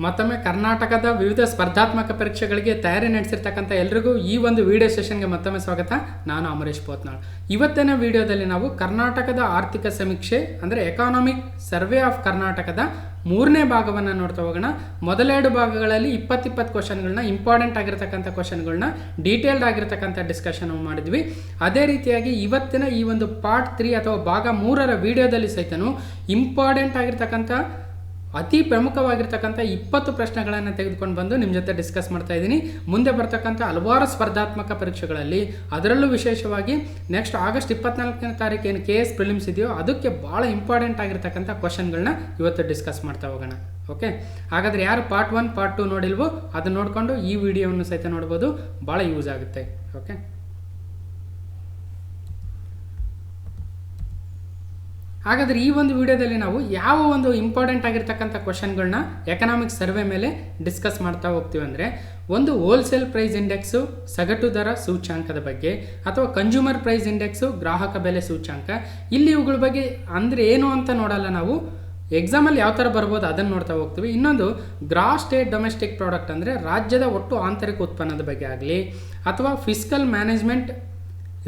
ಮತ್ತೊಮ್ಮೆ ಕರ್ನಾಟಕದ ವಿವಿಧ ಸ್ಪರ್ಧಾತ್ಮಕ ಪರೀಕ್ಷೆಗಳಿಗೆ ತಯಾರಿ ನಡೆಸಿರ್ತಕ್ಕಂಥ ಎಲ್ರಿಗೂ ಈ ಒಂದು ವಿಡಿಯೋ ಸೆಷನ್ಗೆ ಮತ್ತೊಮ್ಮೆ ಸ್ವಾಗತ. ನಾನು ಅಮರೇಶ್ ಪೋತ್ನಾಳ್. ಇವತ್ತಿನ ವಿಡಿಯೋದಲ್ಲಿ ನಾವು ಕರ್ನಾಟಕದ ಆರ್ಥಿಕ ಸಮೀಕ್ಷೆ ಅಂದರೆ ಎಕಾನಾಮಿಕ್ ಸರ್ವೆ ಆಫ್ ಕರ್ನಾಟಕದ 3ನೇ ಭಾಗವನ್ನು ನೋಡ್ತಾ ಹೋಗೋಣ. ಮೊದಲೆರಡು ಭಾಗಗಳಲ್ಲಿ 20 ಕ್ವಶನ್ಗಳನ್ನ, ಇಂಪಾರ್ಟೆಂಟ್ ಆಗಿರ್ತಕ್ಕಂಥ ಕ್ವಶನ್ಗಳನ್ನ ಡೀಟೇಲ್ಡ್ ಆಗಿರ್ತಕ್ಕಂಥ ಡಿಸ್ಕಷನ್ ಮಾಡಿದ್ವಿ. ಅದೇ ರೀತಿಯಾಗಿ ಇವತ್ತಿನ ಈ ಒಂದು ಪಾರ್ಟ್ 3 ಅಥವಾ ಭಾಗ 3ರ ವಿಡಿಯೋದಲ್ಲಿ ಸಹಿತನು ಇಂಪಾರ್ಟೆಂಟ್ ಆಗಿರ್ತಕ್ಕಂಥ ಅತಿ ಪ್ರಮುಖವಾಗಿರ್ತಕ್ಕಂಥ 20 ಪ್ರಶ್ನೆಗಳನ್ನು ತೆಗೆದುಕೊಂಡು ಬಂದು ನಿಮ್ಮ ಜೊತೆ ಡಿಸ್ಕಸ್ ಮಾಡ್ತಾ ಇದ್ದೀನಿ. ಮುಂದೆ ಬರ್ತಕ್ಕಂಥ ಹಲವಾರು ಸ್ಪರ್ಧಾತ್ಮಕ ಪರೀಕ್ಷೆಗಳಲ್ಲಿ, ಅದರಲ್ಲೂ ವಿಶೇಷವಾಗಿ ನೆಕ್ಸ್ಟ್ ಆಗಸ್ಟ್ 24ನೇ ತಾರೀಕು ಏನು KS ಪ್ರಿಲಿಮ್ಸ್ ಇದೆಯೋ ಅದಕ್ಕೆ ಭಾಳ ಇಂಪಾರ್ಟೆಂಟ್ ಆಗಿರ್ತಕ್ಕಂಥ ಕ್ವಶನ್ಗಳನ್ನ ಇವತ್ತು ಡಿಸ್ಕಸ್ ಮಾಡ್ತಾ ಹೋಗೋಣ. ಓಕೆ, ಹಾಗಾದರೆ ಯಾರು ಪಾರ್ಟ್ 1 ಪಾರ್ಟ್ 2 ನೋಡಿಲ್ವೋ ಅದನ್ನು ನೋಡಿಕೊಂಡು ಈ ವಿಡಿಯೋವನ್ನು ಸಹಿತ ನೋಡ್ಬೋದು, ಭಾಳ ಯೂಸ್ ಆಗುತ್ತೆ. ಓಕೆ, ಹಾಗಾದರೆ ಈ ಒಂದು ವಿಡಿಯೋದಲ್ಲಿ ನಾವು ಯಾವ ಒಂದು ಇಂಪಾರ್ಟೆಂಟ್ ಆಗಿರ್ತಕ್ಕಂಥ ಕ್ವಶನ್ಗಳನ್ನ ಎಕನಾಮಿಕ್ ಸರ್ವೆ ಮೇಲೆ ಡಿಸ್ಕಸ್ ಮಾಡ್ತಾ ಹೋಗ್ತೀವಿ ಅಂದರೆ, ಒಂದು ಹೋಲ್ಸೇಲ್ ಪ್ರೈಸ್ ಇಂಡೆಕ್ಸು ಸಗಟು ದರ ಸೂಚ್ಯಾಂಕದ ಬಗ್ಗೆ, ಅಥವಾ ಕನ್ಸ್ಯೂಮರ್ ಪ್ರೈಸ್ ಇಂಡೆಕ್ಸು ಗ್ರಾಹಕ ಬೆಲೆ ಸೂಚ್ಯಾಂಕ. ಇಲ್ಲಿ ಇವುಗಳ ಬಗ್ಗೆ ಅಂದರೆ ಏನು ಅಂತ ನೋಡಲ್ಲ ನಾವು, ಎಕ್ಸಾಮಲ್ಲಿ ಯಾವ ಥರ ಬರ್ಬೋದು ಅದನ್ನು ನೋಡ್ತಾ ಹೋಗ್ತೀವಿ. ಇನ್ನೊಂದು ಗ್ರಾಸ್ ಸ್ಟೇಟ್ ಡೊಮೆಸ್ಟಿಕ್ ಪ್ರಾಡಕ್ಟ್ ಅಂದರೆ ರಾಜ್ಯದ ಒಟ್ಟು ಆಂತರಿಕ ಉತ್ಪನ್ನದ ಬಗ್ಗೆ ಆಗಲಿ, ಅಥವಾ ಫಿಸ್ಕಲ್ ಮ್ಯಾನೇಜ್ಮೆಂಟ್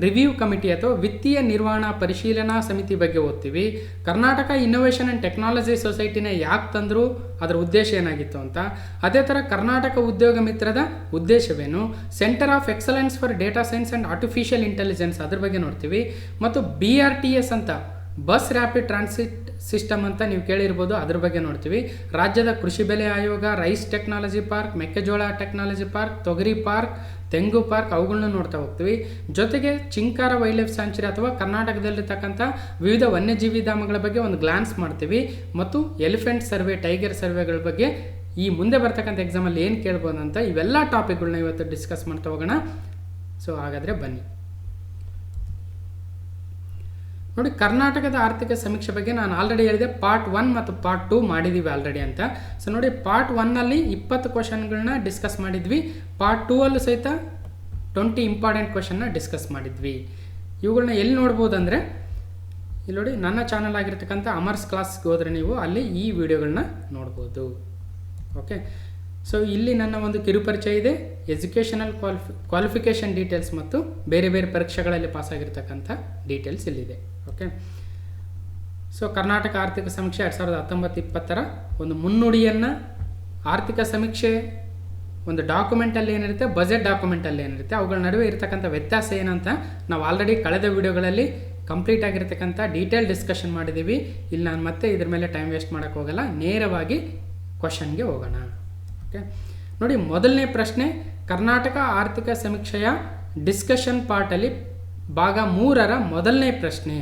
ರಿವ್ಯೂ ಕಮಿಟಿ ಅಥವಾ ವಿತ್ತೀಯ ನಿರ್ವಹಣಾ ಪರಿಶೀಲನಾ ಸಮಿತಿ ಬಗ್ಗೆ ಓದ್ತೀವಿ. ಕರ್ನಾಟಕ ಇನ್ನೋವೇಷನ್ ಆ್ಯಂಡ್ ಟೆಕ್ನಾಲಜಿ ಸೊಸೈಟಿನ ಯಾಕೆ ತಂದರು, ಅದರ ಉದ್ದೇಶ ಏನಾಗಿತ್ತು ಅಂತ. ಅದೇ ಥರ ಕರ್ನಾಟಕ ಉದ್ಯೋಗ ಮಿತ್ರದ ಉದ್ದೇಶವೇನು, centre of excellence for data science and artificial intelligence ಅದ್ರ ಬಗ್ಗೆ ನೋಡ್ತೀವಿ. ಮತ್ತು BRTS ಅಂತ ಬಸ್ ರ್ಯಾಪಿಡ್ ಟ್ರಾನ್ಸಿಟ್ ಸಿಸ್ಟಮ್ ಅಂತ ನೀವು ಕೇಳಿರ್ಬೋದು, ಅದ್ರ ಬಗ್ಗೆ ನೋಡ್ತೀವಿ. ರಾಜ್ಯದ ಕೃಷಿ ಬೆಲೆ ಆಯೋಗ, ರೈಸ್ ಟೆಕ್ನಾಲಜಿ ಪಾರ್ಕ್, ಮೆಕ್ಕೆಜೋಳ ಟೆಕ್ನಾಲಜಿ ಪಾರ್ಕ್, ತೊಗರಿ ಪಾರ್ಕ್, ತೆಂಗು ಪಾರ್ಕ್, ಅವುಗಳನ್ನ ನೋಡ್ತಾ ಹೋಗ್ತೀವಿ. ಜೊತೆಗೆ ಚಿಂಕಾರ ವೈಲ್ಡ್ ಲೈಫ್ ಸ್ಯಾಂಚುರಿ ಅಥವಾ ಕರ್ನಾಟಕದಲ್ಲಿರ್ತಕ್ಕಂಥ ವಿವಿಧ ವನ್ಯಜೀವಿ ಧಾಮಗಳ ಬಗ್ಗೆ ಒಂದು ಗ್ಲಾನ್ಸ್ ಮಾಡ್ತೀವಿ. ಮತ್ತು ಎಲಿಫೆಂಟ್ ಸರ್ವೆ, ಟೈಗರ್ ಸರ್ವೆಗಳ ಬಗ್ಗೆ ಈ ಮುಂದೆ ಬರ್ತಕ್ಕಂಥ ಎಕ್ಸಾಮಲ್ಲಿ ಏನು ಕೇಳ್ಬೋದು ಅಂತ ಇವೆಲ್ಲ ಟಾಪಿಕ್ಗಳನ್ನ ಇವತ್ತು ಡಿಸ್ಕಸ್ ಮಾಡ್ತಾ ಹೋಗೋಣ. ಸೊ ಹಾಗಾದರೆ ಬನ್ನಿ ನೋಡಿ, ಕರ್ನಾಟಕದ ಆರ್ಥಿಕ ಸಮೀಕ್ಷೆ ಬಗ್ಗೆ ನಾನು ಆಲ್ರೆಡಿ ಹೇಳಿದೆ, ಪಾರ್ಟ್ 1 ಮತ್ತು ಪಾರ್ಟ್ 2 ಮಾಡಿದ್ದೀವಿ ಆಲ್ರೆಡಿ ಅಂತ. ಸೊ ನೋಡಿ, ಪಾರ್ಟ್ 1ನಲ್ಲಿ 20 ಕ್ವಶನ್ಗಳನ್ನ ಡಿಸ್ಕಸ್ ಮಾಡಿದ್ವಿ. ಪಾರ್ಟ್ 2ಅಲ್ಲೂ ಸಹಿತ 20 ಇಂಪಾರ್ಟೆಂಟ್ ಕ್ವಶನ್ನ ಡಿಸ್ಕಸ್ ಮಾಡಿದ್ವಿ. ಇವುಗಳನ್ನ ಎಲ್ಲಿ ನೋಡ್ಬೋದು ಅಂದರೆ, ಇಲ್ಲಿ ನೋಡಿ, ನನ್ನ ಚಾನಲ್ ಆಗಿರ್ತಕ್ಕಂಥ ಅಮರ್ಸ್ ಕ್ಲಾಸ್ಗೆ ಹೋದರೆ ನೀವು ಅಲ್ಲಿ ಈ ವಿಡಿಯೋಗಳನ್ನ ನೋಡ್ಬೋದು. ಓಕೆ, ಸೊ ಇಲ್ಲಿ ನನ್ನ ಒಂದು ಕಿರುಪರಿಚಯ ಇದೆ, ಎಜುಕೇಷನಲ್ ಕ್ವಾಲಿಫಿಕೇಷನ್ ಡೀಟೇಲ್ಸ್ ಮತ್ತು ಬೇರೆ ಬೇರೆ ಪರೀಕ್ಷೆಗಳಲ್ಲಿ ಪಾಸಾಗಿರ್ತಕ್ಕಂಥ ಡೀಟೇಲ್ಸ್ ಇಲ್ಲಿದೆ. ಓಕೆ, ಸೊ ಕರ್ನಾಟಕ ಆರ್ಥಿಕ ಸಮೀಕ್ಷೆ 2019-20ರ ಒಂದು ಮುನ್ನುಡಿಯನ್ನು, ಆರ್ಥಿಕ ಸಮೀಕ್ಷೆ ಒಂದು ಡಾಕ್ಯುಮೆಂಟಲ್ಲಿ ಏನಿರುತ್ತೆ, ಬಜೆಟ್ ಡಾಕ್ಯುಮೆಂಟಲ್ಲಿ ಏನಿರುತ್ತೆ, ಅವುಗಳ ನಡುವೆ ಇರತಕ್ಕಂಥ ವ್ಯತ್ಯಾಸ ಏನಂತ ನಾವು ಆಲ್ರೆಡಿ ಕಳೆದ ವಿಡಿಯೋಗಳಲ್ಲಿ ಕಂಪ್ಲೀಟ್ ಆಗಿರ್ತಕ್ಕಂಥ ಡೀಟೇಲ್ ಡಿಸ್ಕಷನ್ ಮಾಡಿದ್ದೀವಿ. ಇಲ್ಲಿ ನಾನು ಮತ್ತೆ ಇದ್ರ ಮೇಲೆ ಟೈಮ್ ವೇಸ್ಟ್ ಮಾಡೋಕ್ಕೆ ಹೋಗಲ್ಲ, ನೇರವಾಗಿ ಕ್ವಶನ್ಗೆ ಹೋಗೋಣ. ಓಕೆ ನೋಡಿ, ಮೊದಲನೇ ಪ್ರಶ್ನೆ ಕರ್ನಾಟಕ ಆರ್ಥಿಕ ಸಮೀಕ್ಷೆಯ ಡಿಸ್ಕಷನ್ ಪಾರ್ಟಲ್ಲಿ ಭಾಗ 3ರ ಮೊದಲನೇ ಪ್ರಶ್ನೆ.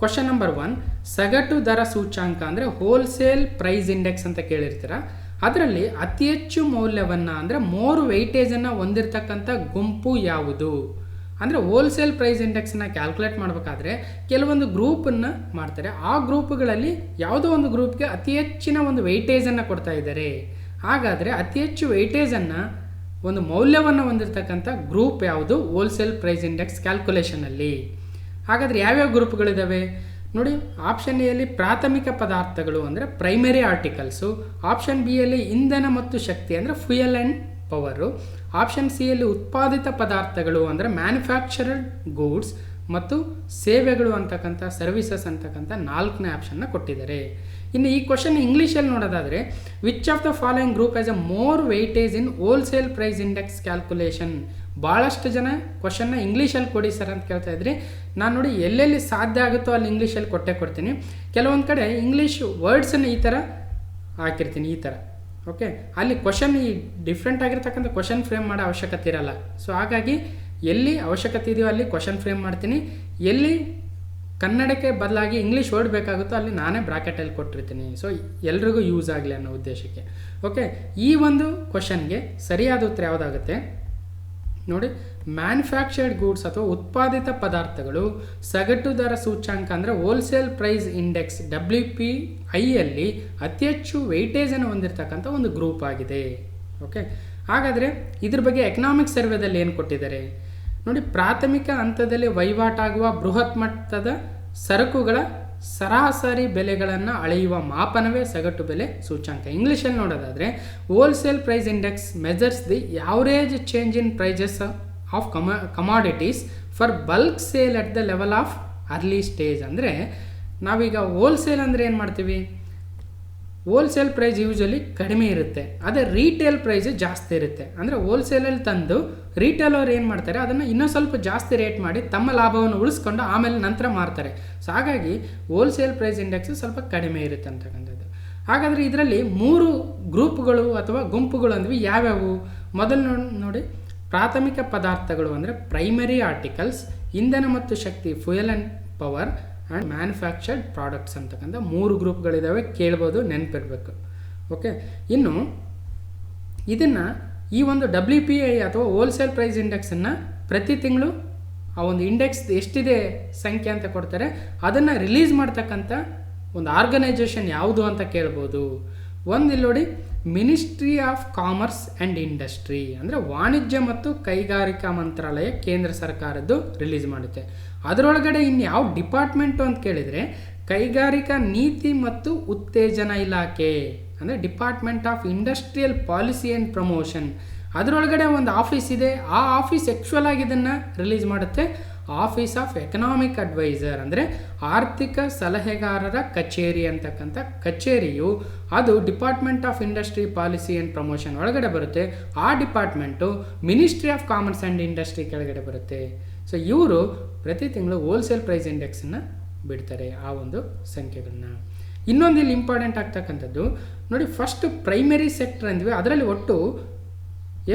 ಕ್ವಶನ್ ನಂಬರ್ 1, ಸಗಟು ದರ ಸೂಚ್ಯಾಂಕ ಅಂದರೆ ಹೋಲ್ಸೇಲ್ ಪ್ರೈಸ್ ಇಂಡೆಕ್ಸ್ ಅಂತ ಕೇಳಿರ್ತೀರ. ಅದರಲ್ಲಿ ಅತಿ ಹೆಚ್ಚು ಮೌಲ್ಯವನ್ನು ಅಂದರೆ ಮೋರ್ ವೆಯ್ಟೇಜನ್ನು ಹೊಂದಿರತಕ್ಕಂಥ ಗುಂಪು ಯಾವುದು? ಅಂದರೆ ಹೋಲ್ಸೇಲ್ ಪ್ರೈಸ್ ಇಂಡೆಕ್ಸನ್ನ ಕ್ಯಾಲ್ಕುಲೇಟ್ ಮಾಡಬೇಕಾದ್ರೆ ಕೆಲವೊಂದು ಗ್ರೂಪನ್ನು ಮಾಡ್ತಾರೆ. ಆ ಗ್ರೂಪ್ಗಳಲ್ಲಿ ಯಾವುದೋ ಒಂದು ಗ್ರೂಪ್ಗೆ ಅತಿ ಹೆಚ್ಚಿನ ಒಂದು ವೆಯ್ಟೇಜನ್ನು ಕೊಡ್ತಾ ಇದ್ದಾರೆ. ಹಾಗಾದರೆ ಅತಿ ಹೆಚ್ಚು ವೆಯ್ಟೇಜನ್ನು, ಒಂದು ಮೌಲ್ಯವನ್ನು ಹೊಂದಿರತಕ್ಕಂಥ ಗ್ರೂಪ್ ಯಾವುದು ಹೋಲ್ಸೇಲ್ ಪ್ರೈಸ್ ಇಂಡೆಕ್ಸ್ ಕ್ಯಾಲ್ಕುಲೇಷನಲ್ಲಿ? ಹಾಗಾದರೆ ಯಾವ್ಯಾವ ಗ್ರೂಪ್ಗಳಿದ್ದಾವೆ ನೋಡಿ. ಆಪ್ಷನ್ ಎಯಲ್ಲಿ ಪ್ರಾಥಮಿಕ ಪದಾರ್ಥಗಳು ಅಂದರೆ ಪ್ರೈಮರಿ ಆರ್ಟಿಕಲ್ಸು, ಆಪ್ಷನ್ ಬಿಯಲ್ಲಿ ಇಂಧನ ಮತ್ತು ಶಕ್ತಿ ಅಂದರೆ ಫ್ಯೂಯಲ್ ಆ್ಯಂಡ್ ಪವರು, ಆಪ್ಷನ್ ಸಿಯಲ್ಲಿ ಉತ್ಪಾದಿತ ಪದಾರ್ಥಗಳು ಅಂದರೆ ಮ್ಯಾನುಫ್ಯಾಕ್ಚರ್ಡ್ ಗೂಡ್ಸ್, ಮತ್ತು ಸೇವೆಗಳು ಅಂತಕ್ಕಂಥ ಸರ್ವಿಸಸ್ ಅಂತಕ್ಕಂಥ 4ನೇ ಆಪ್ಷನ್ನ ಕೊಟ್ಟಿದ್ದಾರೆ. ಇನ್ನು ಈ ಕ್ವಶನ್ ಇಂಗ್ಲೀಷಲ್ಲಿ ನೋಡೋದಾದರೆ, which of the following group has a more weightage in wholesale price index calculation? ಭಾಳಷ್ಟು ಜನ ಕ್ವಶನ್ನ ಇಂಗ್ಲೀಷಲ್ಲಿ ಕೊಡಿ ಸರ್ ಅಂತ ಕೇಳ್ತಾ ಇದ್ರಿ. ನಾನು ನೋಡಿ, ಎಲ್ಲೆಲ್ಲಿ ಸಾಧ್ಯ ಆಗುತ್ತೋ ಅಲ್ಲಿ ಇಂಗ್ಲೀಷಲ್ಲಿ ಕೊಡ್ತೀನಿ. ಕೆಲವೊಂದು ಕಡೆ ಇಂಗ್ಲೀಷ್ ವರ್ಡ್ಸನ್ನು ಈ ಥರ ಹಾಕಿರ್ತೀನಿ, ಈ ಥರ. ಓಕೆ, ಅಲ್ಲಿ ಕ್ವಶನ್ ಈ ಡಿಫ್ರೆಂಟ್ ಆಗಿರ್ತಕ್ಕಂಥ ಕ್ವಶನ್ ಫ್ರೇಮ್ ಮಾಡೋ ಅವಶ್ಯಕತೆ ಇರಲ್ಲ. ಸೊ ಹಾಗಾಗಿ ಎಲ್ಲಿ ಅವಶ್ಯಕತೆ ಇದೆಯೋ ಅಲ್ಲಿ ಕ್ವಶನ್ ಫ್ರೇಮ್ ಮಾಡ್ತೀನಿ, ಎಲ್ಲಿ ಕನ್ನಡಕ್ಕೆ ಬದಲಾಗಿ ಇಂಗ್ಲೀಷ್ ವರ್ಡ್ ಬೇಕಾಗುತ್ತೋ ಅಲ್ಲಿ ನಾನೇ ಬ್ರಾಕೆಟಲ್ಲಿ ಕೊಟ್ಟಿರ್ತೀನಿ. ಸೊ ಎಲ್ರಿಗೂ ಯೂಸ್ ಆಗಲಿ ಅನ್ನೋ ಉದ್ದೇಶಕ್ಕೆ. ಓಕೆ, ಈ ಒಂದು ಕ್ವಶನ್ಗೆ ಸರಿಯಾದ ಉತ್ತರ ಯಾವುದಾಗುತ್ತೆ ನೋಡಿ, ಮ್ಯಾನುಫ್ಯಾಕ್ಚರ್ಡ್ ಗೂಡ್ಸ್ ಅಥವಾ ಉತ್ಪಾದಿತ ಪದಾರ್ಥಗಳು ಸಗಟು ದರ ಸೂಚ್ಯಾಂಕ ಅಂದರೆ ಹೋಲ್ಸೇಲ್ ಪ್ರೈಸ್ ಇಂಡೆಕ್ಸ್ WPIಯಲ್ಲಿ ಅತಿ ಹೆಚ್ಚು ವೆಯ್ಟೇಜನ್ನು ಹೊಂದಿರತಕ್ಕಂಥ ಒಂದು ಗ್ರೂಪ್ ಆಗಿದೆ. ಓಕೆ, ಹಾಗಾದರೆ ಇದ್ರ ಬಗ್ಗೆ ಎಕನಾಮಿಕ್ ಸರ್ವೆದಲ್ಲಿ ಏನು ಕೊಟ್ಟಿದ್ದಾರೆ ನೋಡಿ. ಪ್ರಾಥಮಿಕ ಹಂತದಲ್ಲಿ ವಹಿವಾಟಾಗುವ ಬೃಹತ್ ಮಟ್ಟದ ಸರಕುಗಳ ಸರಾಸರಿ ಬೆಲೆಗಳನ್ನು ಅಳೆಯುವ ಮಾಪನವೇ ಸಗಟು ಬೆಲೆ ಸೂಚ್ಯಂಕ. ಇಂಗ್ಲೀಷಲ್ಲಿ ನೋಡೋದಾದರೆ wholesale price index measures the average change in prices of commodities for bulk sale at the level of early stage. ಅಂದರೆ ನಾವೀಗ ಹೋಲ್ಸೇಲ್ ಅಂದರೆ ಏನು ಮಾಡ್ತೀವಿ, ಹೋಲ್ಸೇಲ್ ಪ್ರೈಸ್ ಯೂಶಲಿ ಕಡಿಮೆ ಇರುತ್ತೆ, ಅದೇ ರೀಟೇಲ್ ಪ್ರೈಸ್ ಜಾಸ್ತಿ ಇರುತ್ತೆ. ಅಂದರೆ ಹೋಲ್ಸೇಲಲ್ಲಿ ತಂದು ರಿಟೇಲ್ ಅವ್ರು ಏನು ಮಾಡ್ತಾರೆ, ಅದನ್ನು ಇನ್ನೂ ಸ್ವಲ್ಪ ಜಾಸ್ತಿ ರೇಟ್ ಮಾಡಿ ತಮ್ಮ ಲಾಭವನ್ನು ಉಳಿಸ್ಕೊಂಡು ಆಮೇಲೆ ನಂತರ ಮಾರ್ತಾರೆ. ಸೊ ಹಾಗಾಗಿ ಹೋಲ್ಸೇಲ್ ಪ್ರೈಸ್ ಇಂಡೆಕ್ಸ್ ಸ್ವಲ್ಪ ಕಡಿಮೆ ಇರುತ್ತೆ ಅಂತಕ್ಕಂಥದ್ದು. ಹಾಗಾದರೆ ಇದರಲ್ಲಿ 3 ಗ್ರೂಪ್ಗಳು ಅಥವಾ ಗುಂಪುಗಳು ಅಂದ್ವಿ ಯಾವ್ಯಾವು? ಮೊದಲು ನೋಡಿ, ಪ್ರಾಥಮಿಕ ಪದಾರ್ಥಗಳು ಅಂದರೆ ಪ್ರೈಮರಿ ಆರ್ಟಿಕಲ್ಸ್, ಇಂಧನ ಮತ್ತು ಶಕ್ತಿ fuel and power and manufactured products ಅಂತಕ್ಕಂಥ 3 ಗ್ರೂಪ್ಗಳಿದ್ದಾವೆ, ಕೇಳ್ಬೋದು, ನೆನಪಿರಬೇಕು. ಓಕೆ, ಇನ್ನು ಇದನ್ನು ಈ ಒಂದು WPI ಅಥವಾ ಹೋಲ್ಸೇಲ್ ಪ್ರೈಸ್ ಇಂಡೆಕ್ಸನ್ನು ಪ್ರತಿ ತಿಂಗಳು ಆ ಒಂದು ಇಂಡೆಕ್ಸ್ ಎಷ್ಟಿದೆ ಸಂಖ್ಯೆ ಅಂತ ಕೊಡ್ತಾರೆ, ಅದನ್ನು ರಿಲೀಸ್ ಮಾಡ್ತಕ್ಕಂಥ ಒಂದು ಆರ್ಗನೈಜೇಷನ್ ಯಾವುದು ಅಂತ ಕೇಳ್ಬೋದು. ಒಂದು ಇಲ್ಲಿ ನೋಡಿ, ministry of commerce and industry ಅಂದರೆ ವಾಣಿಜ್ಯ ಮತ್ತು ಕೈಗಾರಿಕಾ ಮಂತ್ರಾಲಯ, ಕೇಂದ್ರ ಸರ್ಕಾರದ್ದು ರಿಲೀಸ್ ಮಾಡುತ್ತೆ. ಅದರೊಳಗಡೆ ಇನ್ಯಾವ ಡಿಪಾರ್ಟ್ಮೆಂಟು ಅಂತ ಕೇಳಿದರೆ ಕೈಗಾರಿಕಾ ನೀತಿ ಮತ್ತು ಉತ್ತೇಜನ ಇಲಾಖೆ ಅಂದರೆ department of industrial policy and promotion. ಅದರೊಳಗಡೆ ಒಂದು ಆಫೀಸ್ ಇದೆ, ಆ ಆಫೀಸ್ ಆ್ಯಕ್ಚುಯಲ್ ಆಗಿ ಇದನ್ನು ರಿಲೀಸ್ ಮಾಡುತ್ತೆ ಆಫೀಸ್ ಆಫ್ ಎಕನಾಮಿಕ್ ಅಡ್ವೈಸರ್ ಅಂದರೆ ಆರ್ಥಿಕ ಸಲಹೆಗಾರರ ಕಚೇರಿ ಅಂತಕ್ಕಂಥ ಕಚೇರಿಯು ಅದು department of industry policy and promotion ಒಳಗಡೆ ಬರುತ್ತೆ. ಆ department ministry of commerce and industry ಕೆಳಗಡೆ ಬರುತ್ತೆ. ಸೊ ಇವರು ಪ್ರತಿ ತಿಂಗಳು ಹೋಲ್ಸೇಲ್ ಪ್ರೈಸ್ ಇಂಡೆಕ್ಸನ್ನು ಬಿಡ್ತಾರೆ, ಆ ಒಂದು ಸಂಖ್ಯೆಗಳನ್ನ. ಇನ್ನೊಂದು ಇಲ್ಲಿ ಇಂಪಾರ್ಟೆಂಟ್ ಆಗ್ತಕ್ಕಂಥದ್ದು ನೋಡಿ, ಫಸ್ಟ್ ಪ್ರೈಮರಿ ಸೆಕ್ಟರ್ ಅಂದ್ವಿ, ಅದರಲ್ಲಿ ಒಟ್ಟು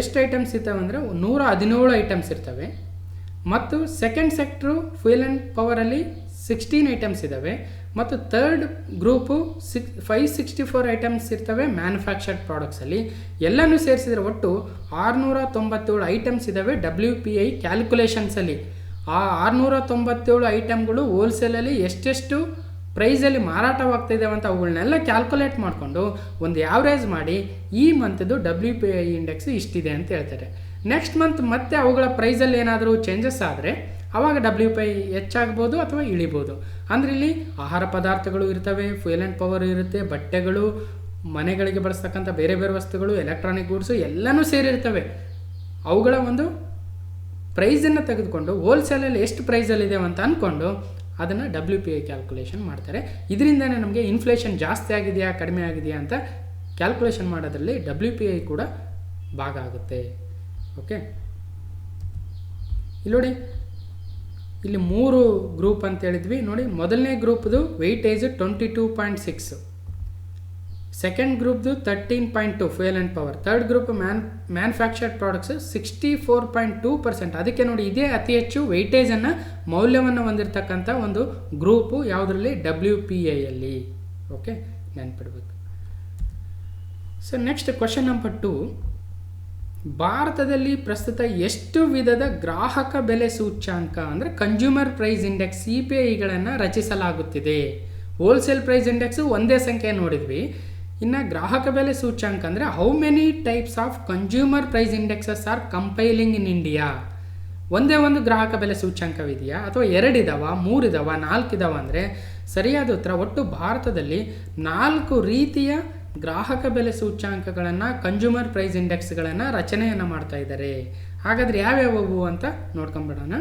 ಎಷ್ಟು ಐಟಮ್ಸ್ ಇರ್ತವೆ ಅಂದರೆ 117 ಐಟಮ್ಸ್ ಇರ್ತವೆ. ಮತ್ತು ಸೆಕೆಂಡ್ ಸೆಕ್ಟ್ರು ಫ್ಯೂಯಲ್ ಆ್ಯಂಡ್ ಪವರಲ್ಲಿ 16 ಐಟಮ್ಸ್ ಇದ್ದಾವೆ. ಮತ್ತು ಥರ್ಡ್ ಗ್ರೂಪು 564 ಐಟಮ್ಸ್ ಇರ್ತವೆ ಮ್ಯಾನುಫ್ಯಾಕ್ಚರ್ಡ್ ಪ್ರಾಡಕ್ಟ್ಸಲ್ಲಿ. ಎಲ್ಲನೂ ಸೇರಿಸಿದರೆ ಒಟ್ಟು 697 ಐಟಮ್ಸ್ ಇದ್ದಾವೆ WPI ಕ್ಯಾಲ್ಕುಲೇಷನ್ಸಲ್ಲಿ. ಆ 697 ಐಟಮ್ಗಳು ಹೋಲ್ಸೇಲಲ್ಲಿ ಎಷ್ಟೆಷ್ಟು ಪ್ರೈಸಲ್ಲಿ ಮಾರಾಟವಾಗ್ತಿದ್ದಾವೆ ಅಂತ ಅವುಗಳನ್ನೆಲ್ಲ ಕ್ಯಾಲ್ಕುಲೇಟ್ ಮಾಡಿಕೊಂಡು ಒಂದು ಆ್ಯಾವ್ರೇಜ್ ಮಾಡಿ ಈ ಮಂತ್ದು WPI ಇಂಡೆಕ್ಸ್ ಇಷ್ಟಿದೆ ಅಂತ ಹೇಳ್ತಾರೆ. ನೆಕ್ಸ್ಟ್ ಮಂತ್ ಮತ್ತೆ ಅವುಗಳ ಪ್ರೈಸಲ್ಲಿ ಏನಾದರೂ ಚೇಂಜಸ್ ಆದರೆ ಆವಾಗ WPI ಹೆಚ್ಚಾಗ್ಬೋದು ಅಥವಾ ಇಳಿಬೋದು. ಅಂದರೆ ಇಲ್ಲಿ ಆಹಾರ ಪದಾರ್ಥಗಳು ಇರ್ತವೆ, ಫ್ಯೂಯಲ್ ಆ್ಯಂಡ್ ಪವರ್ ಇರುತ್ತೆ, ಬಟ್ಟೆಗಳು, ಮನೆಗಳಿಗೆ ಬಳಸ್ತಕ್ಕಂಥ ಬೇರೆ ಬೇರೆ ವಸ್ತುಗಳು, ಎಲೆಕ್ಟ್ರಾನಿಕ್ ಗೂಡ್ಸು ಎಲ್ಲನೂ ಸೇರಿರ್ತವೆ. ಅವುಗಳ ಒಂದು ಪ್ರೈಸನ್ನು ತೆಗೆದುಕೊಂಡು ಹೋಲ್ಸೇಲಲ್ಲಿ ಎಷ್ಟು ಪ್ರೈಸಲ್ಲಿದೆ ಅಂತ ಅಂದ್ಕೊಂಡು ಅದನ್ನು WPI ಕ್ಯಾಲ್ಕುಲೇಷನ್ ಮಾಡ್ತಾರೆ. ಇದರಿಂದನೇ ನಮಗೆ ಇನ್ಫ್ಲೇಷನ್ ಜಾಸ್ತಿ ಆಗಿದೆಯಾ ಕಡಿಮೆ ಆಗಿದೆಯಾ ಅಂತ ಕ್ಯಾಲ್ಕುಲೇಷನ್ ಮಾಡೋದ್ರಲ್ಲಿ WPI ಕೂಡ ಭಾಗ ಆಗುತ್ತೆ. ಓಕೆ, ಇಲ್ಲಿ ನೋಡಿ, ಇಲ್ಲಿ 3 ಗ್ರೂಪ್ ಅಂತ ಹೇಳಿದ್ವಿ ನೋಡಿ. ಮೊದಲನೇ ಗ್ರೂಪ್ದು ವೆಯ್ಟೇಜ್ 22.6, ಸೆಕೆಂಡ್ ಗ್ರೂಪ್ದು 13.2 fuel and power, third group manufactured products 64.2%. ಅದಕ್ಕೆ ನೋಡಿ, ಇದೇ ಅತಿ ಹೆಚ್ಚು ವೆಯ್ಟೇಜನ್ನು ಮೌಲ್ಯವನ್ನು ಹೊಂದಿರತಕ್ಕಂಥ ಒಂದು ಗ್ರೂಪು ಯಾವುದರಲ್ಲಿ WPIಯಲ್ಲಿ. ಓಕೆ, ನೆನ್ಪಿಡ್ಬೇಕು. ಸೊ ನೆಕ್ಸ್ಟ್ ಕ್ವಶನ್ ನಂಬರ್ 2, ಭಾರತದಲ್ಲಿ ಪ್ರಸ್ತುತ ಎಷ್ಟು ವಿಧದ ಗ್ರಾಹಕ ಬೆಲೆ ಸೂಚ್ಯಾಂಕ ಅಂದರೆ ಕನ್ಸ್ಯೂಮರ್ ಪ್ರೈಸ್ ಇಂಡೆಕ್ಸ್ CPIಗಳನ್ನು ರಚಿಸಲಾಗುತ್ತಿದೆ? ಹೋಲ್ಸೇಲ್ ಪ್ರೈಸ್ ಇಂಡೆಕ್ಸು ಒಂದೇ ಸಂಖ್ಯೆ ನೋಡಿದ್ವಿ. ಇನ್ನು ಗ್ರಾಹಕ ಬೆಲೆ ಸೂಚ್ಯಾಂಕ ಅಂದರೆ how many types of consumer price indexes are compiling in India? ಒಂದೇ ಒಂದು ಗ್ರಾಹಕ ಬೆಲೆ ಸೂಚ್ಯಾಂಕವಿದೆಯಾ ಅಥವಾ 2 ಇದಾವ, 3 ಇದಾವ, 4 ಇದಾವ ಅಂದರೆ ಸರಿಯಾದ ಉತ್ತರ ಒಟ್ಟು ಭಾರತದಲ್ಲಿ 4 ರೀತಿಯ ಗ್ರಾಹಕ ಬೆಲೆ ಸೂಚ್ಯಾಂಕಗಳನ್ನು ಕನ್ಸ್ಯೂಮರ್ ಪ್ರೈಸ್ ಇಂಡೆಕ್ಸ್ಗಳನ್ನು ರಚನೆಯನ್ನು ಮಾಡ್ತಾ ಇದ್ದಾರೆ. ಹಾಗಾದರೆ ಯಾವ್ಯಾವು ಅಂತ ನೋಡ್ಕೊಂಬಿಡೋಣ.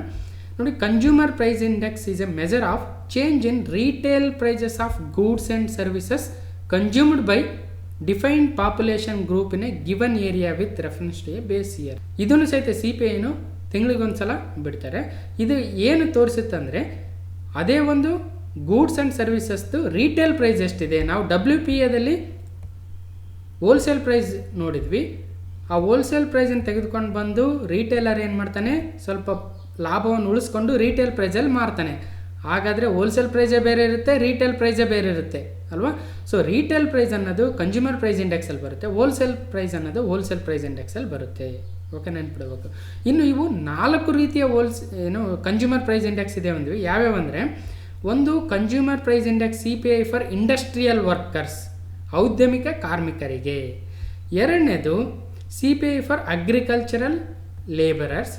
ನೋಡಿ, consumer price index is a measure of change in retail prices of goods and services consumed by defined population group in a given area with reference to a base year. ಇದನ್ನು ಸಹಿತ CPIನು ತಿಂಗಳಿಗೊಂದ್ಸಲ ಬಿಡ್ತಾರೆ. ಇದು ಏನು ತೋರಿಸುತ್ತಂದರೆ ಅದೇ ಒಂದು ಗೂಡ್ಸ್ ಆ್ಯಂಡ್ ಸರ್ವಿಸಸ್ದು ರೀಟೇಲ್ ಪ್ರೈಸ್ ಎಷ್ಟಿದೆ. ನಾವು WPIದಲ್ಲಿ wholesale price ನೋಡಿದ್ವಿ. ಆ ಹೋಲ್ಸೇಲ್ ಪ್ರೈಸನ್ನು ತೆಗೆದುಕೊಂಡು ಬಂದು ರೀಟೇಲರ್ ಏನು ಮಾಡ್ತಾನೆ, ಸ್ವಲ್ಪ ಲಾಭವನ್ನು ಉಳಿಸ್ಕೊಂಡು ರೀಟೇಲ್ ಪ್ರೈಸಲ್ಲಿ ಮಾರ್ತಾನೆ. ಹಾಗಾದರೆ ಹೋಲ್ಸೇಲ್ ಪ್ರೈಸೇ ಬೇರೆ ಇರುತ್ತೆ, ರೀಟೇಲ್ ಪ್ರೈಸೇ ಬೇರೆ ಇರುತ್ತೆ ಅಲ್ವಾ. ಸೊ ರೀಟೇಲ್ ಪ್ರೈಸ್ ಅನ್ನೋದು ಕನ್ಸ್ಯೂಮರ್ ಪ್ರೈಸ್ ಇಂಡೆಕ್ಸಲ್ಲಿ ಬರುತ್ತೆ, ಹೋಲ್ಸೇಲ್ ಪ್ರೈಸ್ ಅನ್ನೋದು ಹೋಲ್ಸೇಲ್ ಪ್ರೈಸ್ ಇಂಡೆಕ್ಸಲ್ಲಿ ಬರುತ್ತೆ. ಓಕೆ, ನೆನ್ಪಿಡಬೇಕು. ಇನ್ನು ಇವು 4 ರೀತಿಯ ಕನ್ಸ್ಯೂಮರ್ ಪ್ರೈಸ್ ಇಂಡೆಕ್ಸ್ ಇದೆ ಅಂದ್ವಿ. ಯಾವ್ಯಾವಂದರೆ, ಒಂದು consumer price index CPI for industrial workers, ಔದ್ಯಮಿಕ ಕಾರ್ಮಿಕರಿಗೆ. ಎರಡನೇದು CPI ಫಾರ್ ಅಗ್ರಿಕಲ್ಚರಲ್ ಲೇಬರರ್ಸ್.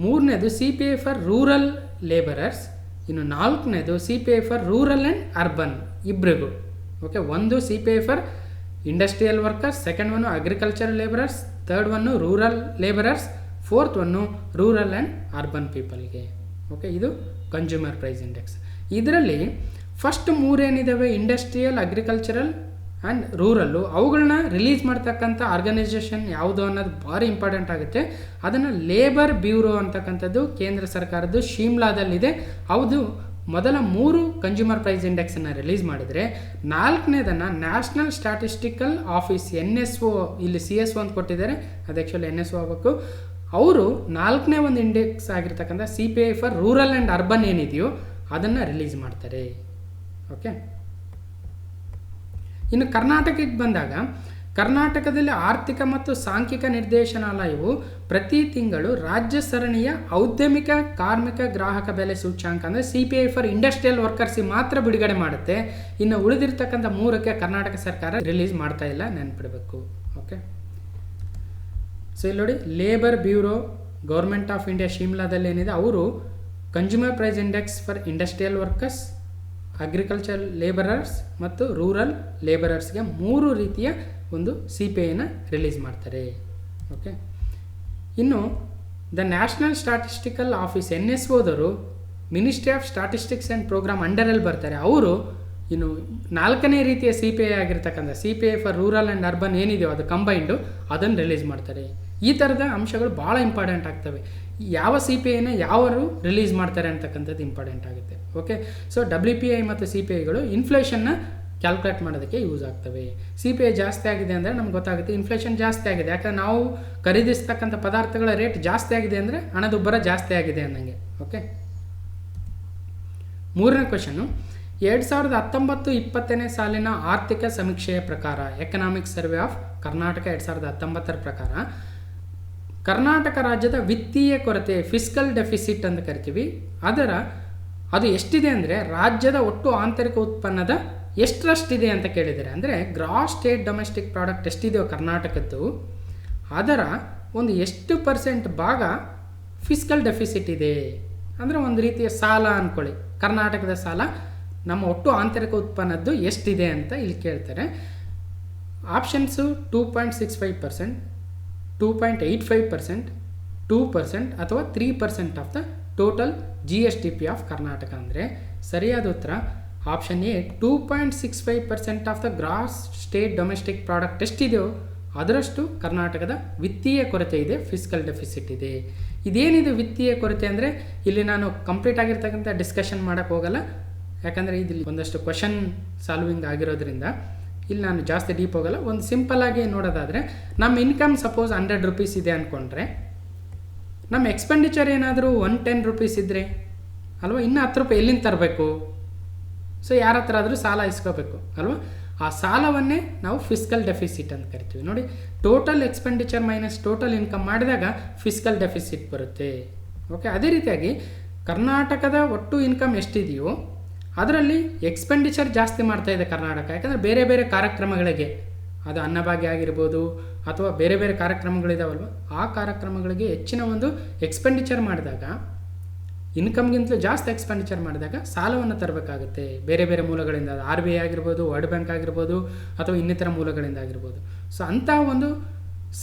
ಮೂರನೇದು CPI ಫಾರ್ ರೂರಲ್ ಲೇಬರರ್ಸ್. ಇನ್ನು ನಾಲ್ಕನೇದು C P I for rural and urban ಇಬ್ಬರಿಗೂ. ಓಕೆ, ಒಂದು C P I for industrial workers, second one agricultural labourers, third one rural labourers, fourth one rural and urban ಪೀಪಲ್ಗೆ. Okay, ಇದು consumer price index. ಇದರಲ್ಲಿ first ಮೂರೇನಿದ್ದಾವೆ industrial, agricultural and rural, ಅವುಗಳನ್ನ release ಮಾಡ್ತಕ್ಕಂಥ organisation ಯಾವುದು ಅನ್ನೋದು ಭಾರಿ ಇಂಪಾರ್ಟೆಂಟ್ ಆಗುತ್ತೆ. ಅದನ್ನು ಲೇಬರ್ ಬ್ಯೂರೋ ಅಂತಕ್ಕಂಥದ್ದು ಕೇಂದ್ರ ಸರ್ಕಾರದ್ದು ಶಿಮ್ಲಾದಲ್ಲಿದೆ. ಹೌದು, ಮೊದಲ 3 ಕನ್ಸ್ಯೂಮರ್ ಪ್ರೈಸ್ ಇಂಡೆಕ್ಸನ್ನು ರಿಲೀಸ್ ಮಾಡಿದರೆ, ನಾಲ್ಕನೇದನ್ನು ನ್ಯಾಷನಲ್ ಸ್ಟ್ಯಾಟಿಸ್ಟಿಕಲ್ ಆಫೀಸ್ NSO, ಇಲ್ಲಿ CSO ಅಂತ ಕೊಟ್ಟಿದ್ದಾರೆ, ಅದು ಆ್ಯಕ್ಚುಲಿ NSO ಆಗಬೇಕು. ಅವರು 4ನೇ ಒಂದು ಇಂಡೆಕ್ಸ್ ಆಗಿರ್ತಕ್ಕಂಥ CPI for rural and urban ಏನಿದೆಯೋ ಅದನ್ನು ರಿಲೀಸ್ ಮಾಡ್ತಾರೆ. ಓಕೆ, ಇನ್ನು ಕರ್ನಾಟಕಕ್ಕೆ ಬಂದಾಗ, ಕರ್ನಾಟಕದಲ್ಲಿ ಆರ್ಥಿಕ ಮತ್ತು ಸಾಂಖ್ಯಿಕ ನಿರ್ದೇಶನಾಲಯವು ಪ್ರತಿ ತಿಂಗಳು ರಾಜ್ಯ ಸರಣಿಯ ಔದ್ಯಮಿಕ ಕಾರ್ಮಿಕ ಗ್ರಾಹಕ ಬೆಲೆ ಸೂಚ್ಯಾಂಕ ಅಂದರೆ CPI ಫಾರ್ ಇಂಡಸ್ಟ್ರಿಯಲ್ ವರ್ಕರ್ಸಿಗೆ ಮಾತ್ರ ಬಿಡುಗಡೆ ಮಾಡುತ್ತೆ. ಇನ್ನು ಉಳಿದಿರ್ತಕ್ಕಂಥ 3ಕ್ಕೆ ಕರ್ನಾಟಕ ಸರ್ಕಾರ ರಿಲೀಸ್ ಮಾಡ್ತಾ ಇಲ್ಲ, ನೆನ್ಪಿಡಬೇಕು. ಓಕೆ, ಸೊ ಇಲ್ಲಿ ನೋಡಿ, labour bureau government of India ಶಿಮ್ಲಾದಲ್ಲಿ ಏನಿದೆ, ಅವರು consumer price index for industrial workers, agriculture labourers ಮತ್ತು ರೂರಲ್ ಲೇಬರರ್ಸ್ಗೆ 3 ರೀತಿಯ ಒಂದು CPIನ ರಿಲೀಸ್ ಮಾಡ್ತಾರೆ. ಓಕೆ, ಇನ್ನು ದ ನ್ಯಾಷನಲ್ ಸ್ಟ್ಯಾಟಿಸ್ಟಿಕಲ್ ಆಫೀಸ್ NSOದವರು ministry of statistics and programme ಅಂಡರಲ್ಲಿ ಬರ್ತಾರೆ. ಅವರು ಇನ್ನು 4ನೇ ರೀತಿಯ CPI ಆಗಿರ್ತಕ್ಕಂಥ CPI for rural and urban ಏನಿದೆಯೋ ಅದು ಕಂಬೈಂಡು, ಅದನ್ನು ರಿಲೀಸ್ ಮಾಡ್ತಾರೆ. ಈ ಥರದ ಅಂಶಗಳು ಭಾಳ ಇಂಪಾರ್ಟೆಂಟ್ ಆಗ್ತವೆ. ಯಾವ CPIನ ಯಾವರು ರಿಲೀಸ್ ಮಾಡ್ತಾರೆ ಅಂತಕ್ಕಂಥದ್ದು ಇಂಪಾರ್ಟೆಂಟ್ ಆಗುತ್ತೆ. ಓಕೆ, ಸೊ WPI ಮತ್ತು CPIಗಳು ಇನ್ಫ್ಲೇಷನ್ನ ಕ್ಯಾಲ್ಕುಲೇಟ್ ಮಾಡೋದಕ್ಕೆ ಯೂಸ್ ಆಗ್ತವೆ. CPI ಜಾಸ್ತಿ ಆಗಿದೆ ಅಂದರೆ ನಮ್ಗೆ ಗೊತ್ತಾಗುತ್ತೆ ಇನ್ಫ್ಲೇಷನ್ ಜಾಸ್ತಿ ಆಗಿದೆ, ಯಾಕಂದ್ರೆ ನಾವು ಖರೀದಿಸ್ತಕ್ಕಂಥ ಪದಾರ್ಥಗಳ ರೇಟ್ ಜಾಸ್ತಿ ಆಗಿದೆ ಅಂದರೆ ಹಣದುಬ್ಬರ ಜಾಸ್ತಿ ಆಗಿದೆ ಅನ್ನಂಗೆ. ಓಕೆ, 3ನೇ ಕ್ವಶನ್ನು, 2019-20 ಸಾಲಿನ ಆರ್ಥಿಕ ಸಮೀಕ್ಷೆಯ ಪ್ರಕಾರ, ಎಕನಾಮಿಕ್ ಸರ್ವೆ ಆಫ್ ಕರ್ನಾಟಕ 2019 ಪ್ರಕಾರ, ಕರ್ನಾಟಕ ರಾಜ್ಯದ ವಿತ್ತೀಯ ಕೊರತೆ ಫಿಸ್ಕಲ್ ಡೆಫಿಸಿಟ್ ಅಂತ ಕರಿತೀವಿ, ಅದು ಎಷ್ಟಿದೆ ಅಂದರೆ ರಾಜ್ಯದ ಒಟ್ಟು ಆಂತರಿಕ ಉತ್ಪನ್ನದ ಎಷ್ಟರಷ್ಟಿದೆ ಅಂತ ಕೇಳಿದ್ದಾರೆ. ಅಂದರೆ ಗ್ರಾಸ್ ಸ್ಟೇಟ್ ಡೊಮೆಸ್ಟಿಕ್ ಪ್ರಾಡಕ್ಟ್ ಎಷ್ಟಿದೆಯೋ ಕರ್ನಾಟಕದ್ದು, ಅದರ ಒಂದು ಎಷ್ಟು % ಭಾಗ ಫಿಸ್ಕಲ್ ಡೆಫಿಸಿಟ್ ಇದೆ. ಅಂದರೆ ಒಂದು ರೀತಿಯ ಸಾಲ ಅಂದ್ಕೊಳ್ಳಿ, ಕರ್ನಾಟಕದ ಸಾಲ ನಮ್ಮ ಒಟ್ಟು ಆಂತರಿಕ ಉತ್ಪನ್ನದ್ದು ಎಷ್ಟಿದೆ ಅಂತ ಇಲ್ಲಿ ಕೇಳ್ತಾರೆ. ಆಪ್ಷನ್ಸು 2.65%, 2.85%, 2% ಅಥವಾ 3% of the total GSDP of Karnataka. ಅಂದರೆ ಸರಿಯಾದ ಉತ್ತರ option A, 2.65% of the gross state domestic product ಎಷ್ಟಿದೆಯೋ ಅದರಷ್ಟು ಕರ್ನಾಟಕದ ವಿತ್ತೀಯ ಕೊರತೆ ಇದೆ, ಫಿಸ್ಕಲ್ ಡೆಫಿಸಿಟ್ ಇದೆ. ಇದೇನಿದೆ ವಿತ್ತೀಯ ಕೊರತೆ ಅಂದರೆ ಇಲ್ಲಿ ನಾನು ಕಂಪ್ಲೀಟ್ ಆಗಿರ್ತಕ್ಕಂಥ ಡಿಸ್ಕಷನ್ ಮಾಡೋಕ್ಕೆ ಹೋಗಲ್ಲ, ಯಾಕಂದರೆ ಇಲ್ಲಿ ಒಂದಷ್ಟು ಕ್ವಶನ್ ಸಾಲ್ವಿಂಗ್ ಆಗಿರೋದ್ರಿಂದ ಇಲ್ಲಿ ನಾನು ಜಾಸ್ತಿ ಡೀಪ್ ಹೋಗಲ್ಲ. ಒಂದು ಸಿಂಪಲ್ಲಾಗಿ ನೋಡೋದಾದರೆ, ನಮ್ಮ ಇನ್ಕಮ್ ಸಪೋಸ್ 100 ರೂಪೀಸ್ ಇದೆ ಅಂದ್ಕೊಂಡ್ರೆ, ನಮ್ಮ ಎಕ್ಸ್ಪೆಂಡಿಚರ್ ಏನಾದರೂ 110 ರೂಪೀಸ್ ಇದ್ದರೆ ಅಲ್ವಾ, ಇನ್ನು 10 ರೂಪಾಯಿ ಎಲ್ಲಿಂದ ತರಬೇಕು? ಸೊ ಯಾರ ಹತ್ರ ಆದರೂ ಸಾಲ ಇಸ್ಕೋಬೇಕು ಅಲ್ವಾ, ಆ ಸಾಲವನ್ನೇ ನಾವು ಫಿಸ್ಕಲ್ ಡೆಫಿಸಿಟ್ ಅಂತ ಕರಿತೀವಿ. ನೋಡಿ, total expenditure minus total income ಮಾಡಿದಾಗ ಫಿಸ್ಕಲ್ ಡೆಫಿಸಿಟ್ ಬರುತ್ತೆ. ಓಕೆ, ಅದೇ ರೀತಿಯಾಗಿ ಕರ್ನಾಟಕದ ಒಟ್ಟು ಇನ್ಕಮ್ ಎಷ್ಟಿದೆಯೋ ಅದರಲ್ಲಿ ಎಕ್ಸ್ಪೆಂಡಿಚರ್ ಜಾಸ್ತಿ ಮಾಡ್ತಾ ಇದೆ ಕರ್ನಾಟಕ. ಯಾಕಂದರೆ ಬೇರೆ ಬೇರೆ ಕಾರ್ಯಕ್ರಮಗಳಿಗೆ, ಅದು ಅನ್ನಭಾಗ್ಯ ಆಗಿರ್ಬೋದು ಅಥವಾ ಬೇರೆ ಬೇರೆ ಕಾರ್ಯಕ್ರಮಗಳಿದಾವಲ್ವ, ಆ ಕಾರ್ಯಕ್ರಮಗಳಿಗೆ ಹೆಚ್ಚಿನ ಒಂದು ಎಕ್ಸ್ಪೆಂಡಿಚರ್ ಮಾಡಿದಾಗ, ಇನ್ಕಮ್ಗಿಂತಲೂ ಜಾಸ್ತಿ ಎಕ್ಸ್ಪೆಂಡಿಚರ್ ಮಾಡಿದಾಗ ಸಾಲವನ್ನು ತರಬೇಕಾಗುತ್ತೆ ಬೇರೆ ಬೇರೆ ಮೂಲಗಳಿಂದ. RBI ಆಗಿರ್ಬೋದು, ವರ್ಲ್ಡ್ ಬ್ಯಾಂಕ್ ಆಗಿರ್ಬೋದು ಅಥವಾ ಇನ್ನಿತರ ಮೂಲಗಳಿಂದ ಆಗಿರ್ಬೋದು. ಸೊ ಅಂಥ ಒಂದು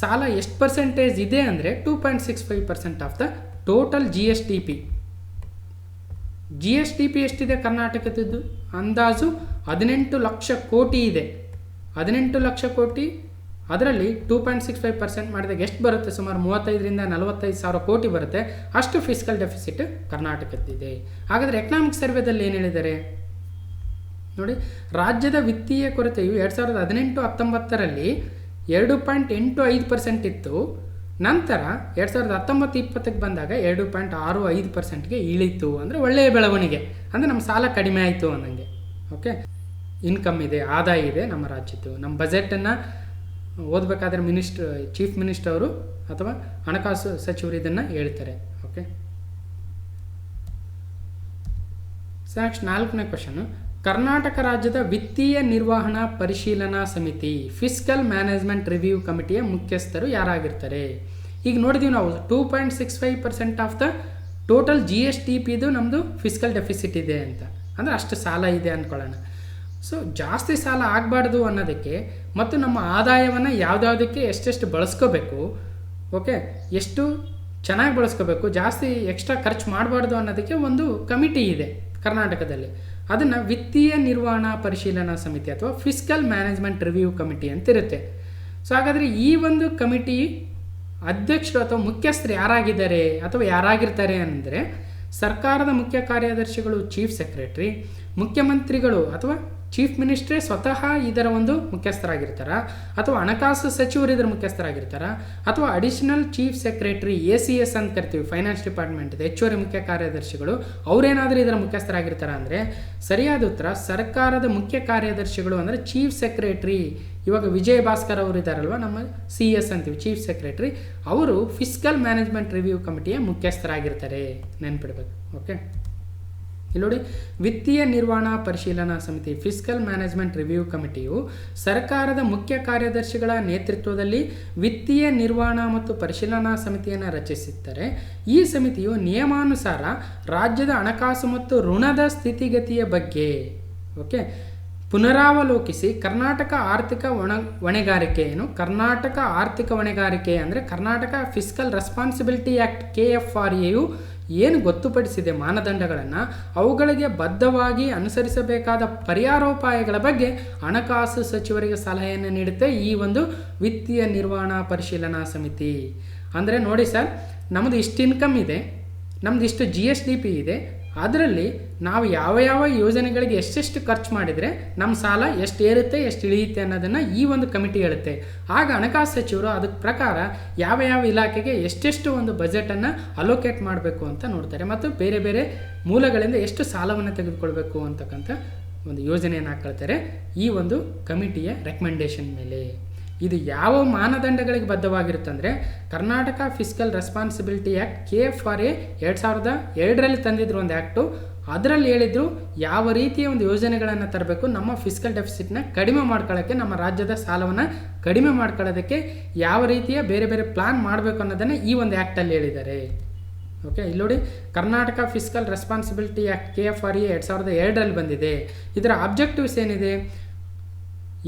ಸಾಲ ಎಷ್ಟು % ಇದೆ ಅಂದರೆ 2.65% ಆಫ್ ದ ಟೋಟಲ್ GSDP ಎಷ್ಟಿದೆ ಕರ್ನಾಟಕದ್ದು? ಅಂದಾಜು 18 ಲಕ್ಷ ಕೋಟಿ ಇದೆ. 18 ಲಕ್ಷ ಕೋಟಿ, ಅದರಲ್ಲಿ 2.65% ಮಾಡಿದಾಗ ಎಷ್ಟು ಬರುತ್ತೆ? ಸುಮಾರು 35ರಿಂದ 45 ಸಾವಿರ ಕೋಟಿ ಬರುತ್ತೆ. ಅಷ್ಟು ಫಿಸ್ಕಲ್ ಡೆಫಿಸಿಟ್ ಕರ್ನಾಟಕದ್ದಿದೆ. ಹಾಗಾದರೆ ಎಕನಾಮಿಕ್ ಸರ್ವೆದಲ್ಲಿ ಏನು ಹೇಳಿದ್ದಾರೆ ನೋಡಿ, ರಾಜ್ಯದ ವಿತ್ತೀಯ ಕೊರತೆಯು 2018-19ರಲ್ಲಿ 2.85% ಇತ್ತು. ನಂತರ 2019-20ಕ್ಕೆ ಬಂದಾಗ 2.65%ಗೆ ಇಳಿತು. ಅಂದರೆ ಒಳ್ಳೆಯ ಬೆಳವಣಿಗೆ, ಅಂದರೆ ನಮ್ಮ ಸಾಲ ಕಡಿಮೆ ಆಯಿತು ಅನ್ನಂಗೆ. ಓಕೆ, ಇನ್ಕಮ್ ಇದೆ, ಆದಾಯ ಇದೆ ನಮ್ಮ ರಾಜ್ಯದ್ದು. ನಮ್ಮ ಬಜೆಟನ್ನು ಓದಬೇಕಾದ್ರೆ ಚೀಫ್ ಮಿನಿಸ್ಟರ್ ಅವರು ಅಥವಾ ಹಣಕಾಸು ಸಚಿವರು ಇದನ್ನು ಹೇಳ್ತಾರೆ. ಓಕೆ, ನೆಕ್ಸ್ಟ್ 4ನೇ ಕ್ವಶನು, ಕರ್ನಾಟಕ ರಾಜ್ಯದ ವಿತ್ತೀಯ ನಿರ್ವಹಣಾ ಪರಿಶೀಲನಾ ಸಮಿತಿ ಫಿಸ್ಕಲ್ ಮ್ಯಾನೇಜ್ಮೆಂಟ್ ರಿವ್ಯೂ ಕಮಿಟಿಯ ಮುಖ್ಯಸ್ಥರು ಯಾರಾಗಿರ್ತಾರೆ? ಈಗ ನೋಡಿದೀವಿ ನಾವು 2.65% ಆಫ್ ದ ಟೋಟಲ್ GSDPದು ನಮ್ಮದು ಫಿಸ್ಕಲ್ ಡೆಫಿಸಿಟ್ ಇದೆ ಅಂತ, ಅಂದರೆ ಅಷ್ಟು ಸಾಲ ಇದೆ ಅಂದ್ಕೊಳ್ಳೋಣ. ಸೊ ಜಾಸ್ತಿ ಸಾಲ ಆಗಬಾರ್ದು ಅನ್ನೋದಕ್ಕೆ ಮತ್ತು ನಮ್ಮ ಆದಾಯವನ್ನು ಯಾವುದ್ಯಾವುದಕ್ಕೆ ಎಷ್ಟೆಷ್ಟು ಬಳಸ್ಕೋಬೇಕು, ಓಕೆ, ಎಷ್ಟು ಚೆನ್ನಾಗಿ ಬಳಸ್ಕೋಬೇಕು, ಜಾಸ್ತಿ ಎಕ್ಸ್ಟ್ರಾ ಖರ್ಚು ಮಾಡಬಾರ್ದು ಅನ್ನೋದಕ್ಕೆ ಒಂದು ಕಮಿಟಿ ಇದೆ ಕರ್ನಾಟಕದಲ್ಲಿ. ಅದನ್ನು ವಿತ್ತೀಯ ನಿರ್ವಹಣಾ ಪರಿಶೀಲನಾ ಸಮಿತಿ ಅಥವಾ ಫಿಸ್ಕಲ್ ಮ್ಯಾನೇಜ್ಮೆಂಟ್ ರಿವ್ಯೂ ಕಮಿಟಿ ಅಂತ ಇರುತ್ತೆ. ಸೊ ಹಾಗಾದರೆ ಈ ಒಂದು ಕಮಿಟಿ ಅಧ್ಯಕ್ಷರು ಅಥವಾ ಮುಖ್ಯಸ್ಥರು ಯಾರಾಗಿದ್ದಾರೆ ಅಥವಾ ಯಾರಾಗಿರ್ತಾರೆ ಅಂದರೆ, ಸರ್ಕಾರದ ಮುಖ್ಯ ಕಾರ್ಯದರ್ಶಿಗಳು ಚೀಫ್ ಸೆಕ್ರೆಟರಿ, ಮುಖ್ಯಮಂತ್ರಿಗಳು ಅಥವಾ ಚೀಫ್ ಮಿನಿಸ್ಟ್ರೇ ಸ್ವತಃ ಇದರ ಒಂದು ಮುಖ್ಯಸ್ಥರಾಗಿರ್ತಾರ, ಅಥವಾ ಹಣಕಾಸು ಸಚಿವರು ಇದರ ಮುಖ್ಯಸ್ಥರಾಗಿರ್ತಾರ, ಅಥವಾ ಅಡಿಷನಲ್ ಚೀಫ್ ಸೆಕ್ರೆಟರಿ ACS ಅಂತ ಕರಿತೀವಿ, ಫೈನಾನ್ಸ್ ಡಿಪಾರ್ಟ್ಮೆಂಟ್ ಹೆಚ್ಚುವರಿ ಮುಖ್ಯ ಕಾರ್ಯದರ್ಶಿಗಳು, ಅವರೇನಾದರೂ ಇದರ ಮುಖ್ಯಸ್ಥರಾಗಿರ್ತಾರ ಅಂದರೆ ಸರಿಯಾದ ಉತ್ತರ ಸರ್ಕಾರದ ಮುಖ್ಯ ಕಾರ್ಯದರ್ಶಿಗಳು ಅಂದರೆ ಚೀಫ್ ಸೆಕ್ರೆಟರಿ. ಇವಾಗ ವಿಜಯ್ ಭಾಸ್ಕರ್ ಅವರು ಇದ್ದಾರಲ್ವ, ನಮ್ಮ CS ಅಂತೀವಿ, ಚೀಫ್ ಸೆಕ್ರೆಟರಿ, ಅವರು ಫಿಸ್ಕಲ್ ಮ್ಯಾನೇಜ್ಮೆಂಟ್ ರಿವ್ಯೂ ಕಮಿಟಿಯ ಮುಖ್ಯಸ್ಥರಾಗಿರ್ತಾರೆ, ನೆನ್ಪಿಡ್ಬೇಕು. ಓಕೆ, ಇಲ್ಲಿ ನೋಡಿ, ವಿತ್ತೀಯ ನಿರ್ವಹಣಾ ಪರಿಶೀಲನಾ ಸಮಿತಿ ಫಿಸ್ಕಲ್ ಮ್ಯಾನೇಜ್ಮೆಂಟ್ ರಿವ್ಯೂ ಕಮಿಟಿಯು ಸರ್ಕಾರದ ಮುಖ್ಯ ಕಾರ್ಯದರ್ಶಿಗಳ ನೇತೃತ್ವದಲ್ಲಿ ವಿತ್ತೀಯ ನಿರ್ವಹಣಾ ಮತ್ತು ಪರಿಶೀಲನಾ ಸಮಿತಿಯನ್ನು ರಚಿಸುತ್ತಾರೆ. ಈ ಸಮಿತಿಯು ನಿಯಮಾನುಸಾರ ರಾಜ್ಯದ ಹಣಕಾಸು ಮತ್ತು ಋಣದ ಸ್ಥಿತಿಗತಿಯ ಬಗ್ಗೆ ಪುನರಾವಲೋಕಿಸಿ ಕರ್ನಾಟಕ ಆರ್ಥಿಕ ಕರ್ನಾಟಕ ಆರ್ಥಿಕ ಹೊಣೆಗಾರಿಕೆ ಅಂದರೆ ಕರ್ನಾಟಕ ಫಿಸ್ಕಲ್ ರೆಸ್ಪಾನ್ಸಿಬಿಲಿಟಿ ಆ್ಯಕ್ಟ್ KFRAಯು ಏನು ಗೊತ್ತುಪಡಿಸಿದೆ ಮಾನದಂಡಗಳನ್ನು, ಅವುಗಳಿಗೆ ಬದ್ಧವಾಗಿ ಅನುಸರಿಸಬೇಕಾದ ಪರಿಹಾರೋಪಾಯಗಳ ಬಗ್ಗೆ ಹಣಕಾಸು ಸಚಿವರಿಗೆ ಸಲಹೆಯನ್ನು ನೀಡುತ್ತೆ ಈ ಒಂದು ವಿತ್ತೀಯ ನಿರ್ವಹಣಾ ಪರಿಶೀಲನಾ ಸಮಿತಿ. ಅಂದರೆ ನೋಡಿ ಸರ್, ನಮ್ಮದು ಇಷ್ಟು ಇನ್ಕಮ್ ಇದೆ, ನಮ್ಮದು ಇಷ್ಟು GSDP ಇದೆ, ಅದರಲ್ಲಿ ನಾವು ಯಾವ ಯೋಜನೆಗಳಿಗೆ ಎಷ್ಟೆಷ್ಟು ಖರ್ಚು ಮಾಡಿದರೆ ನಮ್ಮ ಸಾಲ ಎಷ್ಟು ಏರುತ್ತೆ ಎಷ್ಟು ಇಳಿಯುತ್ತೆ ಅನ್ನೋದನ್ನು ಈ ಒಂದು ಕಮಿಟಿ ಹೇಳುತ್ತೆ. ಆಗ ಹಣಕಾಸು ಸಚಿವರು ಅದಕ್ಕೆ ಪ್ರಕಾರ ಯಾವ ಇಲಾಖೆಗೆ ಎಷ್ಟೆಷ್ಟು ಒಂದು ಬಜೆಟನ್ನು ಅಲೋಕೇಟ್ ಮಾಡಬೇಕು ಅಂತ ನೋಡ್ತಾರೆ, ಮತ್ತು ಬೇರೆ ಬೇರೆ ಮೂಲಗಳಿಂದ ಎಷ್ಟು ಸಾಲವನ್ನು ತೆಗೆದುಕೊಳ್ಬೇಕು ಅಂತಕ್ಕಂಥ ಒಂದು ಯೋಜನೆಯನ್ನು ಹಾಕೊಳ್ತಾರೆ ಈ ಒಂದು ಕಮಿಟಿಯ ರೆಕಮೆಂಡೇಶನ್ ಮೇಲೆ. ಇದು ಯಾವ ಮಾನದಂಡಗಳಿಗೆ ಬದ್ಧವಾಗಿರುತ್ತಂದರೆ, Karnataka fiscal responsibility act KFRA 2002ರಲ್ಲಿ ತಂದಿದ್ರು ಒಂದು ಆ್ಯಕ್ಟು, ಅದರಲ್ಲಿ ಹೇಳಿದ್ರು ಯಾವ ರೀತಿಯ ಒಂದು ಯೋಜನೆಗಳನ್ನು ತರಬೇಕು, ನಮ್ಮ ಫಿಸ್ಕಲ್ ಡೆಫಿಸಿಟ್ನ ಕಡಿಮೆ ಮಾಡ್ಕೊಳ್ಳೋಕ್ಕೆ, ನಮ್ಮ ರಾಜ್ಯದ ಸಾಲವನ್ನು ಕಡಿಮೆ ಮಾಡ್ಕೊಳ್ಳೋದಕ್ಕೆ ಯಾವ ರೀತಿಯ ಬೇರೆ ಬೇರೆ ಪ್ಲಾನ್ ಮಾಡಬೇಕು ಅನ್ನೋದನ್ನು ಈ ಒಂದು ಆ್ಯಕ್ಟಲ್ಲಿ ಹೇಳಿದ್ದಾರೆ. ಓಕೆ, ಇಲ್ಲಿ ನೋಡಿ, Karnataka fiscal responsibility act KFRA 2002ರಲ್ಲಿ ಬಂದಿದೆ. ಇದರ ಆಬ್ಜೆಕ್ಟಿವ್ಸ್ ಏನಿದೆ?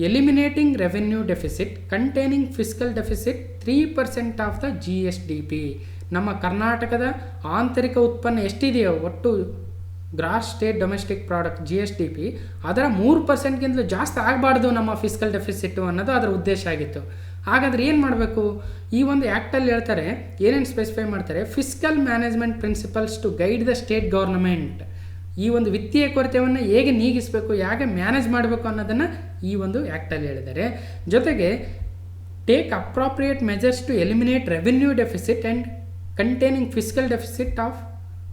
Eliminating revenue deficit containing fiscal deficit 3% of the GSDP. ನಮ್ಮ ಕರ್ನಾಟಕದ ಆಂತರಿಕ ಉತ್ಪನ್ನ ಎಷ್ಟಿದೆಯೋ, ಒಟ್ಟು gross state domestic product GSDP, ಅದರ 3%ಗಿಂತಲೂ ಜಾಸ್ತಿ ಆಗಬಾರ್ದು ನಮ್ಮ ಫಿಸ್ಕಲ್ ಡೆಫಿಸಿಟ್ಟು ಅನ್ನೋದು ಅದರ ಉದ್ದೇಶ ಆಗಿತ್ತು. ಹಾಗಾದರೆ ಏನು ಮಾಡಬೇಕು? ಈ ಒಂದು ಆ್ಯಕ್ಟಲ್ಲಿ ಹೇಳ್ತಾರೆ, ಏನೇನು ಸ್ಪೆಸಿಫೈ ಮಾಡ್ತಾರೆ, fiscal management principles to guide the state government. ಈ ಒಂದು ವಿತ್ತೀಯ ಕೊರತೆಯನ್ನು ಹೇಗೆ ನೀಗಿಸಬೇಕು, ಹೇಗೆ ಮ್ಯಾನೇಜ್ ಮಾಡಬೇಕು ಅನ್ನೋದನ್ನು ಈ ಒಂದು ಆ್ಯಕ್ಟಲ್ಲಿ ಹೇಳಿದ್ದಾರೆ. ಜೊತೆಗೆ take appropriate measures to eliminate revenue deficit and containing fiscal deficit of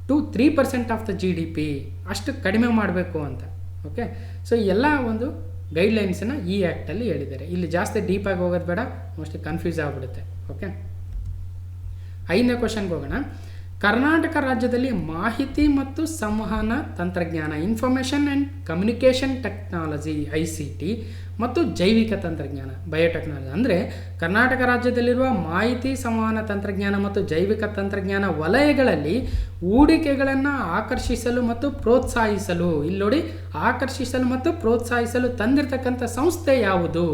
to 3% of the GDP, ಅಷ್ಟು ಕಡಿಮೆ ಮಾಡಬೇಕು ಅಂತ. ಓಕೆ, ಸೊ ಎಲ್ಲ ಒಂದು ಗೈಡ್ಲೈನ್ಸನ್ನು ಈ ಆ್ಯಕ್ಟಲ್ಲಿ ಹೇಳಿದ್ದಾರೆ. ಇಲ್ಲಿ ಜಾಸ್ತಿ ಡೀಪಾಗಿ ಹೋಗೋದು ಬೇಡ, ಮೋಸ್ಟ್ಲಿ ಕನ್ಫ್ಯೂಸ್ ಆಗಿಬಿಡುತ್ತೆ. ಓಕೆ, 5ನೇ ಕ್ವಶನ್ಗೆ ಹೋಗೋಣ. ಕರ್ನಾಟಕ ರಾಜ್ಯದಲ್ಲಿ ಮಾಹಿತಿ ಮತ್ತು ಸಂವಹನ ತಂತ್ರಜ್ಞಾನ information and communication technology ICT ಮತ್ತು ಜೈವಿಕ ತಂತ್ರಜ್ಞಾನ ಬಯೋಟೆಕ್ನಾಲಜಿ, ಅಂದರೆ ಕರ್ನಾಟಕ ರಾಜ್ಯದಲ್ಲಿರುವ ಮಾಹಿತಿ ಸಂವಹನ ತಂತ್ರಜ್ಞಾನ ಮತ್ತು ಜೈವಿಕ ತಂತ್ರಜ್ಞಾನ ವಲಯಗಳಲ್ಲಿ ಹೂಡಿಕೆಗಳನ್ನು ಆಕರ್ಷಿಸಲು ಮತ್ತು ಪ್ರೋತ್ಸಾಹಿಸಲು, ಇಲ್ಲಿ ನೋಡಿ, ಆಕರ್ಷಿಸಲು ಮತ್ತು ಪ್ರೋತ್ಸಾಹಿಸಲು ತಂದಿರತಕ್ಕಂಥ ಸಂಸ್ಥೆ ಯಾವುದು?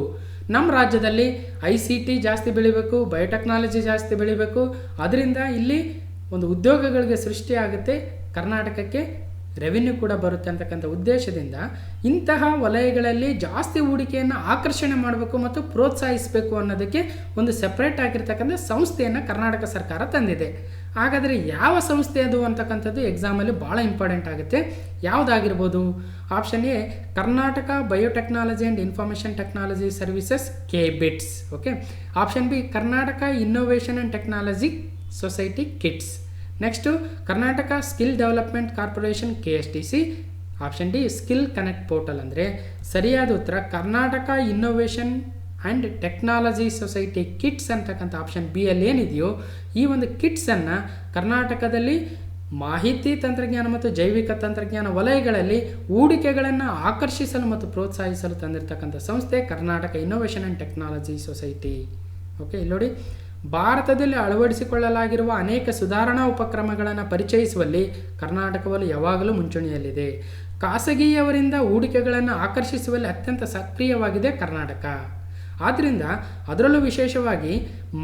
ನಮ್ಮ ರಾಜ್ಯದಲ್ಲಿ ICT ಜಾಸ್ತಿ ಬೆಳಿಬೇಕು, ಬಯೋಟೆಕ್ನಾಲಜಿ ಜಾಸ್ತಿ ಬೆಳಿಬೇಕು, ಅದರಿಂದ ಇಲ್ಲಿ ಒಂದು ಉದ್ಯೋಗಗಳಿಗೆ ಸೃಷ್ಟಿಯಾಗುತ್ತೆ, ಕರ್ನಾಟಕಕ್ಕೆ ರೆವಿನ್ಯೂ ಕೂಡ ಬರುತ್ತೆ ಅಂತಕ್ಕಂಥ ಉದ್ದೇಶದಿಂದ ಇಂತಹ ವಲಯಗಳಲ್ಲಿ ಜಾಸ್ತಿ ಹೂಡಿಕೆಯನ್ನು ಆಕರ್ಷಣೆ ಮಾಡಬೇಕು ಮತ್ತು ಪ್ರೋತ್ಸಾಹಿಸಬೇಕು ಅನ್ನೋದಕ್ಕೆ ಒಂದು ಸೆಪ್ರೇಟ್ ಆಗಿರ್ತಕ್ಕಂಥ ಸಂಸ್ಥೆಯನ್ನು ಕರ್ನಾಟಕ ಸರ್ಕಾರ ತಂದಿದೆ. ಹಾಗಾದರೆ ಯಾವ ಸಂಸ್ಥೆ ಅದು ಅಂತಕ್ಕಂಥದ್ದು ಎಕ್ಸಾಮಲ್ಲಿ ಭಾಳ ಇಂಪಾರ್ಟೆಂಟ್ ಆಗುತ್ತೆ. ಯಾವುದಾಗಿರ್ಬೋದು? Option A Karnataka biotechnology and information technology services KBITS. Okay, option B Karnataka innovation and technology society KITS. Next Karnataka skill development corporation KSTC. Option D skill connect portal. ಅಂದರೆ ಸರಿಯಾದ ಉತ್ತರ Karnataka innovation and technology society KITS ಅಂತಕ್ಕಂಥ option B ಅಲ್ಲಿ ಏನಿದೆಯೋ ಈ ಒಂದು KITSನ್ನು ಕರ್ನಾಟಕದಲ್ಲಿ ಮಾಹಿತಿ ತಂತ್ರಜ್ಞಾನ ಮತ್ತು ಜೈವಿಕ ತಂತ್ರಜ್ಞಾನ ವಲಯಗಳಲ್ಲಿ ಹೂಡಿಕೆಗಳನ್ನು ಆಕರ್ಷಿಸಲು ಮತ್ತು ಪ್ರೋತ್ಸಾಹಿಸಲು ತಂದಿರತಕ್ಕಂಥ ಸಂಸ್ಥೆ Karnataka innovation and technology society. Okay, ಇಲ್ಲಿ ನೋಡಿ, ಭಾರತದಲ್ಲಿ ಅಳವಡಿಸಿಕೊಳ್ಳಲಾಗಿರುವ ಅನೇಕ ಸುಧಾರಣಾ ಉಪಕ್ರಮಗಳನ್ನು ಪರಿಚಯಿಸುವಲ್ಲಿ ಕರ್ನಾಟಕವು ಯಾವಾಗಲೂ ಮುಂಚೂಣಿಯಲ್ಲಿದೆ. ಖಾಸಗಿಯವರಿಂದ ಹೂಡಿಕೆಗಳನ್ನು ಆಕರ್ಷಿಸುವಲ್ಲಿ ಅತ್ಯಂತ ಸಕ್ರಿಯವಾಗಿದೆ ಕರ್ನಾಟಕ. ಆದ್ದರಿಂದ ಅದರಲ್ಲೂ ವಿಶೇಷವಾಗಿ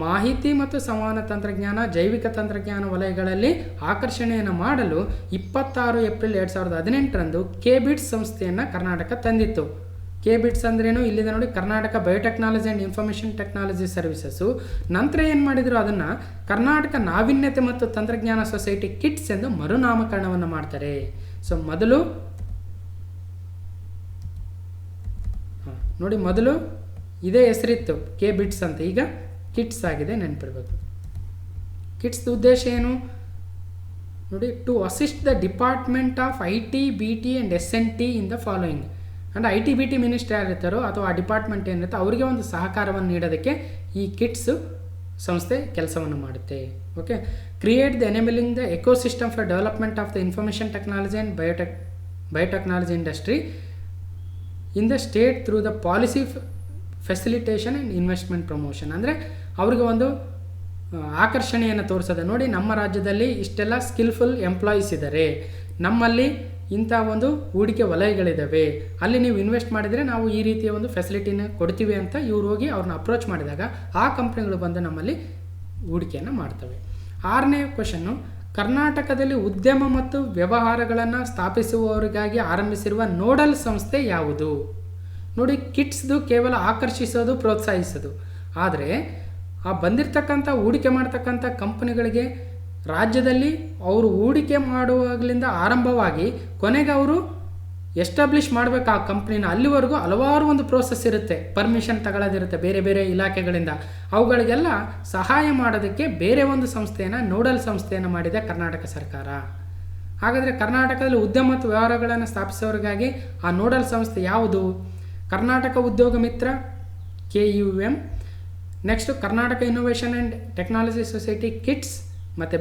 ಮಾಹಿತಿ ಮತ್ತು ಸಂವಹನ ತಂತ್ರಜ್ಞಾನ, ಜೈವಿಕ ತಂತ್ರಜ್ಞಾನ ವಲಯಗಳಲ್ಲಿ ಆಕರ್ಷಣೆಯನ್ನು ಮಾಡಲು 26 ಏಪ್ರಿಲ್ 2018ರಂದು KBITS ಸಂಸ್ಥೆಯನ್ನು ಕರ್ನಾಟಕ ತಂದಿತ್ತು. KBITS ಅಂದ್ರೇನು, ಇಲ್ಲಿದೆ ನೋಡಿ, Karnataka biotechnology and information technology services. ನಂತರ ಏನು ಮಾಡಿದರು, ಅದನ್ನು ಕರ್ನಾಟಕ ನಾವೀನ್ಯತೆ ಮತ್ತು ತಂತ್ರಜ್ಞಾನ ಸೊಸೈಟಿ ಕಿಟ್ಸ್ ಎಂದು ಮರುನಾಮಕರಣವನ್ನು ಮಾಡ್ತಾರೆ. ಸೊ ಮೊದಲು ಇದೇ ಹೆಸರಿತ್ತು KBITS ಅಂತ, ಈಗ ಕಿಟ್ಸ್ ಆಗಿದೆ, ನೆನಪಿರ್ಬೇಕು. ಕಿಟ್ಸ್ ಉದ್ದೇಶ ಏನು ನೋಡಿ, to assist the department of IT, BT and SNT in the following. ಅಂದರೆ IT, BT ಮಿನಿಸ್ಟರ್ ಯಾರಿರ್ತಾರೋ ಅಥವಾ ಆ ಡಿಪಾರ್ಟ್ಮೆಂಟ್ ಏನಿರುತ್ತೆ ಅವರಿಗೆ ಒಂದು ಸಹಕಾರವನ್ನು ನೀಡೋದಕ್ಕೆ ಈ ಕಿಟ್ಸ್ ಸಂಸ್ಥೆ ಕೆಲಸವನ್ನು ಮಾಡುತ್ತೆ. Okay, create the enabling the ecosystem for development of the information technology and biotechnology industry in the state through the policy facilitation and investment promotion. ಅಂದರೆ ಅವರಿಗೆ ಒಂದು ಆಕರ್ಷಣೆಯನ್ನು ತೋರಿಸೋದು. ನೋಡಿ, ನಮ್ಮ ರಾಜ್ಯದಲ್ಲಿ ಇಷ್ಟೆಲ್ಲ ಸ್ಕಿಲ್ಫುಲ್ ಎಂಪ್ಲಾಯೀಸ್ ಇದ್ದಾರೆ, ನಮ್ಮಲ್ಲಿ ಇಂಥ ಒಂದು ಹೂಡಿಕೆ ವಲಯಗಳಿದ್ದಾವೆ, ಅಲ್ಲಿ ನೀವು ಇನ್ವೆಸ್ಟ್ ಮಾಡಿದರೆ ನಾವು ಈ ರೀತಿಯ ಒಂದು ಫೆಸಿಲಿಟಿನ ಕೊಡ್ತೀವಿ ಅಂತ ಇವ್ರು ಹೋಗಿ ಅವ್ರನ್ನ ಅಪ್ರೋಚ್ ಮಾಡಿದಾಗ ಆ ಕಂಪ್ನಿಗಳು ಬಂದು ನಮ್ಮಲ್ಲಿ ಹೂಡಿಕೆಯನ್ನು ಮಾಡ್ತವೆ. 6ನೇ ಕ್ವೆಶನ್ನು, ಕರ್ನಾಟಕದಲ್ಲಿ ಉದ್ಯಮ ಮತ್ತು ವ್ಯವಹಾರಗಳನ್ನು ಸ್ಥಾಪಿಸುವವರಿಗಾಗಿ ಆರಂಭಿಸಿರುವ ನೋಡಲ್ ಸಂಸ್ಥೆ ಯಾವುದು? ನೋಡಿ, ಕಿಟ್ಸ್ದು ಕೇವಲ ಆಕರ್ಷಿಸೋದು, ಪ್ರೋತ್ಸಾಹಿಸೋದು. ಆದರೆ ಆ ಬಂದಿರತಕ್ಕಂಥ ಹೂಡಿಕೆ ಮಾಡ್ತಕ್ಕಂಥ ಕಂಪನಿಗಳಿಗೆ ರಾಜ್ಯದಲ್ಲಿ ಅವರು ಹೂಡಿಕೆ ಮಾಡುವಾಗಲಿಂದ ಆರಂಭವಾಗಿ ಕೊನೆಗೆ ಅವರು ಎಸ್ಟಾಬ್ಲಿಷ್ ಮಾಡಬೇಕು ಆ ಕಂಪ್ನಿನ, ಅಲ್ಲಿವರೆಗೂ ಹಲವಾರು ಒಂದು ಪ್ರೋಸೆಸ್ ಇರುತ್ತೆ, ಪರ್ಮಿಷನ್ ತಗೊಳ್ಳೋದಿರುತ್ತೆ ಬೇರೆ ಬೇರೆ ಇಲಾಖೆಗಳಿಂದ. ಅವುಗಳಿಗೆಲ್ಲ ಸಹಾಯ ಮಾಡೋದಕ್ಕೆ ಬೇರೆ ಒಂದು ಸಂಸ್ಥೆಯನ್ನು, ನೋಡಲ್ ಸಂಸ್ಥೆಯನ್ನು ಮಾಡಿದೆ ಕರ್ನಾಟಕ ಸರ್ಕಾರ. ಹಾಗಾದರೆ ಕರ್ನಾಟಕದಲ್ಲಿ ಉದ್ಯಮ ಮತ್ತು ವ್ಯವಹಾರಗಳನ್ನು ಸ್ಥಾಪಿಸೋರಿಗಾಗಿ ಆ ನೋಡಲ್ ಸಂಸ್ಥೆ ಯಾವುದು? Karnataka Udyoga Mitra KUM, next Karnataka innovation and technology society KITS, ಮತ್ತು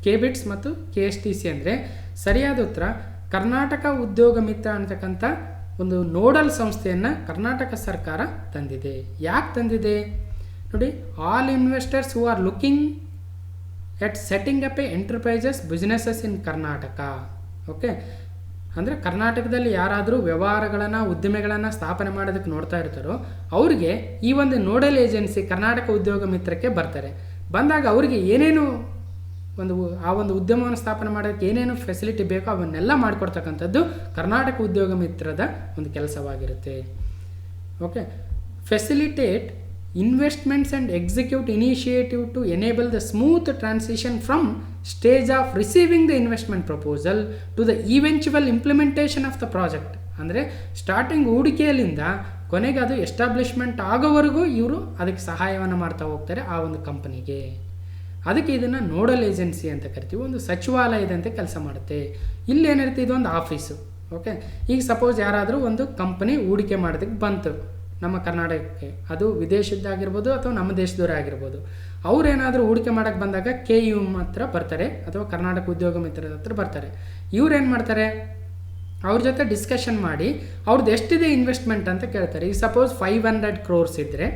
KBITS ಮತ್ತು KSTC. ಅಂದರೆ ಸರಿಯಾದ ಉತ್ತರ ಕರ್ನಾಟಕ ಉದ್ಯೋಗ ಮಿತ್ರ ಅಂತಕ್ಕಂಥ ಒಂದು ನೋಡಲ್ ಸಂಸ್ಥೆಯನ್ನು ಕರ್ನಾಟಕ ಸರ್ಕಾರ ತಂದಿದೆ. ಯಾಕೆ ತಂದಿದೆ ನೋಡಿ, all investors who are looking at setting up A enterprises businesses in Karnataka. Okay, ಅಂದರೆ ಕರ್ನಾಟಕದಲ್ಲಿ ಯಾರಾದರೂ ವ್ಯವಹಾರಗಳನ್ನು, ಉದ್ದಿಮೆಗಳನ್ನು ಸ್ಥಾಪನೆ ಮಾಡೋದಕ್ಕೆ ನೋಡ್ತಾ ಇರ್ತಾರೋ ಅವರಿಗೆ ಈ ಒಂದು ನೋಡಲ್ ಏಜೆನ್ಸಿ ಕರ್ನಾಟಕ ಉದ್ಯೋಗ ಮಿತ್ರಕ್ಕೆ ಬರ್ತಾರೆ. ಬಂದಾಗ ಅವರಿಗೆ ಏನೇನು ಆ ಒಂದು ಉದ್ಯಮವನ್ನು ಸ್ಥಾಪನೆ ಮಾಡೋದಕ್ಕೆ ಏನೇನು ಫೆಸಿಲಿಟಿ ಬೇಕೋ ಅವನ್ನೆಲ್ಲ ಮಾಡಿಕೊಡ್ತಕ್ಕಂಥದ್ದು ಕರ್ನಾಟಕ ಉದ್ಯೋಗ ಮಿತ್ರದ ಒಂದು ಕೆಲಸವಾಗಿರುತ್ತೆ. Okay, facilitate investments and execute initiative to enable the smooth transition from stage of receiving the investment proposal to the eventual implementation of the project. ಅಂದರೆ ಸ್ಟಾರ್ಟಿಂಗ್ ಹೂಡಿಕೆಯಲ್ಲಿಂದ ಕೊನೆಗೆ ಅದು ಎಸ್ಟಾಬ್ಲಿಷ್ಮೆಂಟ್ ಆಗೋವರೆಗೂ ಇವರು ಅದಕ್ಕೆ ಸಹಾಯವನ್ನು ಮಾಡ್ತಾ ಹೋಗ್ತಾರೆ ಆ ಒಂದು ಕಂಪನಿಗೆ. ಅದಕ್ಕೆ ಇದನ್ನು ನೋಡಲ್ ಏಜೆನ್ಸಿ ಅಂತ ಕರಿತೀವಿ. ಒಂದು ಸಚಿವಾಲಯದಂತೆ ಕೆಲಸ ಮಾಡುತ್ತೆ. ಇಲ್ಲೇನಿರುತ್ತೆ, ಇದೊಂದು ಆಫೀಸು. ಓಕೆ, ಈಗ ಸಪೋಸ್ ಯಾರಾದರೂ ಒಂದು ಕಂಪನಿ ಹೂಡಿಕೆ ಮಾಡೋದಕ್ಕೆ ಬಂತು ನಮ್ಮ ಕರ್ನಾಟಕಕ್ಕೆ, ಅದು ವಿದೇಶದ್ದಾಗಿರ್ಬೋದು ಅಥವಾ ನಮ್ಮ ದೇಶದವರೇ ಆಗಿರ್ಬೋದು, ಅವರೇನಾದರೂ ಹೂಡಿಕೆ ಮಾಡೋಕ್ಕೆ ಬಂದಾಗ KUM ಹತ್ರ ಬರ್ತಾರೆ ಅಥವಾ ಕರ್ನಾಟಕ ಉದ್ಯೋಗ ಮಿತ್ರದ ಹತ್ರ ಬರ್ತಾರೆ. ಇವ್ರೇನು ಮಾಡ್ತಾರೆ, ಅವ್ರ ಜೊತೆ ಡಿಸ್ಕಷನ್ ಮಾಡಿ ಅವ್ರದ್ದು ಎಷ್ಟಿದೆ ಇನ್ವೆಸ್ಟ್ಮೆಂಟ್ ಅಂತ ಕೇಳ್ತಾರೆ. ಈಗ ಸಪೋಸ್ 500 crores ಇದ್ದರೆ,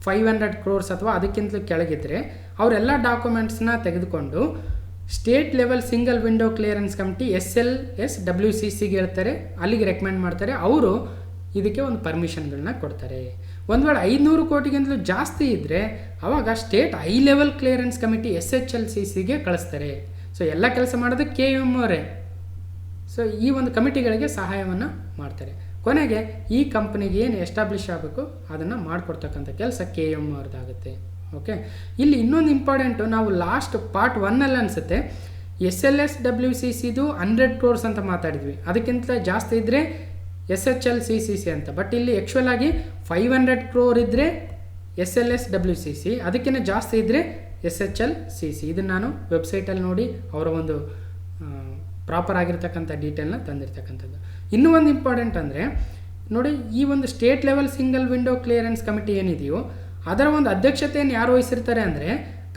500 crores ಅಥವಾ ಅದಕ್ಕಿಂತಲೂ ಕೆಳಗಿದ್ರೆ ಅವರೆಲ್ಲ ಡಾಕ್ಯುಮೆಂಟ್ಸ್ನ ತೆಗೆದುಕೊಂಡು state level single window clearance committee SLSWCCಗೆ ಹೇಳ್ತಾರೆ, ಅಲ್ಲಿಗೆ ರೆಕಮೆಂಡ್ ಮಾಡ್ತಾರೆ. ಅವರು ಇದಕ್ಕೆ ಒಂದು ಪರ್ಮಿಷನ್ಗಳನ್ನ ಕೊಡ್ತಾರೆ. ಒಂದು ವೇಳೆ 500 ಕೋಟಿಗಿಂತಲೂ ಜಾಸ್ತಿ ಇದ್ದರೆ ಆವಾಗ state high level clearance committee SHLCCಗೆ ಕಳಿಸ್ತಾರೆ. ಸೊ ಎಲ್ಲ ಕೆಲಸ ಮಾಡೋದು KUM ಅವರೇ. ಸೊ ಈ ಒಂದು ಕಮಿಟಿಗಳಿಗೆ ಸಹಾಯವನ್ನು ಮಾಡ್ತಾರೆ. ಕೊನೆಗೆ ಈ ಕಂಪ್ನಿಗೆ ಏನು ಎಸ್ಟಾಬ್ಲಿಷ್ ಆಗಬೇಕು ಅದನ್ನು ಮಾಡಿಕೊಡ್ತಕ್ಕಂಥ ಕೆಲಸ KUM ಅವ್ರದ್ದಾಗುತ್ತೆ. ಓಕೆ, ಇಲ್ಲಿ ಇನ್ನೊಂದು ಇಂಪಾರ್ಟೆಂಟು, ನಾವು ಲಾಸ್ಟ್ ಪಾರ್ಟ್ 1 ಅನಿಸುತ್ತೆ SLSWCCದು 100 crores ಅಂತ ಮಾತಾಡಿದ್ವಿ, ಅದಕ್ಕಿಂತ ಜಾಸ್ತಿ ಇದ್ದರೆ SHLCCC ಅಂತ. ಬಟ್ ಇಲ್ಲಿ ಆ್ಯಕ್ಚುಯಲ್ ಆಗಿ 500 crore ಇದ್ದರೆ SLSWCC, ಅದಕ್ಕಿಂತ ಜಾಸ್ತಿ ಇದ್ದರೆ SHLCC. ಇದನ್ನು ನಾನು ವೆಬ್ಸೈಟಲ್ಲಿ ನೋಡಿ ಅವರ ಒಂದು ಪ್ರಾಪರ್ ಆಗಿರ್ತಕ್ಕಂಥ ಡೀಟೇಲ್ನ ತಂದಿರ್ತಕ್ಕಂಥದ್ದು. ಇನ್ನೂ ಒಂದು ಇಂಪಾರ್ಟೆಂಟ್ ಅಂದರೆ ನೋಡಿ, ಈ ಒಂದು state level single window clearance committee ಏನಿದೆಯೋ ಅದರ ಒಂದು ಅಧ್ಯಕ್ಷತೆಯನ್ನು ಯಾರು ವಹಿಸಿರ್ತಾರೆ ಅಂದರೆ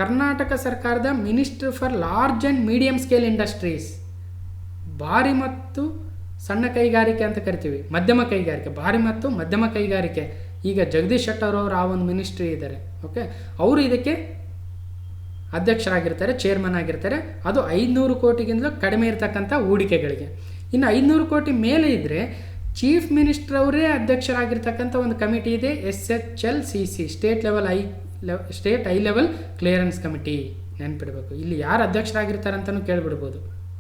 ಕರ್ನಾಟಕ ಸರ್ಕಾರದ minister for large and medium scale industries. ಭಾರಿ ಮತ್ತು ಸಣ್ಣ ಕೈಗಾರಿಕೆ ಅಂತ ಕರಿತೀವಿ, ಮಧ್ಯಮ ಕೈಗಾರಿಕೆ, ಭಾರಿ ಮತ್ತು ಮಧ್ಯಮ ಕೈಗಾರಿಕೆ, ಈಗ ಜಗದೀಶ್ ಶೆಟ್ಟರ್ ಅವರು ಆ ಒಂದು ಮಿನಿಸ್ಟ್ರಿ ಇದ್ದಾರೆ, ಓಕೆ, ಅವರು ಇದಕ್ಕೆ ಅಧ್ಯಕ್ಷರಾಗಿರ್ತಾರೆ, ಚೇರ್ಮನ್ ಆಗಿರ್ತಾರೆ. ಅದು 500 ಕೋಟಿಗಿಂತಲೂ ಕಡಿಮೆ ಇರತಕ್ಕಂಥ ಹೂಡಿಕೆಗಳಿಗೆ. ಇನ್ನು 500 ಕೋಟಿ ಮೇಲೆ ಇದ್ದರೆ ಚೀಫ್ ಮಿನಿಸ್ಟರ್ ಅವರೇ ಅಧ್ಯಕ್ಷರಾಗಿರ್ತಕ್ಕಂಥ ಒಂದು ಕಮಿಟಿ ಇದೆ, SHLCC, state high level clearance committee. ನೆನ್ಪಿಡಬೇಕು, ಇಲ್ಲಿ ಯಾರು ಅಧ್ಯಕ್ಷರಾಗಿರ್ತಾರೆ ಅಂತಲೂ ಕೇಳಿಬಿಡ್ಬೋದು.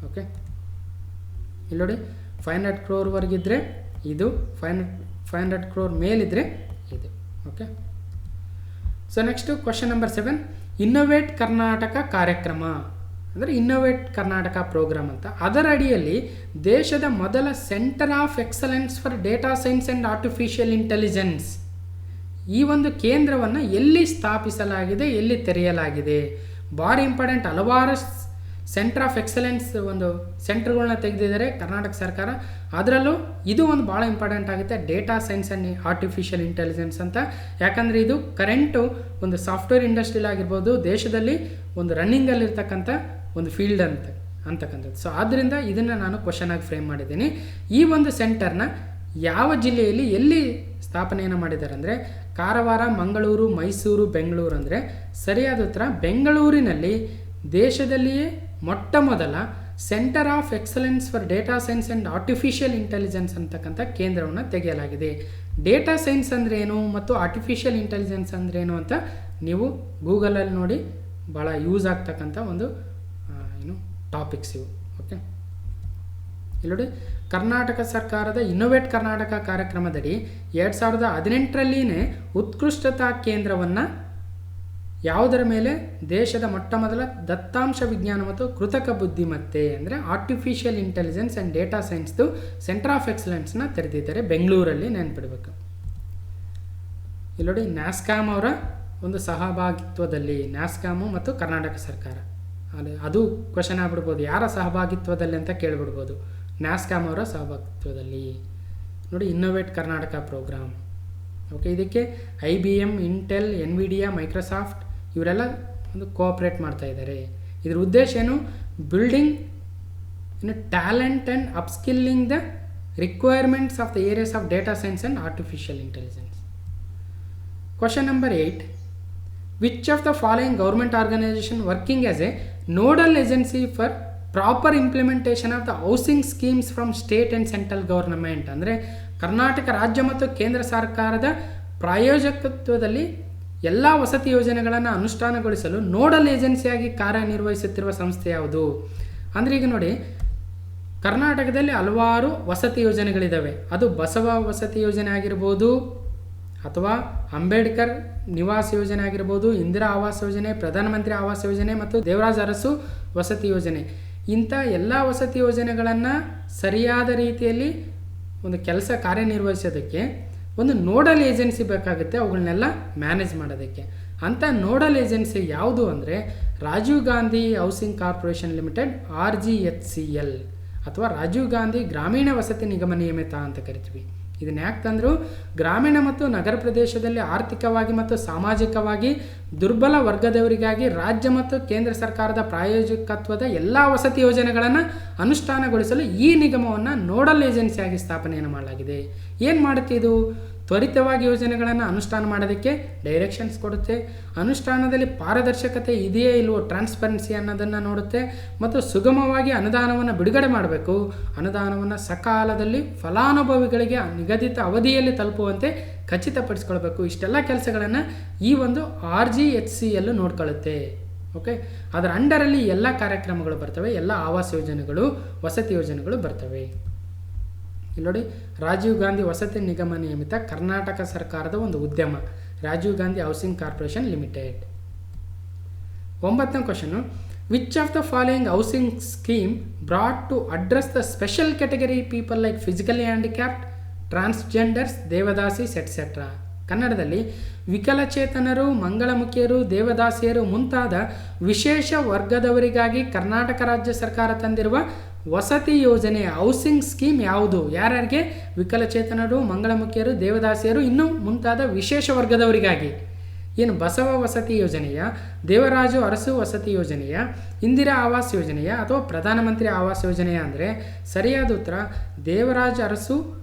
ಓಕೆ, ಇಲ್ಲಿ ನೋಡಿ 500 ಕ್ರೋರ್ವರೆಗಿದ್ರೆ ಇದು, 500 ಕ್ರೋರ್ ಮೇಲಿದ್ರೆ ಇದು. Okay, so next question number 7, innovate Karnataka ಕಾರ್ಯಕ್ರಮ ಅಂದರೆ ಇನ್ನೋವೇಟ್ ಕರ್ನಾಟಕ ಪ್ರೋಗ್ರಾಮ್ ಅಂತ. ಅದರ ಅಡಿಯಲ್ಲಿ ದೇಶದ ಮೊದಲ centre of excellence for data science and artificial intelligence ಈ ಒಂದು ಕೇಂದ್ರವನ್ನು ಎಲ್ಲಿ ಸ್ಥಾಪಿಸಲಾಗಿದೆ, ಎಲ್ಲಿ ತೆರೆಯಲಾಗಿದೆ? ಭಾರಿ ಇಂಪಾರ್ಟೆಂಟ್. ಹಲವಾರು ಸೆಂಟರ್ ಆಫ್ ಎಕ್ಸಲೆನ್ಸ್ ಒಂದು ಸೆಂಟರ್ಗಳನ್ನ ತೆಗೆದಿದ್ದಾರೆ ಕರ್ನಾಟಕ ಸರ್ಕಾರ. ಅದರಲ್ಲೂ ಇದು ಒಂದು ಭಾಳ ಇಂಪಾರ್ಟೆಂಟ್ ಆಗುತ್ತೆ, data science and artificial intelligence ಅಂತ. ಯಾಕಂದರೆ ಇದು ಕರೆಂಟು ಒಂದು ಸಾಫ್ಟ್ವೇರ್ ಇಂಡಸ್ಟ್ರಿಲ್ ಆಗಿರ್ಬೋದು, ದೇಶದಲ್ಲಿ ಒಂದು ರನ್ನಿಂಗಲ್ಲಿರ್ತಕ್ಕಂಥ ಒಂದು ಫೀಲ್ಡ್ ಅಂತಕ್ಕಂಥದ್ದು. ಸೊ ಆದ್ದರಿಂದ ಇದನ್ನು ನಾನು ಕ್ವಶನ್ ಆಗಿ ಫ್ರೇಮ್ ಮಾಡಿದ್ದೀನಿ. ಈ ಒಂದು ಸೆಂಟರ್ನ ಯಾವ ಜಿಲ್ಲೆಯಲ್ಲಿ ಎಲ್ಲಿ ಸ್ಥಾಪನೆಯನ್ನು ಮಾಡಿದ್ದಾರೆ ಅಂದರೆ ಕಾರವಾರ, ಮಂಗಳೂರು, ಮೈಸೂರು, ಬೆಂಗಳೂರು. ಅಂದರೆ ಸರಿಯಾದ ಉತ್ತರ ಬೆಂಗಳೂರಿನಲ್ಲಿ ದೇಶದಲ್ಲಿಯೇ ಮೊಟ್ಟ ಮೊದಲ centre of excellence for data science and artificial intelligence ಅಂತಕ್ಕಂಥ ಕೇಂದ್ರವನ್ನು ತೆಗೆಯಲಾಗಿದೆ. ಡೇಟಾ ಸೈನ್ಸ್ ಅಂದರೆ ಏನು ಮತ್ತು ಆರ್ಟಿಫಿಷಿಯಲ್ ಇಂಟೆಲಿಜೆನ್ಸ್ ಅಂದರೆ ಏನು ಅಂತ ನೀವು ಗೂಗಲಲ್ಲಿ ನೋಡಿ, ಭಾಳ ಯೂಸ್ ಆಗ್ತಕ್ಕಂಥ ಒಂದು ಟಾಪಿಕ್ಸ್ ಇವು. ಓಕೆ, ಇಲ್ಲಿ ನೋಡಿ, ಕರ್ನಾಟಕ ಸರ್ಕಾರದ ಇನ್ನೋವೇಟ್ ಕರ್ನಾಟಕ ಕಾರ್ಯಕ್ರಮದಡಿ 2018ರಲ್ಲಿನೇ ಉತ್ಕೃಷ್ಟತಾ ಕೇಂದ್ರವನ್ನು ಯಾವುದರ ಮೇಲೆ? ದೇಶದ ಮೊಟ್ಟ ಮೊದಲ ದತ್ತಾಂಶ ವಿಜ್ಞಾನ ಮತ್ತು ಕೃತಕ ಬುದ್ಧಿಮತ್ತೆ ಅಂದರೆ ಆರ್ಟಿಫಿಷಿಯಲ್ ಇಂಟೆಲಿಜೆನ್ಸ್ ಆ್ಯಂಡ್ ಡೇಟಾ ಸೈನ್ಸ್ದು ಸೆಂಟರ್ ಆಫ್ ಎಕ್ಸಲೆನ್ಸ್ನ ತೆರೆದಿದ್ದಾರೆ ಬೆಂಗಳೂರಲ್ಲಿ. ನೆನ್ಪಿಡಬೇಕು. ಇಲ್ಲಿ ನೋಡಿ, ನ್ಯಾಸ್ಕಾಮ್ ಅವರ ಒಂದು ಸಹಭಾಗಿತ್ವದಲ್ಲಿ, ನ್ಯಾಸ್ಕಾಮು ಮತ್ತು ಕರ್ನಾಟಕ ಸರ್ಕಾರ, ಅದು ಕ್ವಶನ್ ಆಗ್ಬಿಡ್ಬೋದು, ಯಾರ ಸಹಭಾಗಿತ್ವದಲ್ಲಿ ಅಂತ ಕೇಳಿಬಿಡ್ಬೋದು. ನ್ಯಾಸ್ಕಾಮ್ ಅವರ ಸಹಭಾಗಿತ್ವದಲ್ಲಿ ನೋಡಿ ಇನ್ನೋವೇಟ್ ಕರ್ನಾಟಕ ಪ್ರೋಗ್ರಾಮ್. ಓಕೆ, ಇದಕ್ಕೆ IBM, ಇಂಟೆಲ್, NVIDIA, ಮೈಕ್ರೋಸಾಫ್ಟ್ ಇವರೆಲ್ಲ ಒಂದು ಕೋಆಪ್ರೇಟ್ ಮಾಡ್ತಾ ಇದ್ದಾರೆ. ಇದರ ಉದ್ದೇಶ ಏನು? Building talent and upskilling the requirements of the areas of data science and artificial intelligence. Question number 8, which of the following government organisation working as a nodal agency for proper implementation of the housing schemes from state and central government? ಅಂದರೆ ಕರ್ನಾಟಕ ರಾಜ್ಯ ಮತ್ತು ಕೇಂದ್ರ ಸರ್ಕಾರದ ಪ್ರಾಯೋಜಕತ್ವದಲ್ಲಿ ಎಲ್ಲ ವಸತಿ ಯೋಜನೆಗಳನ್ನು ಅನುಷ್ಠಾನಗೊಳಿಸಲು nodal ಏಜೆನ್ಸಿಯಾಗಿ ಕಾರ್ಯನಿರ್ವಹಿಸುತ್ತಿರುವ ಸಂಸ್ಥೆ ಯಾವುದು? ಅಂದರೆ ಈಗ ನೋಡಿ, ಕರ್ನಾಟಕದಲ್ಲಿ ಹಲವಾರು ವಸತಿ ಯೋಜನೆಗಳಿದ್ದಾವೆ. ಅದು ಬಸವ ವಸತಿ ಯೋಜನೆ ಆಗಿರ್ಬೋದು, ಅಥವಾ ಅಂಬೇಡ್ಕರ್ ನಿವಾಸ ಯೋಜನೆ ಆಗಿರ್ಬೋದು, ಇಂದಿರಾ ಆವಾಸ್ ಯೋಜನೆ, ಪ್ರಧಾನಮಂತ್ರಿ ಆವಾಸ್ ಯೋಜನೆ ಮತ್ತು ದೇವರಾಜ ಅರಸು ವಸತಿ ಯೋಜನೆ. ಇಂಥ ಎಲ್ಲ ವಸತಿ ಯೋಜನೆಗಳನ್ನು ಸರಿಯಾದ ರೀತಿಯಲ್ಲಿ ಒಂದು ಕೆಲಸ ಕಾರ್ಯನಿರ್ವಹಿಸೋದಕ್ಕೆ ಒಂದು ನೋಡಲ್ ಏಜೆನ್ಸಿ ಬೇಕಾಗುತ್ತೆ, ಅವುಗಳನ್ನೆಲ್ಲ ಮ್ಯಾನೇಜ್ ಮಾಡೋದಕ್ಕೆ. ಅಂಥ ನೋಡಲ್ ಏಜೆನ್ಸಿ ಯಾವುದು ಅಂದರೆ Rajiv Gandhi housing corporation limited, RGHCL, ಅಥವಾ ರಾಜೀವ್ ಗಾಂಧಿ ಗ್ರಾಮೀಣ ವಸತಿ ನಿಗಮ ನಿಯಮಿತ ಅಂತ ಕರಿತೀವಿ. ಇದನ್ನು ಯಾಕೆ ತಂದರು? ಗ್ರಾಮೀಣ ಮತ್ತು ನಗರ ಪ್ರದೇಶದಲ್ಲಿ ಆರ್ಥಿಕವಾಗಿ ಮತ್ತು ಸಾಮಾಜಿಕವಾಗಿ ದುರ್ಬಲ ವರ್ಗದವರಿಗಾಗಿ ರಾಜ್ಯ ಮತ್ತು ಕೇಂದ್ರ ಸರ್ಕಾರದ ಪ್ರಾಯೋಜಕತ್ವದ ಎಲ್ಲ ವಸತಿ ಯೋಜನೆಗಳನ್ನು ಅನುಷ್ಠಾನಗೊಳಿಸಲು ಈ ನಿಗಮವನ್ನು ನೋಡಲ್ ಏಜೆನ್ಸಿಯಾಗಿ ಸ್ಥಾಪನೆಯನ್ನು ಮಾಡಲಾಗಿದೆ. ಏನು ಮಾಡುತ್ತೆ ಇದು? ತ್ವರಿತವಾಗಿ ಯೋಜನೆಗಳನ್ನು ಅನುಷ್ಠಾನ ಮಾಡೋದಕ್ಕೆ ಡೈರೆಕ್ಷನ್ಸ್ ಕೊಡುತ್ತೆ, ಅನುಷ್ಠಾನದಲ್ಲಿ ಪಾರದರ್ಶಕತೆ ಇದೆಯೇ ಇಲ್ವೋ ಟ್ರಾನ್ಸ್ಪರೆನ್ಸಿ ಅನ್ನೋದನ್ನು ನೋಡುತ್ತೆ, ಮತ್ತು ಸುಗಮವಾಗಿ ಅನುದಾನವನ್ನು ಬಿಡುಗಡೆ ಮಾಡಬೇಕು, ಅನುದಾನವನ್ನು ಸಕಾಲದಲ್ಲಿ ಫಲಾನುಭವಿಗಳಿಗೆ ನಿಗದಿತ ಅವಧಿಯಲ್ಲಿ ತಲುಪುವಂತೆ ಖಚಿತಪಡಿಸ್ಕೊಳ್ಬೇಕು. ಇಷ್ಟೆಲ್ಲ ಕೆಲಸಗಳನ್ನು ಈ ಒಂದು RGHCL ನೋಡ್ಕೊಳ್ಳುತ್ತೆ. ಓಕೆ, ಅದರ ಅಂಡರಲ್ಲಿ ಎಲ್ಲ ಕಾರ್ಯಕ್ರಮಗಳು ಬರ್ತವೆ, ಎಲ್ಲ ಆವಾಸ ಯೋಜನೆಗಳು, ವಸತಿ ಯೋಜನೆಗಳು ಬರ್ತವೆ. ಇಲ್ಲಿ ನೋಡಿ, ರಾಜೀವ್ ಗಾಂಧಿ ವಸತಿ ನಿಗಮ ನಿಯಮಿತ ಕರ್ನಾಟಕ ಸರ್ಕಾರದ ಒಂದು ಉದ್ಯಮ, Rajiv Gandhi housing corporation limited. 9ನೇ question, which of the following housing scheme brought to address the special category people like physically handicapped, transgenders, devadasis etcetera? ಕನ್ನಡದಲ್ಲಿ ವಿಕಲಚೇತನರು, ಮಂಗಳಮುಖಿಯರು, ದೇವದಾಸಿಯರು ಮುಂತಾದ ವಿಶೇಷ ವರ್ಗದವರಿಗಾಗಿ ಕರ್ನಾಟಕ ರಾಜ್ಯ ಸರ್ಕಾರ ತಂದಿರುವ ವಸತಿ ಯೋಜನೆ ಹೌಸಿಂಗ್ ಸ್ಕೀಮ್ ಯಾವುದು? ಯಾರ್ಯಾರಿಗೆ? ವಿಕಲಚೇತನರು, ಮಂಗಳಮುಖಿಯರು, ದೇವದಾಸಿಯರು, ಇನ್ನೂ ಮುಂತಾದ ವಿಶೇಷ ವರ್ಗದವರಿಗಾಗಿ. ಏನು ಬಸವ ವಸತಿ ಯೋಜನೆಯ, ದೇವರಾಜು ಅರಸು ವಸತಿ ಯೋಜನೆಯ, ಇಂದಿರಾ ಆವಾಸ್ ಯೋಜನೆಯ ಅಥವಾ ಪ್ರಧಾನಮಂತ್ರಿ ಆವಾಸ್ ಯೋಜನೆಯ? ಅಂದರೆ ಸರಿಯಾದ ಉತ್ತರ ದೇವರಾಜ ಅರಸು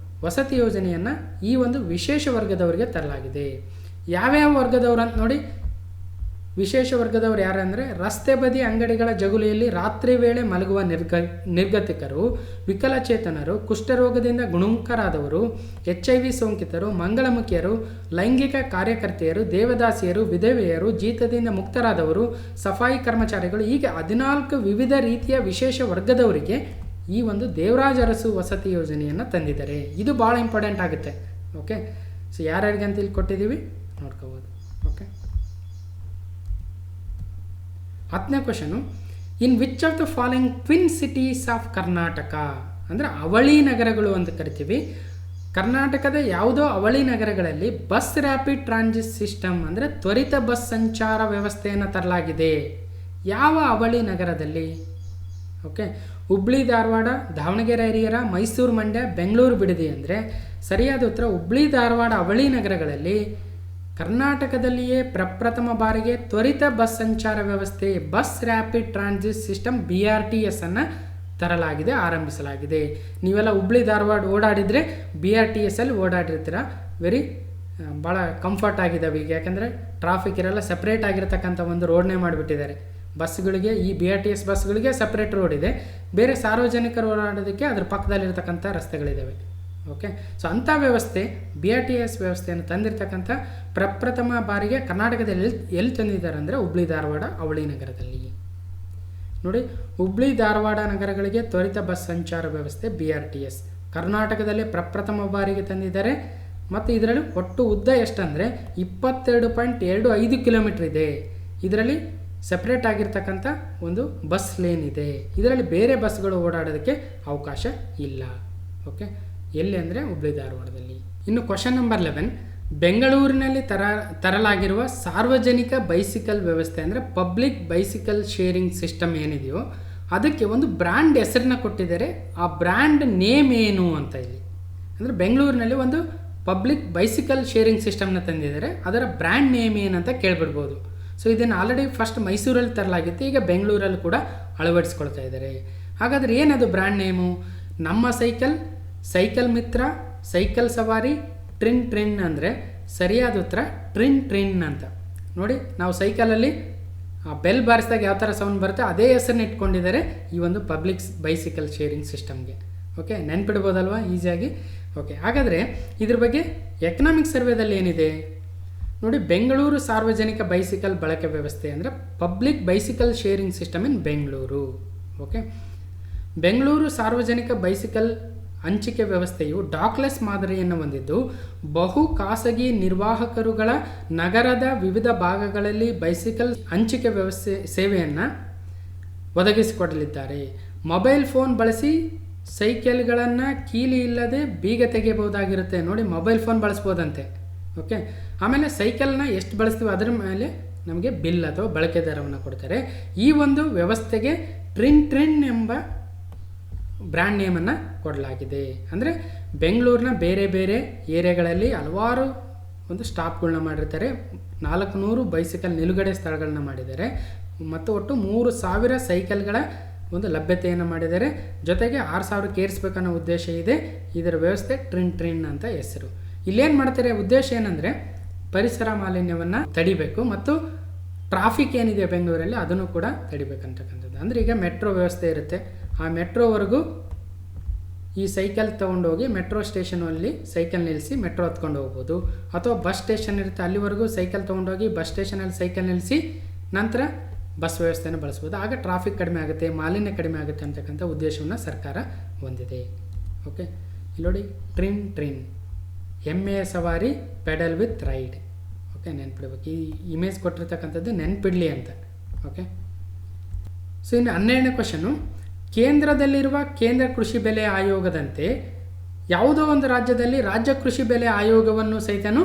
ವಸತಿ ಯೋಜನೆಯನ್ನು ಈ ಒಂದು ವಿಶೇಷ ವರ್ಗದವರಿಗೆ ತರಲಾಗಿದೆ. ಯಾವ್ಯಾವ ವರ್ಗದವರು ಅಂತ ನೋಡಿ. ವಿಶೇಷ ವರ್ಗದವರು ಯಾರಂದರೆ ರಸ್ತೆ ಬದಿ ಅಂಗಡಿಗಳ ಜಗುಲಿಯಲ್ಲಿ ರಾತ್ರಿ ವೇಳೆ ಮಲಗುವ ನಿರ್ಗತಿಕರು, ವಿಕಲಚೇತನರು, ಕುಷ್ಠರೋಗದಿಂದ ಗುಣಮುಖರಾದವರು, HIV ಸೋಂಕಿತರು, ಮಂಗಳಮುಖಿಯರು, ಲೈಂಗಿಕ ಕಾರ್ಯಕರ್ತೆಯರು, ದೇವದಾಸಿಯರು, ವಿಧವೆಯರು, ಜೀತದಿಂದ ಮುಕ್ತರಾದವರು, ಸಫಾಯಿ ಕರ್ಮಚಾರಿಗಳು, ಹೀಗೆ 14 ವಿವಿಧ ರೀತಿಯ ವಿಶೇಷ ವರ್ಗದವರಿಗೆ ಈ ಒಂದು ದೇವರಾಜ ಅರಸು ವಸತಿ ಯೋಜನೆಯನ್ನು ತಂದಿದ್ದಾರೆ. ಇದು ಭಾಳ ಇಂಪಾರ್ಟೆಂಟ್ ಆಗುತ್ತೆ. ಓಕೆ, ಸೊ ಯಾರ್ಯಾರಿಗೆ ಅಂತ ಇಲ್ಲಿ ಕೊಟ್ಟಿದ್ದೀವಿ ನೋಡ್ಕೋಬೋದು. ಓಕೆ, 10ನೇ question, in which of the following twin cities of Karnataka, ಅಂದರೆ ಅವಳಿ ನಗರಗಳು ಅಂತ ಕರಿತೀವಿ. ಕರ್ನಾಟಕದ ಯಾವುದೋ ಅವಳಿ ನಗರಗಳಲ್ಲಿ ಬಸ್ ರ್ಯಾಪಿಡ್ ಟ್ರಾನ್ಸಿಟ್ ಸಿಸ್ಟಮ್ ಅಂದರೆ ತ್ವರಿತ ಬಸ್ ಸಂಚಾರ ವ್ಯವಸ್ಥೆಯನ್ನು ತರಲಾಗಿದೆ. ಯಾವ ಅವಳಿ ನಗರದಲ್ಲಿ? ಓಕೆ, ಹುಬ್ಳಿ ಧಾರವಾಡ, ದಾವಣಗೆರೆ ಹರಿಹರ, ಮೈಸೂರು ಮಂಡ್ಯ, ಬೆಂಗಳೂರು ಬಿಡದಿ. ಅಂದರೆ ಸರಿಯಾದ ಉತ್ತರ ಹುಬ್ಳಿ ಧಾರವಾಡ ಅವಳಿ ನಗರಗಳಲ್ಲಿ ಕರ್ನಾಟಕದಲ್ಲಿಯೇ ಪ್ರಪ್ರಥಮ ಬಾರಿಗೆ ತ್ವರಿತ ಬಸ್ ಸಂಚಾರ ವ್ಯವಸ್ಥೆ bus rapid transit system BRTS ಅನ್ನು ತರಲಾಗಿದೆ, ಆರಂಭಿಸಲಾಗಿದೆ. ನೀವೆಲ್ಲ ಹುಬ್ಳಿ ಧಾರವಾಡ ಓಡಾಡಿದರೆ BRTS ಅಲ್ಲಿ ಓಡಾಡಿರ್ತೀರ. ಭಾಳ ಕಂಫರ್ಟ್ ಆಗಿದ್ದಾವೆ ಈಗ, ಯಾಕಂದರೆ ಟ್ರಾಫಿಕ್ ಇರಲ್ಲ. ಸಪ್ರೇಟ್ ಆಗಿರತಕ್ಕಂಥ ಒಂದು ರೋಡ್ನೇ ಮಾಡಿಬಿಟ್ಟಿದ್ದಾರೆ ಬಸ್ಗಳಿಗೆ. ಈ BRTS ಬಸ್ಗಳಿಗೆ ಸಪ್ರೇಟ್ ರೋಡ್ ಇದೆ. ಬೇರೆ ಸಾರ್ವಜನಿಕರು ಓಡಾಡೋದಕ್ಕೆ ಅದ್ರ ಪಕ್ಕದಲ್ಲಿರ್ತಕ್ಕಂಥ ರಸ್ತೆಗಳಿದ್ದಾವೆ. ಓಕೆ, ಸೊ ಅಂಥ ವ್ಯವಸ್ಥೆ BRTS ವ್ಯವಸ್ಥೆಯನ್ನು ತಂದಿರತಕ್ಕಂಥ ಪ್ರಪ್ರಥಮ ಬಾರಿಗೆ ಕರ್ನಾಟಕದಲ್ಲಿ ಎಲ್ಲಿ ತಂದಿದ್ದಾರೆ ಅಂದರೆ ಹುಬ್ಳಿ ಧಾರವಾಡ ಅವಳಿ ನಗರದಲ್ಲಿ. ನೋಡಿ, ಹುಬ್ಳಿ ಧಾರವಾಡ ನಗರಗಳಿಗೆ ತ್ವರಿತ ಬಸ್ ಸಂಚಾರ ವ್ಯವಸ್ಥೆ BRTS ಕರ್ನಾಟಕದಲ್ಲಿ ಪ್ರಪ್ರಥಮ ಬಾರಿಗೆ ತಂದಿದ್ದಾರೆ. ಮತ್ತು ಇದರಲ್ಲಿ ಒಟ್ಟು ಉದ್ದ ಎಷ್ಟಂದರೆ 22.25 ಕಿಲೋಮೀಟರ್ ಇದೆ. ಇದರಲ್ಲಿ ಸಪ್ರೇಟ್ ಆಗಿರ್ತಕ್ಕಂಥ ಒಂದು ಬಸ್ ಲೇನ್ ಇದೆ. ಇದರಲ್ಲಿ ಬೇರೆ ಬಸ್ಗಳು ಓಡಾಡೋದಕ್ಕೆ ಅವಕಾಶ ಇಲ್ಲ. ಓಕೆ, ಎಲ್ಲಿ ಅಂದರೆ ಹುಬ್ಳಿ ಧಾರವಾಡದಲ್ಲಿ. ಇನ್ನು ಕ್ವಶನ್ ನಂಬರ್ 11, ಬೆಂಗಳೂರಿನಲ್ಲಿ ತರಲಾಗಿರುವ ಸಾರ್ವಜನಿಕ ಬೈಸಿಕಲ್ ವ್ಯವಸ್ಥೆ ಅಂದರೆ ಪಬ್ಲಿಕ್ ಬೈಸಿಕಲ್ ಶೇರಿಂಗ್ ಸಿಸ್ಟಮ್ ಏನಿದೆಯೋ ಅದಕ್ಕೆ ಒಂದು ಬ್ರ್ಯಾಂಡ್ ಹೆಸರನ್ನ ಕೊಟ್ಟಿದ್ದಾರೆ. ಆ ಬ್ರ್ಯಾಂಡ್ ನೇಮ್ ಏನು ಅಂತ ಇಲ್ಲಿ ಅಂದರೆ ಬೆಂಗಳೂರಿನಲ್ಲಿ ಒಂದು ಪಬ್ಲಿಕ್ ಬೈಸಿಕಲ್ ಶೇರಿಂಗ್ ಸಿಸ್ಟಮ್ನ ತಂದಿದ್ದಾರೆ. ಅದರ ಬ್ರ್ಯಾಂಡ್ ನೇಮ್ ಏನಂತ ಕೇಳಿಬಿಡ್ಬೋದು. ಸೊ ಇದನ್ನು ಆಲ್ರೆಡಿ ಫಸ್ಟ್ ಮೈಸೂರಲ್ಲಿ ತರಲಾಗಿತ್ತು, ಈಗ ಬೆಂಗಳೂರಲ್ಲಿ ಕೂಡ ಅಳವಡಿಸ್ಕೊಳ್ತಾ ಇದ್ದಾರೆ. ಹಾಗಾದರೆ ಏನದು ಬ್ರ್ಯಾಂಡ್ ನೇಮು? ನಮ್ಮ ಸೈಕಲ್, ಸೈಕಲ್ ಮಿತ್ರ, ಸೈಕಲ್ ಸವಾರಿ, ಟ್ರಿನ್ ಅಂದರೆ ಸರಿಯಾದ ಉತ್ತರ ಟ್ರಿನ್ ಅಂತ. ನೋಡಿ, ನಾವು ಸೈಕಲಲ್ಲಿ ಬೆಲ್ ಬಾರಿಸಿದಾಗ ಯಾವ ಥರ ಸೌಂಡ್ ಬರುತ್ತೆ ಅದೇ ಹೆಸರನ್ನ ಇಟ್ಕೊಂಡಿದ್ದಾರೆ ಈ ಒಂದು ಪಬ್ಲಿಕ್ ಬೈಸಿಕಲ್ ಶೇರಿಂಗ್ ಸಿಸ್ಟಮ್ಗೆ. ಓಕೆ, ನೆನ್ಪಿಡ್ಬೋದಲ್ವಾ ಈಸಿಯಾಗಿ? ಓಕೆ, ಹಾಗಾದರೆ ಇದ್ರ ಬಗ್ಗೆ ಎಕನಾಮಿಕ್ ಸರ್ವೇದಲ್ಲಿ ಏನಿದೆ ನೋಡಿ. ಬೆಂಗಳೂರು ಸಾರ್ವಜನಿಕ ಬೈಸಿಕಲ್ ಬಳಕೆ ವ್ಯವಸ್ಥೆ ಅಂದರೆ public bicycle sharing system in Bengaluru. Okay, Bengaluru ಸಾರ್ವಜನಿಕ ಬೈಸಿಕಲ್ ಹಂಚಿಕೆ ವ್ಯವಸ್ಥೆಯು ಡಾಕ್ಲೆಸ್ ಮಾದರಿಯನ್ನು ಹೊಂದಿದ್ದು ಬಹು ಖಾಸಗಿ ನಿರ್ವಾಹಕರುಗಳ ನಗರದ ವಿವಿಧ ಭಾಗಗಳಲ್ಲಿ ಬೈಸಿಕಲ್ ಹಂಚಿಕೆ ವ್ಯವಸ್ಥೆ ಸೇವೆಯನ್ನು ಒದಗಿಸಿಕೊಡಲಿದ್ದಾರೆ. ಮೊಬೈಲ್ ಫೋನ್ ಬಳಸಿ ಸೈಕಲ್ಗಳನ್ನು ಕೀಲಿ ಇಲ್ಲದೆ ಬೀಗ ತೆಗೆಯಬಹುದಾಗಿರುತ್ತೆ. ನೋಡಿ, ಮೊಬೈಲ್ ಫೋನ್ ಬಳಸ್ಬೋದಂತೆ. ಓಕೆ, ಆಮೇಲೆ ಸೈಕಲ್ನ ಎಷ್ಟು ಬಳಸ್ತೀವಿ ಅದರ ಮೇಲೆ ನಮಗೆ ಬಿಲ್ ಅಥವಾ ಬಳಕೆ ದರವನ್ನು ಕೊಡ್ತಾರೆ. ಈ ಒಂದು ವ್ಯವಸ್ಥೆಗೆ ಟ್ರಿನ್ ಎಂಬ ಬ್ರ್ಯಾಂಡ್ ನೇಮನ್ನು ಕೊಡಲಾಗಿದೆ. ಅಂದರೆ ಬೆಂಗಳೂರಿನ ಬೇರೆ ಬೇರೆ ಏರಿಯಾಗಳಲ್ಲಿ ಹಲವಾರು ಒಂದು ಸ್ಟಾಪ್ಗಳನ್ನ ಮಾಡಿರ್ತಾರೆ. 400 ಬೈಸಿಕಲ್ ನಿಲುಗಡೆ ಸ್ಥಳಗಳನ್ನ ಮಾಡಿದ್ದಾರೆ ಮತ್ತು ಒಟ್ಟು 3000 ಸೈಕಲ್ಗಳ ಒಂದು ಲಭ್ಯತೆಯನ್ನು ಮಾಡಿದ್ದಾರೆ. ಜೊತೆಗೆ 6000 ಏರಿಸಬೇಕನ್ನೋ ಉದ್ದೇಶ ಇದೆ. ಇದರ ವ್ಯವಸ್ಥೆ ಟ್ರಿನ್ ಅಂತ ಹೆಸರು. ಇಲ್ಲೇನು ಮಾಡ್ತಾರೆ, ಉದ್ದೇಶ ಏನಂದರೆ ಪರಿಸರ ಮಾಲಿನ್ಯವನ್ನು ತಡಿಬೇಕು ಮತ್ತು ಟ್ರಾಫಿಕ್ ಏನಿದೆ ಬೆಂಗಳೂರಲ್ಲಿ ಅದನ್ನು ಕೂಡ ತಡಿಬೇಕಂತಕ್ಕಂಥದ್ದು. ಅಂದರೆ ಈಗ ಮೆಟ್ರೋ ವ್ಯವಸ್ಥೆ ಇರುತ್ತೆ, ಆ ಮೆಟ್ರೋವರೆಗೂ ಈ ಸೈಕಲ್ ತೊಗೊಂಡೋಗಿ ಮೆಟ್ರೋ ಸ್ಟೇಷನಲ್ಲಿ ಸೈಕಲ್ ನಿಲ್ಲಿಸಿ ಮೆಟ್ರೋ ಹತ್ಕೊಂಡು ಹೋಗ್ಬೋದು. ಅಥವಾ ಬಸ್ ಸ್ಟೇಷನ್ ಇರುತ್ತೆ, ಅಲ್ಲಿವರೆಗೂ ಸೈಕಲ್ ತೊಗೊಂಡೋಗಿ ಬಸ್ ಸ್ಟೇಷನಲ್ಲಿ ಸೈಕಲ್ ನಿಲ್ಲಿಸಿ ನಂತರ ಬಸ್ ವ್ಯವಸ್ಥೆಯನ್ನು ಬಳಸ್ಬೋದು. ಆಗ ಟ್ರಾಫಿಕ್ ಕಡಿಮೆ ಆಗುತ್ತೆ, ಮಾಲಿನ್ಯ ಕಡಿಮೆ ಆಗುತ್ತೆ ಅಂತಕ್ಕಂಥ ಉದ್ದೇಶವನ್ನು ಸರ್ಕಾರ ಹೊಂದಿದೆ. ಓಕೆ, ಇಲ್ಲಿ ನೋಡಿ, ಟ್ರಿನ್ ಎಮ್ಮೆ ಸವಾರಿ ಪೆಡಲ್ ವಿತ್ ರೈಡ್. ಓಕೆ, ನೆನ್ಪಿಡ್ಬೇಕು. ಈ ಇಮೇಜ್ ಕೊಟ್ಟಿರ್ತಕ್ಕಂಥದ್ದು ನೆನ್ಪಿಡ್ಲಿ ಅಂತ. ಓಕೆ, ಸೊ ಇನ್ನು 12ನೇ ಕ್ವಶನು, ಕೇಂದ್ರದಲ್ಲಿರುವ ಕೇಂದ್ರ ಕೃಷಿ ಬೆಲೆ ಆಯೋಗದಂತೆ ಯಾವುದೋ ಒಂದು ರಾಜ್ಯದಲ್ಲಿ ರಾಜ್ಯ ಕೃಷಿ ಬೆಲೆ ಆಯೋಗವನ್ನು ಸಹಿತನು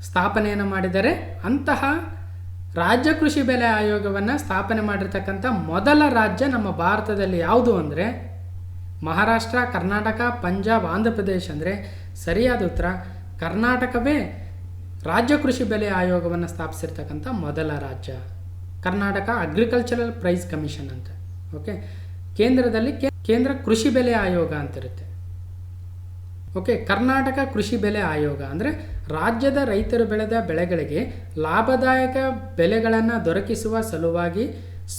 ಸ್ಥಾಪನೆಯನ್ನು ಮಾಡಿದರೆ ಅಂತಹ ರಾಜ್ಯ ಕೃಷಿ ಬೆಲೆ ಆಯೋಗವನ್ನು ಸ್ಥಾಪನೆ ಮಾಡಿರ್ತಕ್ಕಂಥ ಮೊದಲ ರಾಜ್ಯ ನಮ್ಮ ಭಾರತದಲ್ಲಿ ಯಾವುದು ಅಂದರೆ ಮಹಾರಾಷ್ಟ್ರ, ಕರ್ನಾಟಕ, ಪಂಜಾಬ್, ಆಂಧ್ರ ಪ್ರದೇಶ. ಅಂದರೆ ಸರಿಯಾದ ಉತ್ತರ ಕರ್ನಾಟಕವೇ ರಾಜ್ಯ ಕೃಷಿ ಬೆಲೆ ಆಯೋಗವನ್ನು ಸ್ಥಾಪಿಸಿರ್ತಕ್ಕಂಥ ಮೊದಲ ರಾಜ್ಯ. ಕರ್ನಾಟಕ ಅಗ್ರಿಕಲ್ಚರಲ್ ಪ್ರೈಸ್ ಕಮಿಷನ್ ಅಂತ. ಓಕೆ, ಕೇಂದ್ರದಲ್ಲಿ ಕೇಂದ್ರ ಕೃಷಿ ಬೆಲೆ ಆಯೋಗ ಅಂತಿರುತ್ತೆ. ಓಕೆ, ಕರ್ನಾಟಕ ಕೃಷಿ ಬೆಲೆ ಆಯೋಗ ಅಂದರೆ ರಾಜ್ಯದ ರೈತರು ಬೆಳೆದ ಬೆಳೆಗಳಿಗೆ ಲಾಭದಾಯಕ ಬೆಲೆಗಳನ್ನು ದೊರಕಿಸುವ ಸಲುವಾಗಿ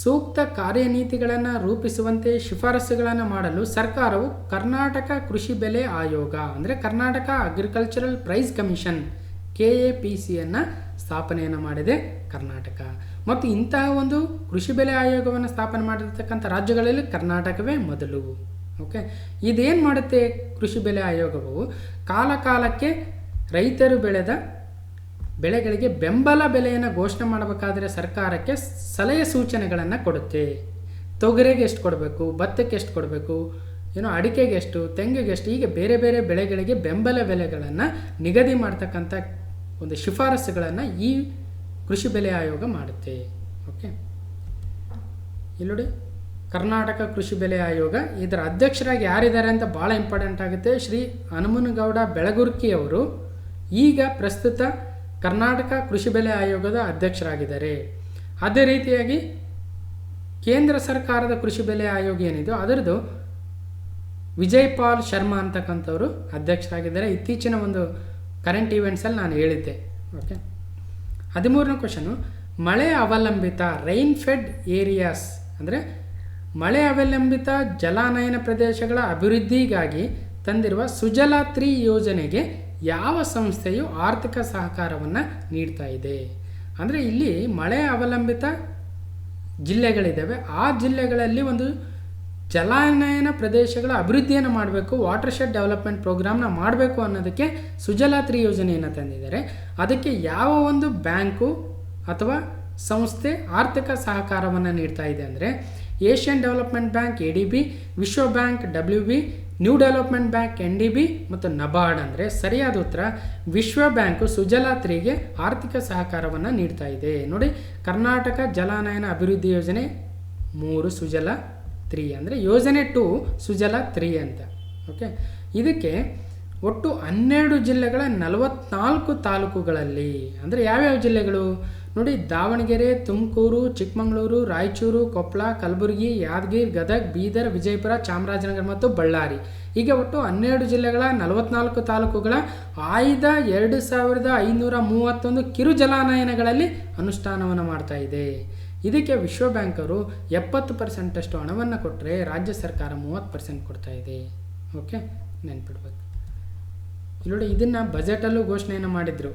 ಸೂಕ್ತ ಕಾರ್ಯನೀತಿಗಳನ್ನು ರೂಪಿಸುವಂತೆ ಶಿಫಾರಸುಗಳನ್ನು ಮಾಡಲು ಸರ್ಕಾರವು ಕರ್ನಾಟಕ ಕೃಷಿ ಬೆಲೆ ಆಯೋಗ ಅಂದರೆ ಕರ್ನಾಟಕ ಅಗ್ರಿಕಲ್ಚರಲ್ ಪ್ರೈಸ್ ಕಮಿಷನ್ KAPCಯನ್ನು ಸ್ಥಾಪನೆಯನ್ನು ಮಾಡಿದೆ ಕರ್ನಾಟಕ. ಮತ್ತು ಇಂತಹ ಒಂದು ಕೃಷಿ ಬೆಲೆ ಆಯೋಗವನ್ನು ಸ್ಥಾಪನೆ ಮಾಡಿರ್ತಕ್ಕಂಥ ರಾಜ್ಯಗಳಲ್ಲಿ ಕರ್ನಾಟಕವೇ ಮೊದಲು. ಓಕೆ, ಇದೇನು ಮಾಡುತ್ತೆ ಕೃಷಿ ಬೆಲೆ ಆಯೋಗವು? ಕಾಲಕ್ಕೆ ರೈತರು ಬೆಳೆದ ಬೆಳೆಗಳಿಗೆ ಬೆಂಬಲ ಬೆಲೆಯನ್ನು ಘೋಷಣೆ ಮಾಡಬೇಕಾದ್ರೆ ಸರ್ಕಾರಕ್ಕೆ ಸಲಹೆ ಸೂಚನೆಗಳನ್ನು ಕೊಡುತ್ತೆ. ತೊಗರಿಗೆ ಎಷ್ಟು ಕೊಡಬೇಕು, ಭತ್ತಕ್ಕೆ ಎಷ್ಟು ಕೊಡಬೇಕು, ಅಡಿಕೆಗೆ ಎಷ್ಟು, ತೆಂಗಿಗೆ ಎಷ್ಟು, ಹೀಗೆ ಬೇರೆ ಬೇರೆ ಬೆಳೆಗಳಿಗೆ ಬೆಂಬಲ ಬೆಲೆಗಳನ್ನು ನಿಗದಿ ಮಾಡ್ತಕ್ಕಂಥ ಒಂದು ಶಿಫಾರಸುಗಳನ್ನು ಈ ಕೃಷಿ ಬೆಲೆ ಆಯೋಗ ಮಾಡುತ್ತೆ. ಓಕೆ, ಇಲ್ಲಿ ನೋಡಿ ಕರ್ನಾಟಕ ಕೃಷಿ ಬೆಲೆ ಆಯೋಗ, ಇದರ ಅಧ್ಯಕ್ಷರಾಗಿ ಯಾರಿದ್ದಾರೆ ಅಂತ ಭಾಳ ಇಂಪಾರ್ಟೆಂಟ್ ಆಗುತ್ತೆ. ಶ್ರೀ ಹನುಮನಗೌಡ ಬೆಳಗುರ್ಕಿ ಅವರು ಈಗ ಪ್ರಸ್ತುತ ಕರ್ನಾಟಕ ಕೃಷಿ ಬೆಲೆ ಆಯೋಗದ ಅಧ್ಯಕ್ಷರಾಗಿದ್ದಾರೆ. ಅದೇ ರೀತಿಯಾಗಿ ಕೇಂದ್ರ ಸರ್ಕಾರದ ಕೃಷಿ ಬೆಲೆ ಆಯೋಗ ಏನಿದೆಯೋ ಅದರದ್ದು ವಿಜಯ್ ಪಾಲ್ ಶರ್ಮಾ ಅಂತಕ್ಕಂಥವರು ಅಧ್ಯಕ್ಷರಾಗಿದ್ದಾರೆ. ಇತ್ತೀಚಿನ ಒಂದು ಕರೆಂಟ್ ಈವೆಂಟ್ಸಲ್ಲಿ ನಾನು ಹೇಳಿದ್ದೆ. ಓಕೆ, 13ನೇ ಕ್ವಶನು, ಮಳೆ ಅವಲಂಬಿತ ರೈನ್ ಫೆಡ್ ಏರಿಯಾಸ್ ಅಂದರೆ ಮಳೆ ಅವಲಂಬಿತ ಜಲಾನಯನ ಪ್ರದೇಶಗಳ ಅಭಿವೃದ್ಧಿಗಾಗಿ ತಂದಿರುವ ಸುಜಲಾ 3 ಯೋಜನೆಗೆ ಯಾವ ಸಂಸ್ಥೆಯು ಆರ್ಥಿಕ ಸಹಕಾರವನ್ನು ನೀಡ್ತಾ ಇದೆ? ಅಂದರೆ ಇಲ್ಲಿ ಮಳೆ ಅವಲಂಬಿತ ಜಿಲ್ಲೆಗಳಿದ್ದಾವೆ, ಆ ಜಿಲ್ಲೆಗಳಲ್ಲಿ ಒಂದು ಜಲಾನಯನ ಪ್ರದೇಶಗಳ ಅಭಿವೃದ್ಧಿಯನ್ನು ಮಾಡಬೇಕು, ವಾಟರ್ ಶೆಡ್ ಡೆವಲಪ್ಮೆಂಟ್ ಪ್ರೋಗ್ರಾಮ್ನ ಮಾಡಬೇಕು ಅನ್ನೋದಕ್ಕೆ ಸುಜಲಾ 3 ಯೋಜನೆಯನ್ನು ತಂದಿದ್ದಾರೆ. ಅದಕ್ಕೆ ಯಾವ ಒಂದು ಬ್ಯಾಂಕು ಅಥವಾ ಸಂಸ್ಥೆ ಆರ್ಥಿಕ ಸಹಕಾರವನ್ನು ನೀಡ್ತಾ ಇದೆ ಅಂದರೆ ಏಷ್ಯನ್ ಡೆವಲಪ್ಮೆಂಟ್ ಬ್ಯಾಂಕ್ ADB, ವಿಶ್ವ bank WB, new development bank NDB ಮತ್ತು ನಬಾರ್ಡ್. ಅಂದರೆ ಸರಿಯಾದ ಉತ್ತರ ವಿಶ್ವ ಬ್ಯಾಂಕು ಸುಜಲಾ 3ಗೆ ಆರ್ಥಿಕ ಸಹಕಾರವನ್ನು ನೀಡ್ತಾ ಇದೆ. ನೋಡಿ, ಕರ್ನಾಟಕ ಜಲಾನಯನ ಅಭಿವೃದ್ಧಿ ಯೋಜನೆ 3, ಸುಜಲಾ 3 ಅಂದರೆ ಯೋಜನೆ 2 ಸುಜಲಾ 3 ಅಂತ. ಓಕೆ, ಇದಕ್ಕೆ ಒಟ್ಟು 12 ಜಿಲ್ಲೆಗಳ 44 ತಾಲೂಕುಗಳಲ್ಲಿ ಅಂದರೆ ಯಾವ್ಯಾವ ಜಿಲ್ಲೆಗಳು ನೋಡಿ, ದಾವಣಗೆರೆ, ತುಮಕೂರು, ಚಿಕ್ಕಮಗಳೂರು, ರಾಯಚೂರು, ಕೊಪ್ಪಳ, ಕಲಬುರಗಿ, ಯಾದಗಿರಿ, ಗದಗ, ಬೀದರ್, ವಿಜಯಪುರ, ಚಾಮರಾಜನಗರ ಮತ್ತು ಬಳ್ಳಾರಿ. ಹೀಗೆ ಒಟ್ಟು 12 ಜಿಲ್ಲೆಗಳ 44 ತಾಲೂಕುಗಳ ಆಯ್ದ 2531 ಕಿರು ಜಲಾನಯನಗಳಲ್ಲಿ ಅನುಷ್ಠಾನವನ್ನು ಮಾಡ್ತಾ ಇದೆ. ಇದಕ್ಕೆ ವಿಶ್ವ ಬ್ಯಾಂಕ್ ಅವರು 70% ಹಣವನ್ನು ಕೊಟ್ಟರೆ ರಾಜ್ಯ ಸರ್ಕಾರ 30% ಕೊಡ್ತಾ ಇದೆ. ಓಕೆ, ನೆನ್ಪಿಡ್ಬೇಕು. ಇಲ್ಲಿ ನೋಡಿ, ಇದನ್ನು ಬಜೆಟಲ್ಲೂ ಘೋಷಣೆಯನ್ನು ಮಾಡಿದರು.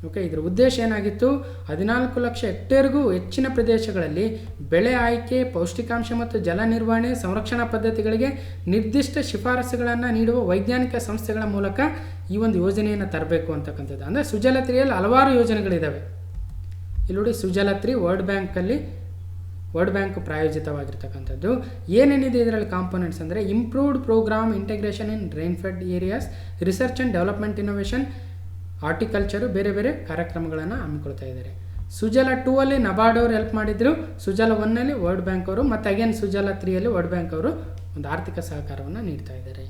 ಓಕೆ, ಇದರ ಉದ್ದೇಶ ಏನಾಗಿತ್ತು? 14 ಲಕ್ಷ ಹೆಕ್ಟೇರ್ಗೂ ಹೆಚ್ಚಿನ ಪ್ರದೇಶಗಳಲ್ಲಿ ಬೆಳೆ ಆಯ್ಕೆ, ಪೌಷ್ಟಿಕಾಂಶ ಮತ್ತು ಜಲ ನಿರ್ವಹಣೆ, ಸಂರಕ್ಷಣಾ ಪದ್ಧತಿಗಳಿಗೆ ನಿರ್ದಿಷ್ಟ ಶಿಫಾರಸುಗಳನ್ನು ನೀಡುವ ವೈಜ್ಞಾನಿಕ ಸಂಸ್ಥೆಗಳ ಮೂಲಕ ಈ ಒಂದು ಯೋಜನೆಯನ್ನು ತರಬೇಕು ಅಂತಕ್ಕಂಥದ್ದು. ಅಂದರೆ ಸುಜಲಾ 3ಯಲ್ಲಿ ಹಲವಾರು ಯೋಜನೆಗಳಿದ್ದಾವೆ. ಇಲ್ಲಿ ನೋಡಿ, ಸುಜಲಾ 3 ವರ್ಲ್ಡ್ ಬ್ಯಾಂಕ್ ಪ್ರಾಯೋಜಿತವಾಗಿರ್ತಕ್ಕಂಥದ್ದು. ಏನೇನಿದೆ ಇದರಲ್ಲಿ ಕಾಂಪೋನೆಂಟ್ಸ್ ಅಂದರೆ improved programme integration in rain fed areas, research and development innovation, horticulture, ಬೇರೆ ಬೇರೆ ಕಾರ್ಯಕ್ರಮಗಳನ್ನು ಹಮ್ಮಿಕೊಳ್ತಾ ಇದ್ದಾರೆ. ಸುಜಲಾ 2ಅಲ್ಲಿ ನಬಾರ್ಡ್ ಅವರು ಹೆಲ್ಪ್ ಮಾಡಿದ್ರು, ಸುಜಲಾ 1ನಲ್ಲಿ ವರ್ಲ್ಡ್ ಬ್ಯಾಂಕ್ ಅವರು, ಮತ್ತು ಅಗೇನ್ ಸುಜಲಾ 3ಯಲ್ಲಿ ವರ್ಲ್ಡ್ ಬ್ಯಾಂಕ್ ಅವರು ಒಂದು ಆರ್ಥಿಕ ಸಹಕಾರವನ್ನು ನೀಡ್ತಾ ಇದ್ದಾರೆ.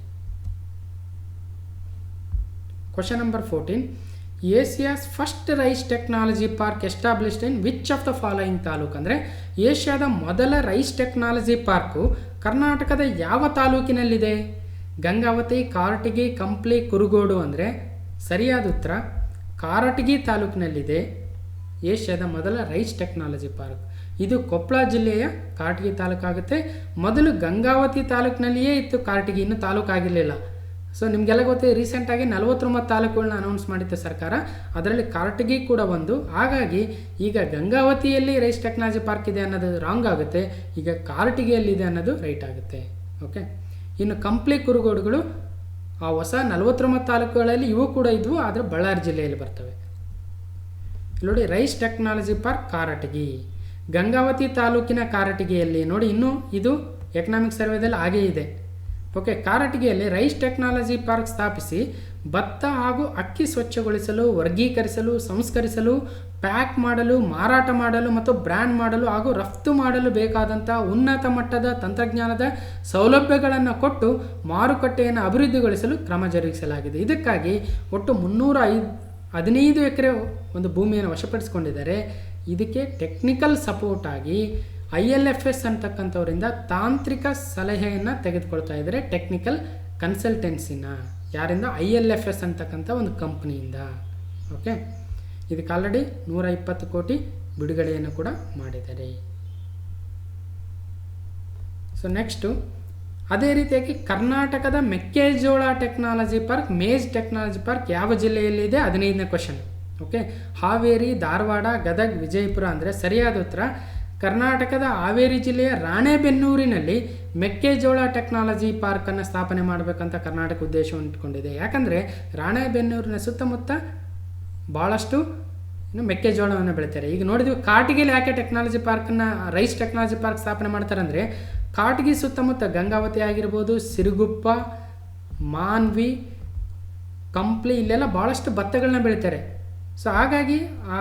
Question number 14, Asia's first rice technology park established in which of the following taluk? ಅಂದರೆ ಏಷ್ಯಾದ ಮೊದಲ ರೈಸ್ ಟೆಕ್ನಾಲಜಿ ಪಾರ್ಕು ಕರ್ನಾಟಕದ ಯಾವ ತಾಲೂಕಿನಲ್ಲಿದೆ? ಗಂಗಾವತಿ, ಕಾರಟಗಿ, ಕಂಪ್ಲಿ, ಕುರುಗೋಡು. ಅಂದರೆ ಸರಿಯಾದ ಉತ್ತರ ಕಾರಟಗಿ ತಾಲೂಕಿನಲ್ಲಿದೆ ಏಷ್ಯಾದ ಮೊದಲ ರೈಸ್ ಟೆಕ್ನಾಲಜಿ ಪಾರ್ಕ್. ಇದು ಕೊಪ್ಪಳ ಜಿಲ್ಲೆಯ ಕಾರಟಗಿ ತಾಲೂಕಾಗುತ್ತೆ. ಮೊದಲು ಗಂಗಾವತಿ ತಾಲೂಕಿನಲ್ಲಿಯೇ ಇತ್ತು ಕಾರಟಗಿ, ಇನ್ನೂ ತಾಲೂಕು ಆಗಿರಲಿಲ್ಲ. ಸೊ ನಿಮಗೆಲ್ಲ ಗೊತ್ತಿದೆ, ರೀಸೆಂಟಾಗಿ 49 ತಾಲೂಕುಗಳನ್ನ ಅನೌನ್ಸ್ ಮಾಡಿತ್ತು ಸರ್ಕಾರ, ಅದರಲ್ಲಿ ಕಾರಟಗಿ ಕೂಡ ಒಂದು. ಹಾಗಾಗಿ ಈಗ ಗಂಗಾವತಿಯಲ್ಲಿ ರೈಸ್ ಟೆಕ್ನಾಲಜಿ ಪಾರ್ಕ್ ಇದೆ ಅನ್ನೋದು ರಾಂಗ್ ಆಗುತ್ತೆ, ಈಗ ಕಾರಟಗಿಯಲ್ಲಿದೆ ಅನ್ನೋದು ರೈಟ್ ಆಗುತ್ತೆ. ಓಕೆ, ಇನ್ನು ಕಂಪ್ಲಿ, ಕುರುಗೋಡುಗಳು ಆ ಹೊಸ 49 ತಾಲೂಕುಗಳಲ್ಲಿ ಇವು ಕೂಡ ಇದ್ವು, ಆದರೆ ಬಳ್ಳಾರಿ ಜಿಲ್ಲೆಯಲ್ಲಿ ಬರ್ತವೆ. ನೋಡಿ, rice technology park Karatagi, Gangavati ತಾಲೂಕಿನ ಕಾರಟಗಿಯಲ್ಲಿ ನೋಡಿ, ಇನ್ನೂ ಇದು ಎಕನಾಮಿಕ್ ಸರ್ವೇದಲ್ಲಿ ಹಾಗೇ ಇದೆ. ಓಕೆ, ಕಾರಟಗಿಯಲ್ಲಿ ರೈಸ್ ಟೆಕ್ನಾಲಜಿ ಪಾರ್ಕ್ ಸ್ಥಾಪಿಸಿ ಭತ್ತ ಹಾಗೂ ಅಕ್ಕಿ ಸ್ವಚ್ಛಗೊಳಿಸಲು, ವರ್ಗೀಕರಿಸಲು, ಸಂಸ್ಕರಿಸಲು, ಪ್ಯಾಕ್ ಮಾಡಲು, ಮಾರಾಟ ಮಾಡಲು ಮತ್ತು ಬ್ರ್ಯಾಂಡ್ ಮಾಡಲು ಹಾಗೂ ರಫ್ತು ಮಾಡಲು ಬೇಕಾದಂಥ ಉನ್ನತ ಮಟ್ಟದ ತಂತ್ರಜ್ಞಾನದ ಸೌಲಭ್ಯಗಳನ್ನು ಕೊಟ್ಟು ಮಾರುಕಟ್ಟೆಯನ್ನು ಅಭಿವೃದ್ಧಿಗೊಳಿಸಲು ಕ್ರಮ ಜರುಗಿಸಲಾಗಿದೆ. ಇದಕ್ಕಾಗಿ ಒಟ್ಟು 315 ಎಕರೆ ಒಂದು ಭೂಮಿಯನ್ನು ವಶಪಡಿಸಿಕೊಂಡಿದ್ದಾರೆ. ಇದಕ್ಕೆ ಟೆಕ್ನಿಕಲ್ ಸಪೋರ್ಟ್ ಆಗಿ ILFS ಅಂತಕ್ಕಂಥವರಿಂದ ತಾಂತ್ರಿಕ ಸಲಹೆಯನ್ನು ತೆಗೆದುಕೊಳ್ತಾ ಇದ್ದಾರೆ, ಟೆಕ್ನಿಕಲ್ ಕನ್ಸಲ್ಟೆನ್ಸಿನ. ಯಾರಿಂದ? ILFS ಅಂತಕ್ಕಂಥ ಒಂದು ಕಂಪ್ನಿಯಿಂದ. ಓಕೆ, ಇದಕ್ಕೆ ಆಲ್ರೆಡಿ 120 ಕೋಟಿ ಬಿಡುಗಡೆಯನ್ನು ಕೂಡ ಮಾಡಿದ್ದಾರೆ. ಸೊ ನೆಕ್ಸ್ಟು ಅದೇ ರೀತಿಯಾಗಿ ಕರ್ನಾಟಕದ ಮೆಕ್ಕೆಜೋಳ ಟೆಕ್ನಾಲಜಿ ಪಾರ್ಕ್, ಮೇಜ್ ಟೆಕ್ನಾಲಜಿ ಪಾರ್ಕ್ ಯಾವ ಜಿಲ್ಲೆಯಲ್ಲಿದೆ? 15ನೇ ಕ್ವಶನ್. ಓಕೆ, ಹಾವೇರಿ, ಧಾರವಾಡ, ಗದಗ್, ವಿಜಯಪುರ ಅಂದರೆ ಸರಿಯಾದ ಉತ್ತರ ಕರ್ನಾಟಕದ ಹಾವೇರಿ ಜಿಲ್ಲೆಯ ರಾಣೆಬೆನ್ನೂರಿನಲ್ಲಿ ಮೆಕ್ಕೆಜೋಳ ಟೆಕ್ನಾಲಜಿ ಪಾರ್ಕನ್ನು ಸ್ಥಾಪನೆ ಮಾಡಬೇಕಂತ ಕರ್ನಾಟಕ ಉದ್ದೇಶವನ್ನು ಇಟ್ಕೊಂಡಿದೆ. ಯಾಕಂದರೆ ರಾಣೆಬೆನ್ನೂರಿನ ಸುತ್ತಮುತ್ತ ಭಾಳಷ್ಟು ಮೆಕ್ಕೆಜೋಳವನ್ನು ಬೆಳಿತಾರೆ. ಈಗ ನೋಡಿದ್ವಿ ಕಾಟಗಿಯಲ್ಲಿ ಯಾಕೆ ಟೆಕ್ನಾಲಜಿ ಪಾರ್ಕನ್ನು, ರೈಸ್ ಟೆಕ್ನಾಲಜಿ ಪಾರ್ಕ್ ಸ್ಥಾಪನೆ ಮಾಡ್ತಾರೆ ಅಂದರೆ, ಕಾಟಗಿ ಸುತ್ತಮುತ್ತ ಗಂಗಾವತಿ ಆಗಿರ್ಬೋದು, ಸಿರುಗುಪ್ಪ, ಮಾನ್ವಿ, ಕಂಪ್ಲಿ ಇಲ್ಲೆಲ್ಲ ಭಾಳಷ್ಟು ಭತ್ತಗಳನ್ನ ಬೆಳಿತಾರೆ. ಸೊ ಹಾಗಾಗಿ ಆ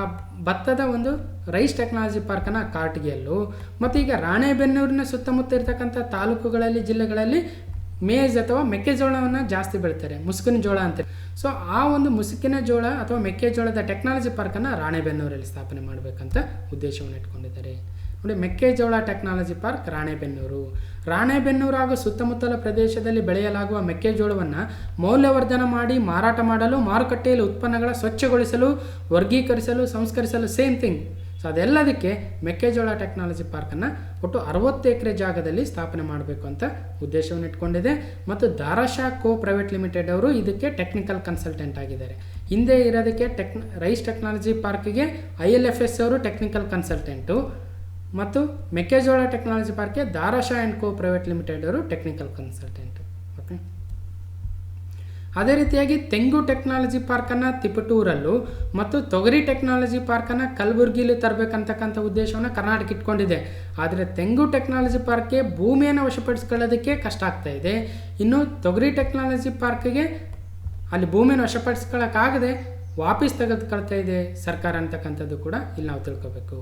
ಭತ್ತದ ಒಂದು ರೈಸ್ ಟೆಕ್ನಾಲಜಿ ಪಾರ್ಕನ್ನು ಕಾಟಗಿಯಲ್ಲೂ, ಮತ್ತು ಈಗ ರಾಣೆಬೆನ್ನೂರಿನ ಸುತ್ತಮುತ್ತ ಇರ್ತಕ್ಕಂಥ ತಾಲೂಕುಗಳಲ್ಲಿ, ಜಿಲ್ಲೆಗಳಲ್ಲಿ ಮೇಜ್ ಅಥವಾ ಮೆಕ್ಕೆಜೋಳವನ್ನು ಜಾಸ್ತಿ ಬೆಳಿತಾರೆ, ಮುಸುಕಿನ ಜೋಳ ಅಂತ. ಸೊ ಆ ಒಂದು ಮುಸುಕಿನ ಜೋಳ ಅಥವಾ ಮೆಕ್ಕೆಜೋಳದ ಟೆಕ್ನಾಲಜಿ ಪಾರ್ಕನ್ನು ರಾಣೆಬೆನ್ನೂರಲ್ಲಿ ಸ್ಥಾಪನೆ ಮಾಡಬೇಕಂತ ಉದ್ದೇಶವನ್ನು ಇಟ್ಕೊಂಡಿದ್ದಾರೆ. ನೋಡಿ, ಮೆಕ್ಕೆಜೋಳ ಟೆಕ್ನಾಲಜಿ ಪಾರ್ಕ್ ರಾಣೆಬೆನ್ನೂರು. ರಾಣೆಬೆನ್ನೂರು ಹಾಗೂ ಸುತ್ತಮುತ್ತಲ ಪ್ರದೇಶದಲ್ಲಿ ಬೆಳೆಯಲಾಗುವ ಮೆಕ್ಕೆಜೋಳವನ್ನು ಮೌಲ್ಯವರ್ಧನ ಮಾಡಿ ಮಾರಾಟ ಮಾಡಲು, ಮಾರುಕಟ್ಟೆಯಲ್ಲಿ ಉತ್ಪನ್ನಗಳ ಸ್ವಚ್ಛಗೊಳಿಸಲು, ವರ್ಗೀಕರಿಸಲು, ಸಂಸ್ಕರಿಸಲು, ಸೇಮ್ ಥಿಂಗ್. ಸೊ ಅದೆಲ್ಲದಕ್ಕೆ ಮೆಕ್ಕೆಜೋಳ ಟೆಕ್ನಾಲಜಿ ಪಾರ್ಕನ್ನು ಒಟ್ಟು 60 ಎಕರೆ ಜಾಗದಲ್ಲಿ ಸ್ಥಾಪನೆ ಮಾಡಬೇಕು ಅಂತ ಉದ್ದೇಶವನ್ನು ಇಟ್ಕೊಂಡಿದೆ. ಮತ್ತು ದಾರಾಶಾ ಕೋ ಪ್ರೈವೇಟ್ ಲಿಮಿಟೆಡ್ ಅವರು ಇದಕ್ಕೆ ಟೆಕ್ನಿಕಲ್ ಕನ್ಸಲ್ಟೆಂಟ್ ಆಗಿದ್ದಾರೆ. ಹಿಂದೆ ಇರೋದಕ್ಕೆ ರೈಸ್ ಟೆಕ್ನಾಲಜಿ ಪಾರ್ಕಿಗೆ ILFS ಅವರು ಟೆಕ್ನಿಕಲ್ ಕನ್ಸಲ್ಟೆಂಟು, ಮತ್ತು ಮೆಕ್ಕೆಜೋಳ ಟೆಕ್ನಾಲಜಿ ಪಾರ್ಕ್ಗೆ Darashaw and co private limited ಅವರು ಟೆಕ್ನಿಕಲ್ ಕನ್ಸಲ್ಟೆಂಟು. ಓಕೆ, ಅದೇ ರೀತಿಯಾಗಿ ತೆಂಗು ಟೆಕ್ನಾಲಜಿ ಪಾರ್ಕನ್ನು ತಿಪಟೂರಲ್ಲೂ ಮತ್ತು ತೊಗರಿ ಟೆಕ್ನಾಲಜಿ ಪಾರ್ಕನ್ನು ಕಲಬುರಗಿಲಿ ತರಬೇಕಂತಕ್ಕಂಥ ಉದ್ದೇಶವನ್ನು ಕರ್ನಾಟಕ ಇಟ್ಕೊಂಡಿದೆ. ಆದರೆ ತೆಂಗು ಟೆಕ್ನಾಲಜಿ ಪಾರ್ಕ್ಗೆ ಭೂಮಿಯನ್ನು ವಶಪಡಿಸ್ಕೊಳ್ಳೋದಕ್ಕೆ ಕಷ್ಟ ಆಗ್ತಾ ಇದೆ. ಇನ್ನು ತೊಗರಿ ಟೆಕ್ನಾಲಜಿ ಪಾರ್ಕ್ಗೆ ಅಲ್ಲಿ ಭೂಮಿಯನ್ನು ವಶಪಡಿಸ್ಕೊಳ್ಳೋಕ್ಕಾಗದೆ ವಾಪಸ್ ತೆಗೆದುಕೊಳ್ತಾ ಇದೆ ಸರ್ಕಾರ ಅಂತಕ್ಕಂಥದ್ದು ಕೂಡ ಇಲ್ಲಿ ನಾವು ತಿಳ್ಕೊಬೇಕು.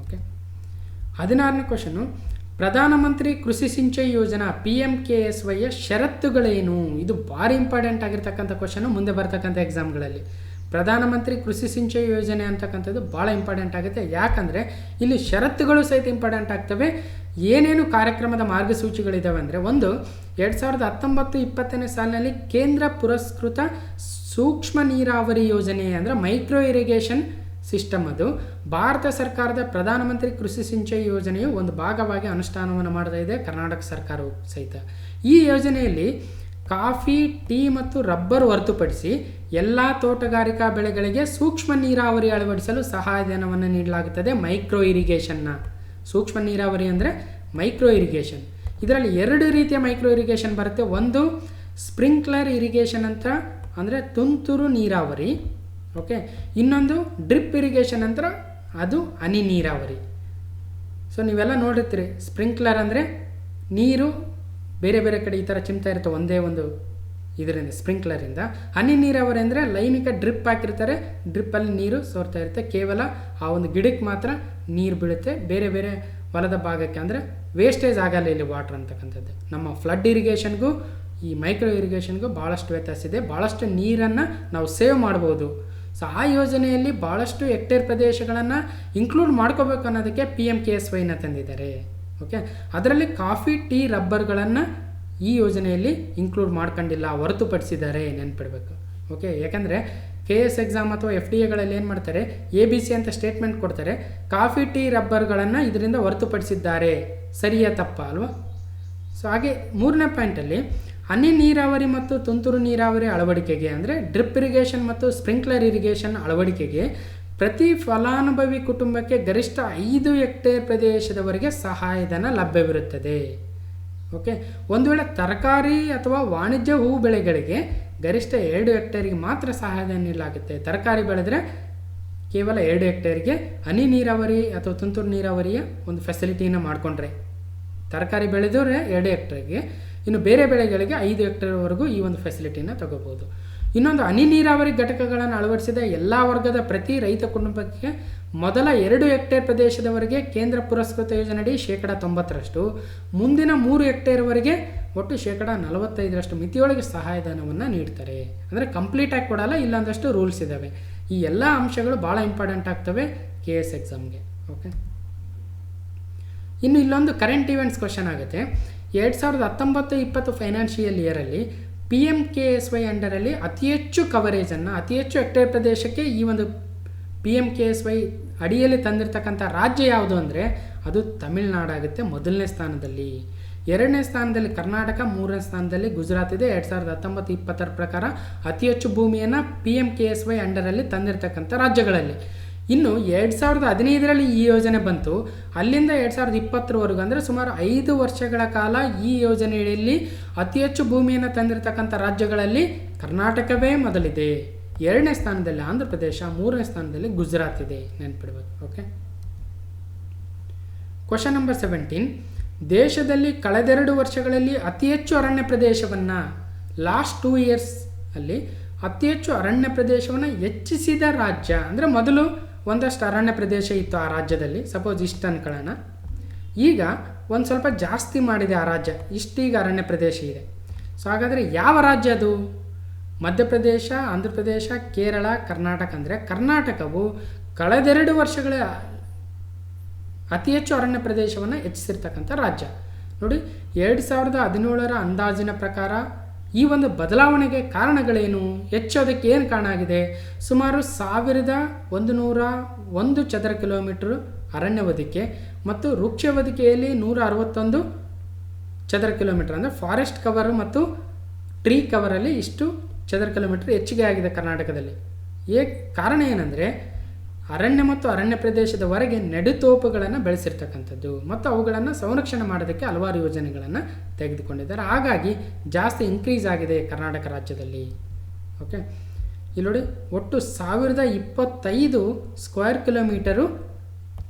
ಓಕೆ, 16ನೇ ಕ್ವಶನು, ಪ್ರಧಾನಮಂತ್ರಿ ಕೃಷಿ ಸಿಂಚಾಯಿ ಯೋಜನಾ PMKSYಯ ಷರತ್ತುಗಳೇನು? ಇದು ಭಾರಿ ಇಂಪಾರ್ಟೆಂಟ್ ಆಗಿರ್ತಕ್ಕಂಥ ಕ್ವಶನು ಮುಂದೆ ಬರ್ತಕ್ಕಂಥ ಎಕ್ಸಾಮ್ಗಳಲ್ಲಿ. ಪ್ರಧಾನಮಂತ್ರಿ ಕೃಷಿ ಸಿಂಚಾಯಿ ಯೋಜನೆ ಅಂತಕ್ಕಂಥದ್ದು ಭಾಳ ಇಂಪಾರ್ಟೆಂಟ್ ಆಗುತ್ತೆ. ಯಾಕಂದರೆ ಇಲ್ಲಿ ಷರತ್ತುಗಳು ಸಹಿತ ಇಂಪಾರ್ಟೆಂಟ್ ಆಗ್ತವೆ. ಏನೇನು ಕಾರ್ಯಕ್ರಮದ ಮಾರ್ಗಸೂಚಿಗಳಿದ್ದಾವೆ ಅಂದರೆ, ಒಂದು 2019-20 ಸಾಲಿನಲ್ಲಿ ಕೇಂದ್ರ ಪುರಸ್ಕೃತ ಸೂಕ್ಷ್ಮ ನೀರಾವರಿ ಯೋಜನೆ ಅಂದರೆ ಮೈಕ್ರೋ ಇರಿಗೇಷನ್ ಸಿಸ್ಟಮ್, ಅದು ಭಾರತ ಸರ್ಕಾರದ ಪ್ರಧಾನಮಂತ್ರಿ ಕೃಷಿ ಸಿಂಚಾಯಿ ಯೋಜನೆಯು ಒಂದು ಭಾಗವಾಗಿ ಅನುಷ್ಠಾನವನ್ನು ಮಾಡ್ತಾ ಇದೆ ಕರ್ನಾಟಕ ಸರ್ಕಾರವು ಸಹಿತ. ಈ ಯೋಜನೆಯಲ್ಲಿ ಕಾಫಿ, ಟೀ ಮತ್ತು ರಬ್ಬರ್ ಹೊರತುಪಡಿಸಿ ಎಲ್ಲ ತೋಟಗಾರಿಕಾ ಬೆಳೆಗಳಿಗೆ ಸೂಕ್ಷ್ಮ ನೀರಾವರಿ ಅಳವಡಿಸಲು ಸಹಾಯಧನವನ್ನು ನೀಡಲಾಗುತ್ತದೆ. ಮೈಕ್ರೋ ಇರಿಗೇಷನ್ನ, ಸೂಕ್ಷ್ಮ ನೀರಾವರಿ ಅಂದರೆ ಮೈಕ್ರೋ ಇರಿಗೇಷನ್. ಇದರಲ್ಲಿ 2 ರೀತಿಯ ಮೈಕ್ರೋ ಇರಿಗೇಷನ್ ಬರುತ್ತೆ. ಒಂದು ಸ್ಪ್ರಿಂಕ್ಲರ್ ಇರಿಗೇಷನ್ ಅಂತ ಅಂದರೆ ತುಂತುರು ನೀರಾವರಿ. ಓಕೆ, ಇನ್ನೊಂದು ಡ್ರಿಪ್ ಇರಿಗೇಷನ್ ಅಂತ, ಅದು ಹನಿ ನೀರಾವರಿ. ಸೊ ನೀವೆಲ್ಲ ನೋಡಿರ್ತೀರಿ, ಸ್ಪ್ರಿಂಕ್ಲರ್ ಅಂದರೆ ನೀರು ಬೇರೆ ಬೇರೆ ಕಡೆ ಈ ಥರ ಚಿಮ್ತಾ ಇರುತ್ತೆ ಒಂದೇ ಒಂದು ಇದರಿಂದ, ಸ್ಪ್ರಿಂಕ್ಲರಿಂದ. ಹನಿ ನೀರಾವರಿ ಅಂದರೆ ಲೈನಿಗೆ ಡ್ರಿಪ್ ಹಾಕಿರ್ತಾರೆ, ಡ್ರಿಪ್ಪಲ್ಲಿ ನೀರು ಸೋರ್ತಾ ಇರುತ್ತೆ, ಕೇವಲ ಆ ಒಂದು ಗಿಡಕ್ಕೆ ಮಾತ್ರ ನೀರು ಬೀಳುತ್ತೆ, ಬೇರೆ ಬೇರೆ ಹೊಲದ ಭಾಗಕ್ಕೆ ಅಂದರೆ ವೇಸ್ಟೇಜ್ ಆಗಲ್ಲ ಇಲ್ಲಿ ವಾಟ್ರ್ ಅಂತಕ್ಕಂಥದ್ದು. ನಮ್ಮ ಫ್ಲಡ್ ಇರಿಗೇಷನ್ಗೂ ಈ ಮೈಕ್ರೋ ಇರಿಗೇಷನ್ಗೂ ಭಾಳಷ್ಟು ವ್ಯತ್ಯಾಸ ಇದೆ. ಭಾಳಷ್ಟು ನೀರನ್ನು ನಾವು ಸೇವ್ ಮಾಡ್ಬೋದು. ಸೊ ಆ ಯೋಜನೆಯಲ್ಲಿ ಭಾಳಷ್ಟು ಹೆಕ್ಟೇರ್ ಪ್ರದೇಶಗಳನ್ನು ಇನ್ಕ್ಲೂಡ್ ಮಾಡ್ಕೋಬೇಕು ಅನ್ನೋದಕ್ಕೆ PMKSYನ ತಂದಿದ್ದಾರೆ. ಓಕೆ, ಅದರಲ್ಲಿ ಕಾಫಿ, ಟೀ, ರಬ್ಬರ್ಗಳನ್ನು ಈ ಯೋಜನೆಯಲ್ಲಿ ಇನ್ಕ್ಲೂಡ್ ಮಾಡ್ಕೊಂಡಿಲ್ಲ, ಹೊರತುಪಡಿಸಿದ್ದಾರೆ, ನೆನ್ಪಿಡಬೇಕು. ಓಕೆ, ಯಾಕಂದರೆ KS ಎಕ್ಸಾಮ್ ಅಥವಾ FDAಗಳಲ್ಲಿ ಏನು ಮಾಡ್ತಾರೆ, ABC ಅಂತ ಸ್ಟೇಟ್ಮೆಂಟ್ ಕೊಡ್ತಾರೆ, ಕಾಫಿ, ಟೀ, ರಬ್ಬರ್ಗಳನ್ನು ಇದರಿಂದ ಹೊರತುಪಡಿಸಿದ್ದಾರೆ. ಸರಿಯಾ ತಪ್ಪ ಅಲ್ವಾ? ಸೊ ಹಾಗೆ 3ನೇ ಪಾಯಿಂಟಲ್ಲಿ ಹನಿ ನೀರಾವರಿ ಮತ್ತು ತುಂತುರು ನೀರಾವರಿ ಅಳವಡಿಕೆಗೆ ಅಂದರೆ ಡ್ರಿಪ್ ಇರಿಗೇಷನ್ ಮತ್ತು ಸ್ಪ್ರಿಂಕ್ಲರ್ ಇರಿಗೇಷನ್ ಅಳವಡಿಕೆಗೆ ಪ್ರತಿ ಫಲಾನುಭವಿ ಕುಟುಂಬಕ್ಕೆ ಗರಿಷ್ಠ 5 ಹೆಕ್ಟೇರ್ ಪ್ರದೇಶದವರೆಗೆ ಸಹಾಯಧನ ಲಭ್ಯವಿರುತ್ತದೆ. ಓಕೆ, ಒಂದು ವೇಳೆ ತರಕಾರಿ ಅಥವಾ ವಾಣಿಜ್ಯ ಹೂ ಬೆಳೆಗಳಿಗೆ ಗರಿಷ್ಠ 2 ಹೆಕ್ಟೇರಿಗೆ ಮಾತ್ರ ಸಹಾಯಧನ ನೀಡಲಾಗುತ್ತೆ. ತರಕಾರಿ ಬೆಳೆದರೆ ಕೇವಲ 2 ಹೆಕ್ಟೇರ್ಗೆ ಹನಿ ನೀರಾವರಿ ಅಥವಾ ತುಂತುರು ನೀರಾವರಿಯ ಒಂದು ಫೆಸಿಲಿಟಿನ ಮಾಡಿಕೊಂಡ್ರೆ, ತರಕಾರಿ ಬೆಳೆದವ್ರೆ 2 ಹೆಕ್ಟೇರ್ಗೆ, ಇನ್ನು ಬೇರೆ ಬೆಳೆಗಳಿಗೆ 5 ಹೆಕ್ಟೇರ್ವರೆಗೂ ಈ ಒಂದು ಫೆಸಿಲಿಟಿನ ತಗೋಬೋದು. ಇನ್ನೊಂದು, ಹನಿ ನೀರಾವರಿ ಘಟಕಗಳನ್ನು ಅಳವಡಿಸಿದ ಎಲ್ಲ ವರ್ಗದ ಪ್ರತಿ ರೈತ ಕುಟುಂಬಕ್ಕೆ ಮೊದಲ 2 ಹೆಕ್ಟೇರ್ ಪ್ರದೇಶದವರೆಗೆ ಕೇಂದ್ರ ಪುರಸ್ಕೃತ ಯೋಜನೆಯಡಿ 90%, ಮುಂದಿನ 3 ಹೆಕ್ಟೇರ್ವರೆಗೆ ಒಟ್ಟು 45% ಮಿತಿಯೊಳಗೆ ಸಹಾಯಧನವನ್ನು ನೀಡ್ತಾರೆ. ಅಂದರೆ ಕಂಪ್ಲೀಟಾಗಿ ಕೊಡಲ್ಲ, ಇಲ್ಲೊಂದಷ್ಟು ರೂಲ್ಸ್ ಇದ್ದಾವೆ. ಈ ಎಲ್ಲ ಅಂಶಗಳು ಭಾಳ ಇಂಪಾರ್ಟೆಂಟ್ ಆಗ್ತವೆ KS ಎಕ್ಸಾಮ್ಗೆ. ಓಕೆ, ಇನ್ನು ಇಲ್ಲೊಂದು ಕರೆಂಟ್ ಇವೆಂಟ್ಸ್ ಕ್ವಶನ್ ಆಗುತ್ತೆ. 2019-20 ಫೈನಾನ್ಷಿಯಲ್ ಇಯರಲ್ಲಿ PMKSY ಅಂಡರಲ್ಲಿ ಅತಿ ಹೆಚ್ಚು ಕವರೇಜನ್ನು, ಅತಿ ಹೆಚ್ಚು ಹೆಕ್ಟೇರ್ ಪ್ರದೇಶಕ್ಕೆ ಈ ಒಂದು PMKSY ಅಡಿಯಲ್ಲಿ ತಂದಿರತಕ್ಕಂಥ ರಾಜ್ಯ ಯಾವುದು ಅಂದರೆ ಅದು ತಮಿಳುನಾಡಾಗುತ್ತೆ ಮೊದಲನೇ ಸ್ಥಾನದಲ್ಲಿ. ಎರಡನೇ ಸ್ಥಾನದಲ್ಲಿ ಕರ್ನಾಟಕ, ಮೂರನೇ ಸ್ಥಾನದಲ್ಲಿ ಗುಜರಾತ್ ಇದೆ. 2019-20 ಪ್ರಕಾರ ಅತಿ ಹೆಚ್ಚು ಭೂಮಿಯನ್ನು PMKSY ಅಂಡರಲ್ಲಿ ತಂದಿರತಕ್ಕಂಥ ರಾಜ್ಯಗಳಲ್ಲಿ. ಇನ್ನು 2015ರಲ್ಲಿ ಈ ಯೋಜನೆ ಬಂತು. ಅಲ್ಲಿಂದ 2020ರವರೆಗೂ ಅಂದರೆ ಸುಮಾರು 5 ವರ್ಷಗಳ ಕಾಲ ಈ ಯೋಜನೆಯಲ್ಲಿ ಅತಿ ಹೆಚ್ಚು ಭೂಮಿಯನ್ನು ತಂದಿರತಕ್ಕಂಥ ರಾಜ್ಯಗಳಲ್ಲಿ ಕರ್ನಾಟಕವೇ ಮೊದಲಿದೆ. ಎರಡನೇ ಸ್ಥಾನದಲ್ಲಿ ಆಂಧ್ರ ಪ್ರದೇಶ, ಮೂರನೇ ಸ್ಥಾನದಲ್ಲಿ ಗುಜರಾತ್ ಇದೆ, ನೆನ್ಪಿಡ್ಬೇಕು. Okay, question number 17. ದೇಶದಲ್ಲಿ ಕಳೆದೆರಡು ವರ್ಷಗಳಲ್ಲಿ ಅತಿ ಹೆಚ್ಚು ಅರಣ್ಯ ಪ್ರದೇಶವನ್ನು, ಲಾಸ್ಟ್ 2 ಇಯರ್ಸ್ ಅಲ್ಲಿ ಅತಿ ಹೆಚ್ಚು ಅರಣ್ಯ ಪ್ರದೇಶವನ್ನು ಹೆಚ್ಚಿಸಿದ ರಾಜ್ಯ ಅಂದರೆ ಮೊದಲು ಒಂದಷ್ಟು ಅರಣ್ಯ ಪ್ರದೇಶ ಇತ್ತು ಆ ರಾಜ್ಯದಲ್ಲಿ, ಸಪೋಸ್ ಇಷ್ಟು ಅನ್ಕೊಳ್ಳೋಣ. ಈಗ ಒಂದು ಸ್ವಲ್ಪ ಜಾಸ್ತಿ ಮಾಡಿದೆ ಆ ರಾಜ್ಯ, ಇಷ್ಟೀಗ ಅರಣ್ಯ ಪ್ರದೇಶ ಇದೆ. ಸೊ ಹಾಗಾದರೆ ಯಾವ ರಾಜ್ಯ ಅದು? ಮಧ್ಯಪ್ರದೇಶ, ಆಂಧ್ರ ಪ್ರದೇಶ, ಕೇರಳ, ಕರ್ನಾಟಕ. ಅಂದರೆ ಕರ್ನಾಟಕವು ಕಳೆದೆರಡು ವರ್ಷಗಳ ಅತಿ ಹೆಚ್ಚು ಅರಣ್ಯ ಪ್ರದೇಶವನ್ನು ಹೆಚ್ಚಿಸಿರ್ತಕ್ಕಂಥ ರಾಜ್ಯ. ನೋಡಿ, 2017ರ ಅಂದಾಜಿನ ಪ್ರಕಾರ ಈ ಒಂದು ಬದಲಾವಣೆಗೆ ಕಾರಣಗಳೇನು, ಹೆಚ್ಚೋದಕ್ಕೆ ಏನು ಕಾರಣ ಆಗಿದೆ? ಸುಮಾರು 1101 ಚದರ ಕಿಲೋಮೀಟರ್ ಅರಣ್ಯ ಹೊದಿಕೆ ಮತ್ತು ವೃಕ್ಷ ಹೊದಿಕೆಯಲ್ಲಿ 161 ಚದರ ಕಿಲೋಮೀಟರ್ ಅಂದರೆ ಫಾರೆಸ್ಟ್ ಕವರ್ ಮತ್ತು ಟ್ರೀ ಕವರಲ್ಲಿ ಇಷ್ಟು ಚದರ ಕಿಲೋಮೀಟರ್ ಹೆಚ್ಚಿಗೆ ಆಗಿದೆ ಕರ್ನಾಟಕದಲ್ಲಿ. ಕಾರಣ ಏನಂದರೆ ಅರಣ್ಯ ಮತ್ತು ಅರಣ್ಯ ಪ್ರದೇಶದ ಹೊರಗೆ ನೆಡುತೋಪುಗಳನ್ನು ಬೆಳೆಸಿರ್ತಕ್ಕಂಥದ್ದು ಮತ್ತು ಅವುಗಳನ್ನು ಸಂರಕ್ಷಣೆ ಮಾಡೋದಕ್ಕೆ ಹಲವಾರು ಯೋಜನೆಗಳನ್ನು ತೆಗೆದುಕೊಂಡಿದ್ದಾರೆ. ಹಾಗಾಗಿ ಜಾಸ್ತಿ ಇನ್ಕ್ರೀಸ್ ಆಗಿದೆ ಕರ್ನಾಟಕ ರಾಜ್ಯದಲ್ಲಿ. ಓಕೆ, ಇಲ್ಲಿ ನೋಡಿ, ಒಟ್ಟು 1025 ಸ್ಕ್ವೇರ್ ಕಿಲೋಮೀಟರು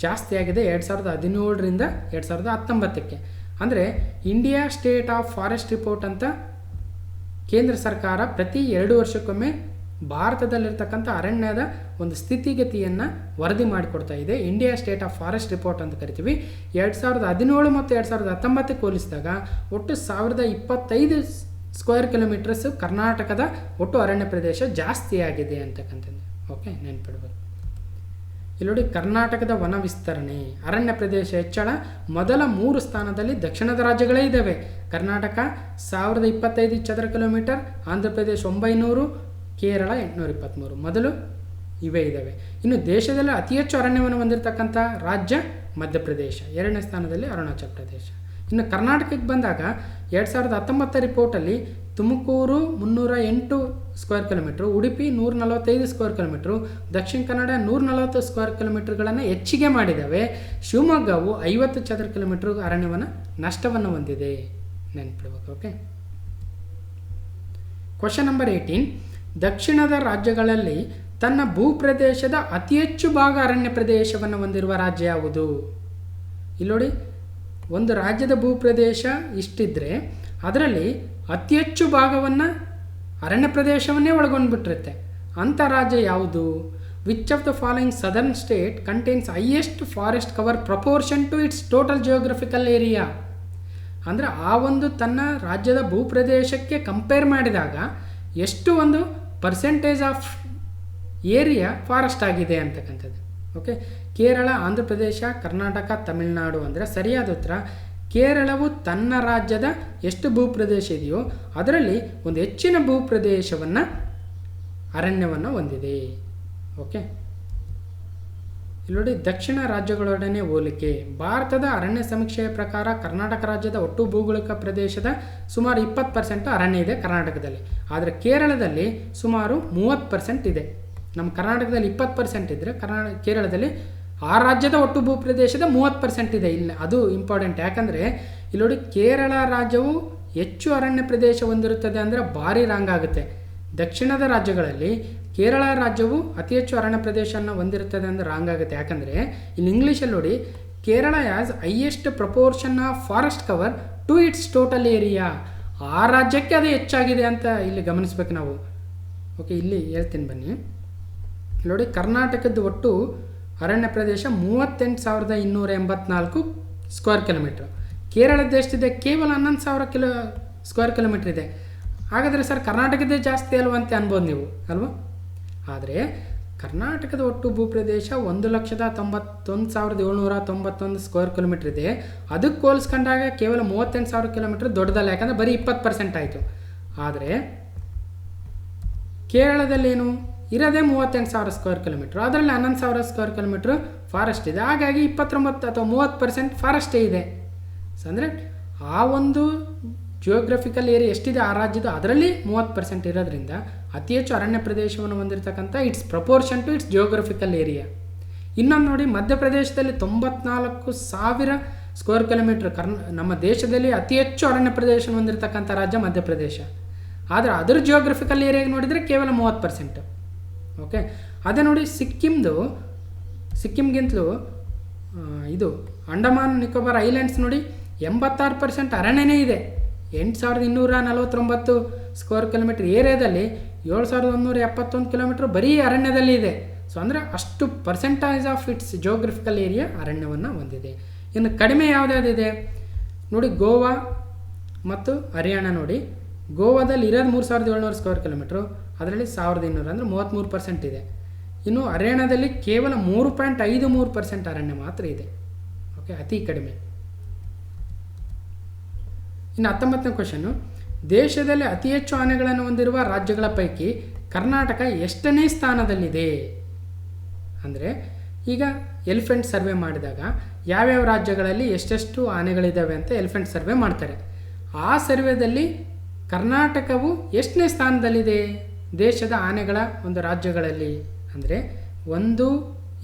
ಜಾಸ್ತಿ ಆಗಿದೆ 2017ರಿಂದ 2019ಕ್ಕೆ. ಅಂದರೆ India state of forest report ಅಂತ ಕೇಂದ್ರ ಸರ್ಕಾರ ಪ್ರತಿ 2 ವರ್ಷಕ್ಕೊಮ್ಮೆ ಭಾರತದಲ್ಲಿರ್ತಕ್ಕಂಥ ಅರಣ್ಯದ ಒಂದು ಸ್ಥಿತಿಗತಿಯನ್ನು ವರದಿ ಮಾಡಿಕೊಡ್ತಾ ಇದೆ. India state of forest report ಅಂತ ಕರಿತೀವಿ. 2017 ಮತ್ತು 2019ಕ್ಕೆ ಹೋಲಿಸಿದಾಗ ಒಟ್ಟು 1025 ಸ್ಕ್ವೇರ್ ಕಿಲೋಮೀಟರ್ಸ್ ಕರ್ನಾಟಕದ ಒಟ್ಟು ಅರಣ್ಯ ಪ್ರದೇಶ ಜಾಸ್ತಿ ಆಗಿದೆ ಅಂತಕ್ಕಂಥದ್ದು. ಓಕೆ, ನೆನ್ಪಿಡ್ಬೋದು. ಇಲ್ಲಿ ನೋಡಿ, ಕರ್ನಾಟಕದ ವನ ವಿಸ್ತರಣೆ, ಅರಣ್ಯ ಪ್ರದೇಶ ಹೆಚ್ಚಳ ಮೊದಲ 3 ಸ್ಥಾನದಲ್ಲಿ ದಕ್ಷಿಣದ ರಾಜ್ಯಗಳೇ ಇದ್ದಾವೆ. ಕರ್ನಾಟಕ 1025 ಚದರ ಕಿಲೋಮೀಟರ್, ಆಂಧ್ರ ಪ್ರದೇಶ 900, ಕೇರಳ 823 ಮೊದಲು ಇವೇ ಇದ್ದಾವೆ. ಇನ್ನು ದೇಶದಲ್ಲಿ ಅತಿ ಹೆಚ್ಚು ಅರಣ್ಯವನ್ನು ಹೊಂದಿರತಕ್ಕಂಥ ರಾಜ್ಯ ಮಧ್ಯಪ್ರದೇಶ, ಎರಡನೇ ಸ್ಥಾನದಲ್ಲಿ ಅರುಣಾಚಲ ಪ್ರದೇಶ. ಇನ್ನು ಕರ್ನಾಟಕಕ್ಕೆ ಬಂದಾಗ 2019 ರಿಪೋರ್ಟಲ್ಲಿ Tumakuru 308 square kilometre, Udupi 145 square kilometre, Dakshina Kannada 140 square ಕಿಲೋಮೀಟರ್ಗಳನ್ನು ಹೆಚ್ಚಿಗೆ ಮಾಡಿದ್ದಾವೆ. ಶಿವಮೊಗ್ಗವು 50 ಚದರ ಕಿಲೋಮೀಟ್ರ್ ಅರಣ್ಯವನ್ನು ನಷ್ಟವನ್ನು ಹೊಂದಿದೆ, ನೆನ್ಪಿಡ್ಬೇಕು. Okay, question number 18. ದಕ್ಷಿಣದ ರಾಜ್ಯಗಳಲ್ಲಿ ತನ್ನ ಭೂಪ್ರದೇಶದ ಅತಿ ಹೆಚ್ಚು ಭಾಗ ಅರಣ್ಯ ಪ್ರದೇಶವನ್ನು ಹೊಂದಿರುವ ರಾಜ್ಯ ಯಾವುದು? ಇಲ್ಲಿ ನೋಡಿ, ಒಂದು ರಾಜ್ಯದ ಭೂಪ್ರದೇಶ ಇಷ್ಟಿದ್ರೆ ಅದರಲ್ಲಿ ಅತಿ ಹೆಚ್ಚು ಭಾಗವನ್ನು ಅರಣ್ಯ ಪ್ರದೇಶವನ್ನೇ ಒಳಗೊಂಡ್ಬಿಟ್ಟಿರುತ್ತೆ. ಅಂಥ ರಾಜ್ಯ ಯಾವುದು? Which of the following southern state contains highest forest cover proportion to its total geographical area? ಅಂದರೆ ಆ ಒಂದು ತನ್ನ ರಾಜ್ಯದ ಭೂಪ್ರದೇಶಕ್ಕೆ ಕಂಪೇರ್ ಮಾಡಿದಾಗ ಎಷ್ಟು ಒಂದು ಪರ್ಸೆಂಟೇಜ್ ಆಫ್ ಏರಿಯಾ ಫಾರೆಸ್ಟ್ ಆಗಿದೆ ಅಂತಕ್ಕಂಥದ್ದು. ಓಕೆ, ಕೇರಳ, ಆಂಧ್ರ ಪ್ರದೇಶ, ಕರ್ನಾಟಕ, ತಮಿಳುನಾಡು. ಅಂದರೆ ಸರಿಯಾದ ಉತ್ತರ ಕೇರಳವು ತನ್ನ ರಾಜ್ಯದ ಎಷ್ಟು ಭೂಪ್ರದೇಶ ಇದೆಯೋ ಅದರಲ್ಲಿ ಒಂದು ಹೆಚ್ಚಿನ ಭೂಪ್ರದೇಶವನ್ನು ಅರಣ್ಯವನ್ನು ಹೊಂದಿದೆ. ಓಕೆ, ಇಲ್ಲಿ ನೋಡಿ, ದಕ್ಷಿಣ ರಾಜ್ಯಗಳೊಡನೆ ಹೋಲಿಕೆ. ಭಾರತದ ಅರಣ್ಯ ಸಮೀಕ್ಷೆಯ ಪ್ರಕಾರ ಕರ್ನಾಟಕ ರಾಜ್ಯದ ಒಟ್ಟು ಭೌಗೋಳಿಕ ಪ್ರದೇಶದ ಸುಮಾರು 20% ಅರಣ್ಯ ಇದೆ ಕರ್ನಾಟಕದಲ್ಲಿ. ಆದರೆ ಕೇರಳದಲ್ಲಿ ಸುಮಾರು 30% ಇದೆ. ನಮ್ಮ ಕರ್ನಾಟಕದಲ್ಲಿ 20% ಇದ್ದರೆ ಕೇರಳದಲ್ಲಿ ಆ ರಾಜ್ಯದ ಒಟ್ಟು ಭೂಪ್ರದೇಶದ 30% ಇದೆ. ಇಲ್ಲ, ಅದು ಇಂಪಾರ್ಟೆಂಟ್. ಯಾಕಂದರೆ ಇಲ್ಲಿ ನೋಡಿ, ಕೇರಳ ರಾಜ್ಯವು ಹೆಚ್ಚು ಅರಣ್ಯ ಪ್ರದೇಶ ಹೊಂದಿರುತ್ತದೆ ಅಂದರೆ ಭಾರಿ ರಾಂಗ್ ಆಗುತ್ತೆ. ದಕ್ಷಿಣದ ರಾಜ್ಯಗಳಲ್ಲಿ ಕೇರಳ ರಾಜ್ಯವು ಅತಿ ಹೆಚ್ಚು ಅರಣ್ಯ ಪ್ರದೇಶವನ್ನು ಹೊಂದಿರುತ್ತದೆ ಅಂದರೆ ರಾಂಗ್ ಆಗುತ್ತೆ. ಯಾಕಂದರೆ ಇಲ್ಲಿ ಇಂಗ್ಲೀಷಲ್ಲಿ ನೋಡಿ, Kerala has highest proportion of forest cover to its total area. ಆ ರಾಜ್ಯಕ್ಕೆ ಅದು ಹೆಚ್ಚಾಗಿದೆ ಅಂತ ಇಲ್ಲಿ ಗಮನಿಸ್ಬೇಕು ನಾವು. ಓಕೆ, ಇಲ್ಲಿ ಹೇಳ್ತೀನಿ ಬನ್ನಿ. ನೋಡಿ, ಕರ್ನಾಟಕದ ಒಟ್ಟು ಅರಣ್ಯ ಪ್ರದೇಶ 38,284 ಸ್ಕ್ವೇರ್ ಕಿಲೋಮೀಟ್ರ್. ಕೇರಳದ ಎಷ್ಟಿದೆ? ಕೇವಲ 11,000 ಸ್ಕ್ವೇರ್ ಕಿಲೋಮೀಟ್ರ್ ಇದೆ. ಹಾಗಾದರೆ ಸರ್ ಕರ್ನಾಟಕದೇ ಜಾಸ್ತಿ ಅಲ್ವ ಅಂತ ಅನ್ಬೋದು ನೀವು, ಅಲ್ವಾ? ಆದರೆ ಕರ್ನಾಟಕದ ಒಟ್ಟು ಭೂಪ್ರದೇಶ 1,91,791 ಸ್ಕ್ವೇರ್ ಕಿಲೋಮೀಟ್ರ್ ಇದೆ. ಅದಕ್ಕೆ ಹೋಲಿಸ್ಕೊಂಡಾಗ ಕೇವಲ 38,000 ಕಿಲೋಮೀಟ್ರ್ ದೊಡ್ಡದಲ್ಲ. ಯಾಕಂದರೆ ಬರೀ 20% ಆಯಿತು. ಆದರೆ ಕೇರಳದಲ್ಲೇನು ಇರೋದೇ 38,000 ಸ್ಕ್ವೇರ್ ಕಿಲೋಮೀಟ್ರ್, ಅದರಲ್ಲಿ 11,000 ಸ್ಕ್ವೇರ್ ಕಿಲೋಮೀಟ್ರ್ ಫಾರೆಸ್ಟ್ ಇದೆ. ಹಾಗಾಗಿ 29 ಅಥವಾ 30% ಫಾರೆಸ್ಟೇ ಇದೆ. ಸೊ ಅಂದರೆ ಆ ಒಂದು ಜಿಯೋಗ್ರಫಿಕಲ್ ಏರಿಯಾ ಎಷ್ಟಿದೆ ಆ ರಾಜ್ಯದ, ಅದರಲ್ಲಿ 30% ಇರೋದ್ರಿಂದ ಅತಿ ಹೆಚ್ಚು ಅರಣ್ಯ ಪ್ರದೇಶವನ್ನು ಹೊಂದಿರತಕ್ಕಂಥ its proportion to its geographical area. ಇನ್ನೊಂದು ನೋಡಿ, ಮಧ್ಯಪ್ರದೇಶದಲ್ಲಿ 94,000 ಸ್ಕ್ವೇರ್ ಕಿಲೋಮೀಟ್ರ್. ನಮ್ಮ ದೇಶದಲ್ಲಿ ಅತಿ ಹೆಚ್ಚು ಅರಣ್ಯ ಪ್ರದೇಶ ಹೊಂದಿರತಕ್ಕಂಥ ರಾಜ್ಯ ಮಧ್ಯಪ್ರದೇಶ. ಆದರೆ ಅದರ ಜಿಯೋಗ್ರಫಿಕಲ್ ಏರಿಯಾಗೆ ನೋಡಿದರೆ ಕೇವಲ 30%. ಓಕೆ, ಅದೇ ನೋಡಿ ಸಿಕ್ಕಿಮ್ಗಿಂತಲೂ ಇದು ಅಂಡಮಾನ್ ನಿಕೋಬಾರ್ ಐಲ್ಯಾಂಡ್ಸ್ ನೋಡಿ 86% ಅರಣ್ಯನೇ ಇದೆ. 8,249 ಸ್ಕ್ವೇರ್ ಕಿಲೋಮೀಟ್ರ್ ಏರಿಯಾದಲ್ಲಿ 7,171 ಕಿಲೋಮೀಟ್ರ್ ಬರೀ ಅರಣ್ಯದಲ್ಲಿ ಇದೆ. ಸೊ ಅಂದರೆ ಅಷ್ಟು percentage of it's geographical area ಅರಣ್ಯವನ್ನು ಹೊಂದಿದೆ. ಇನ್ನು ಕಡಿಮೆ ಯಾವುದ್ಯಾವುದಿದೆ ನೋಡಿ, ಗೋವಾ ಮತ್ತು ಹರಿಯಾಣ ನೋಡಿ. ಗೋವಾದಲ್ಲಿ ಇರೋದು 3,700 ಸ್ಕ್ವೇರ್ ಕಿಲೋಮೀಟ್ರು, ಅದರಲ್ಲಿ 1,200 ಅಂದರೆ 33% ಇದೆ. ಇನ್ನು ಹರಿಯಾಣದಲ್ಲಿ ಕೇವಲ 3.53% ಅರಣ್ಯ ಮಾತ್ರ ಇದೆ. ಓಕೆ, ಅತಿ ಕಡಿಮೆ. ಇನ್ನು 19ನೇ ಕ್ವಶನ್ನು, ದೇಶದಲ್ಲಿ ಅತಿ ಹೆಚ್ಚು ಆನೆಗಳನ್ನು ಹೊಂದಿರುವ ರಾಜ್ಯಗಳ ಪೈಕಿ ಕರ್ನಾಟಕ ಎಷ್ಟನೇ ಸ್ಥಾನದಲ್ಲಿದೆ? ಅಂದರೆ ಈಗ ಎಲಿಫೆಂಟ್ ಸರ್ವೆ ಮಾಡಿದಾಗ ಯಾವ್ಯಾವ ರಾಜ್ಯಗಳಲ್ಲಿ ಎಷ್ಟೆಷ್ಟು ಆನೆಗಳಿದ್ದಾವೆ ಅಂತ ಎಲಿಫೆಂಟ್ ಸರ್ವೆ ಮಾಡ್ತಾರೆ. ಆ ಸರ್ವೆದಲ್ಲಿ ಕರ್ನಾಟಕವು ಎಷ್ಟನೇ ಸ್ಥಾನದಲ್ಲಿದೆ ದೇಶದ ಆನೆಗಳ ಒಂದು ರಾಜ್ಯಗಳಲ್ಲಿ? ಅಂದರೆ 1,